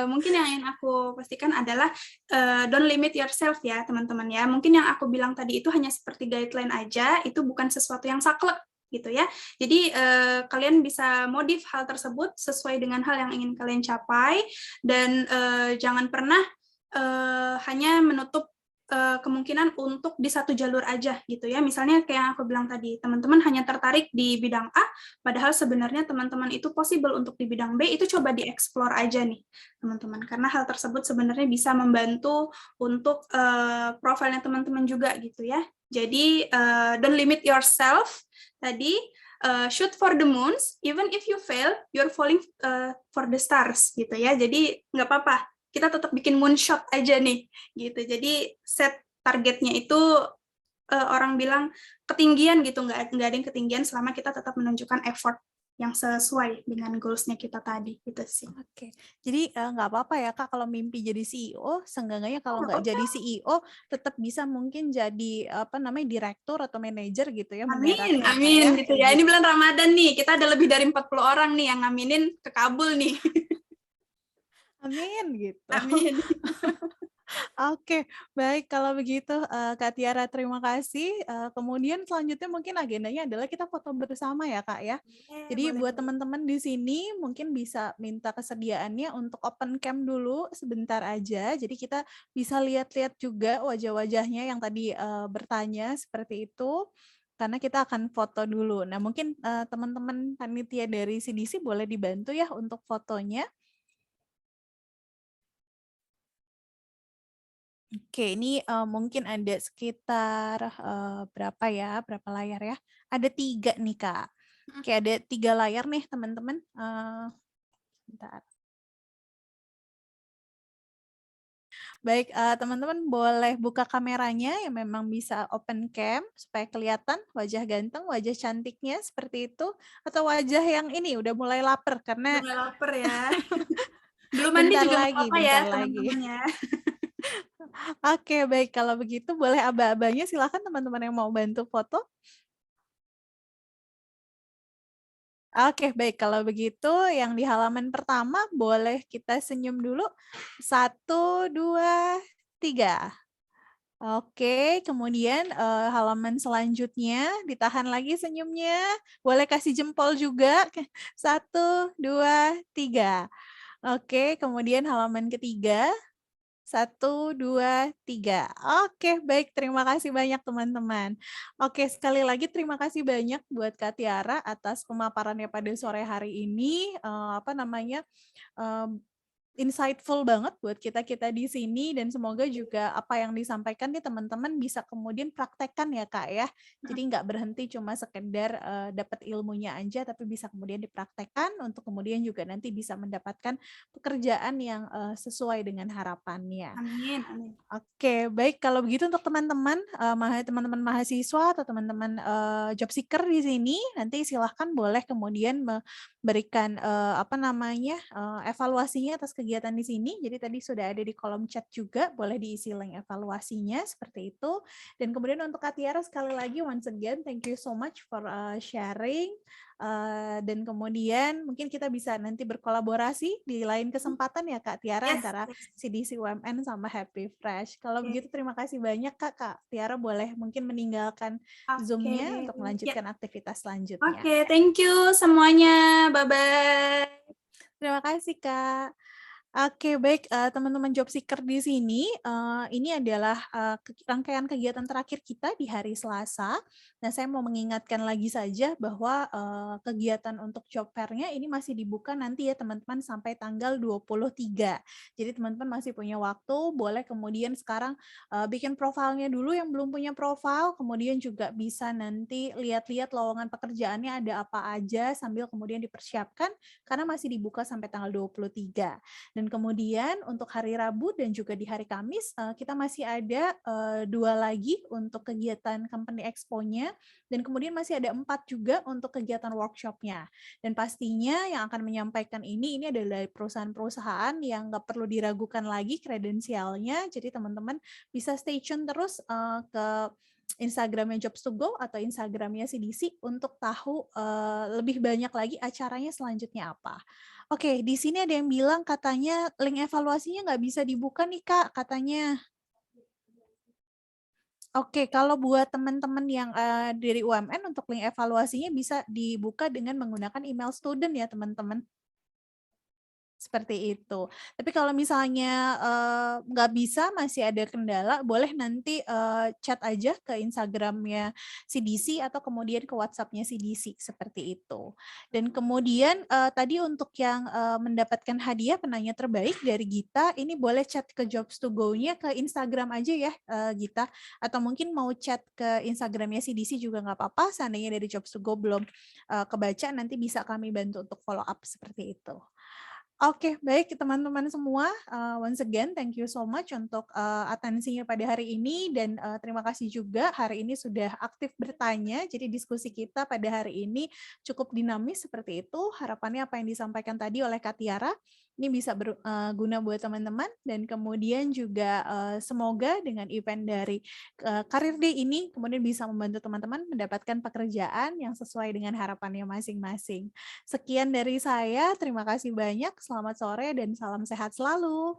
Speaker 3: mungkin yang ingin aku pastikan adalah don't limit yourself ya teman-teman ya. Mungkin yang aku bilang tadi itu hanya seperti guideline aja, itu bukan sesuatu yang saklek gitu ya. Jadi kalian bisa modif hal tersebut sesuai dengan hal yang ingin kalian capai, dan jangan pernah hanya menutup kemungkinan untuk di satu jalur aja gitu ya. Misalnya kayak yang aku bilang tadi, teman-teman hanya tertarik di bidang A, padahal sebenarnya teman-teman itu possible untuk di bidang B, itu coba dieksplor aja nih teman-teman, karena hal tersebut sebenarnya bisa membantu untuk profilnya teman-teman juga gitu ya. Jadi don't limit yourself tadi, shoot for the moons, even if you fail, you're falling for the stars gitu ya. Jadi nggak apa-apa, kita tetap bikin moonshot aja nih gitu. Jadi set targetnya itu orang bilang ketinggian gitu, nggak ada yang ketinggian selama kita tetap menunjukkan effort yang sesuai dengan goals-nya kita tadi gitu sih.
Speaker 2: Oke, jadi nggak apa-apa ya Kak kalau mimpi jadi CEO, seenggaknya kalau nggak jadi CEO tetap bisa mungkin jadi direktur atau manajer gitu ya.
Speaker 3: Amin,
Speaker 2: mendaratnya,
Speaker 3: amin
Speaker 2: Kak,
Speaker 3: gitu ya. Ini bulan Ramadan nih, kita ada lebih dari 40 orang nih yang ngaminin ke Kabul nih.
Speaker 2: Amin gitu.
Speaker 3: Amin.
Speaker 2: Oke, baik kalau begitu Kak Tiara terima kasih. Kemudian selanjutnya mungkin agendanya adalah kita foto bersama ya Kak ya. Jadi
Speaker 3: Boleh,
Speaker 2: buat
Speaker 3: boleh.
Speaker 2: teman-teman di sini mungkin bisa minta kesediaannya untuk open cam dulu sebentar aja. Jadi kita bisa lihat-lihat juga wajah-wajahnya yang tadi bertanya seperti itu. Karena kita akan foto dulu. Nah mungkin teman-teman panitia dari CDC boleh dibantu ya untuk fotonya. Oke, ini mungkin ada sekitar berapa ya, berapa layar ya? Ada 3 nih Kak. Oke, ada 3 layar nih teman-teman. Bentar. Baik, teman-teman boleh buka kameranya yang memang bisa open cam supaya kelihatan wajah ganteng, wajah cantiknya seperti itu, atau wajah yang ini udah mulai lapar karena
Speaker 3: Mulai lapar ya. Belum mandi juga nggak apa-apa ya teman-teman ya.
Speaker 2: Oke, baik. Kalau begitu boleh aba-abanya silakan teman-teman yang mau bantu foto. Oke, baik. Kalau begitu yang di halaman pertama boleh kita senyum dulu. 1, 2, 3. Oke, kemudian halaman selanjutnya ditahan lagi senyumnya. Boleh kasih jempol juga. 1, 2, 3. Oke, kemudian halaman ketiga. 1, 2, 3. Oke, baik. Terima kasih banyak teman-teman. Oke, sekali lagi terima kasih banyak buat Kak Tiara atas pemaparannya pada sore hari ini. Insightful banget buat kita-kita di sini dan semoga juga apa yang disampaikan nih teman-teman bisa kemudian praktekkan ya Kak ya. Jadi nggak berhenti cuma sekedar dapat ilmunya aja tapi bisa kemudian dipraktekkan untuk kemudian juga nanti bisa mendapatkan pekerjaan yang sesuai dengan harapannya.
Speaker 3: Amin, amin.
Speaker 2: Oke, baik kalau begitu untuk teman-teman teman-teman mahasiswa atau teman-teman job seeker di sini nanti silahkan boleh kemudian memberikan evaluasinya atas kegiatan kegiatan di sini. Jadi tadi sudah ada di kolom chat juga, boleh diisi link evaluasinya seperti itu. Dan kemudian untuk Kak Tiara sekali lagi once again thank you so much for sharing. Dan kemudian mungkin kita bisa nanti berkolaborasi di lain kesempatan ya Kak Tiara
Speaker 3: Yes,
Speaker 2: antara
Speaker 3: yes.
Speaker 2: CDC UMN sama Happy Fresh. Kalau
Speaker 3: Oke.
Speaker 2: begitu terima kasih banyak Kak. Kak Tiara boleh mungkin meninggalkan
Speaker 3: Oke.
Speaker 2: Zoom-nya untuk
Speaker 3: Ya.
Speaker 2: melanjutkan aktivitas selanjutnya.
Speaker 3: Oke, thank you semuanya. Bye-bye.
Speaker 2: Terima kasih Kak. Oke, baik teman-teman job seeker di sini, ini adalah rangkaian kegiatan terakhir kita di hari Selasa. Nah, saya mau mengingatkan lagi saja bahwa kegiatan untuk job fair-nya ini masih dibuka nanti ya teman-teman sampai tanggal 23. Jadi teman-teman masih punya waktu, boleh kemudian sekarang bikin profilnya dulu yang belum punya profil, kemudian juga bisa nanti lihat-lihat lowongan pekerjaannya ada apa aja sambil kemudian dipersiapkan karena masih dibuka sampai tanggal 23. Dan kemudian untuk hari Rabu dan juga di hari Kamis kita masih ada 2 lagi untuk kegiatan Company Expo-nya dan kemudian masih ada 4 juga untuk kegiatan workshop-nya. Dan pastinya yang akan menyampaikan ini adalah perusahaan-perusahaan yang nggak perlu diragukan lagi kredensialnya. Jadi teman-teman bisa stay tune terus ke Instagramnya Jobs to Go atau Instagramnya CDC untuk tahu lebih banyak lagi acaranya selanjutnya apa. Oke, di sini ada yang bilang katanya link evaluasinya nggak bisa dibuka nih Kak, katanya. Oke, kalau buat teman-teman yang dari UMN untuk link evaluasinya bisa dibuka dengan menggunakan email student ya teman-teman. Seperti itu. Tapi kalau misalnya nggak bisa, masih ada kendala, boleh nanti chat aja ke Instagramnya CDC atau kemudian ke WhatsApp-nya CDC, seperti itu. Dan kemudian tadi untuk yang mendapatkan hadiah penanya terbaik dari Gita, ini boleh chat ke Jobs to Go-nya ke Instagram aja ya Gita, atau mungkin mau chat ke Instagramnya CDC juga nggak apa-apa, seandainya dari Jobs to Go belum kebaca, nanti bisa kami bantu untuk follow up seperti itu. Oke, baik teman-teman semua. Once again, thank you so much untuk atensinya pada hari ini dan terima kasih juga hari ini sudah aktif bertanya. Jadi diskusi kita pada hari ini cukup dinamis seperti itu. Harapannya apa yang disampaikan tadi oleh Kak Tiara ini bisa berguna buat teman-teman dan kemudian juga semoga dengan event dari Karir Day ini kemudian bisa membantu teman-teman mendapatkan pekerjaan yang sesuai dengan harapannya masing-masing. Sekian dari saya, terima kasih banyak, selamat sore dan salam sehat selalu.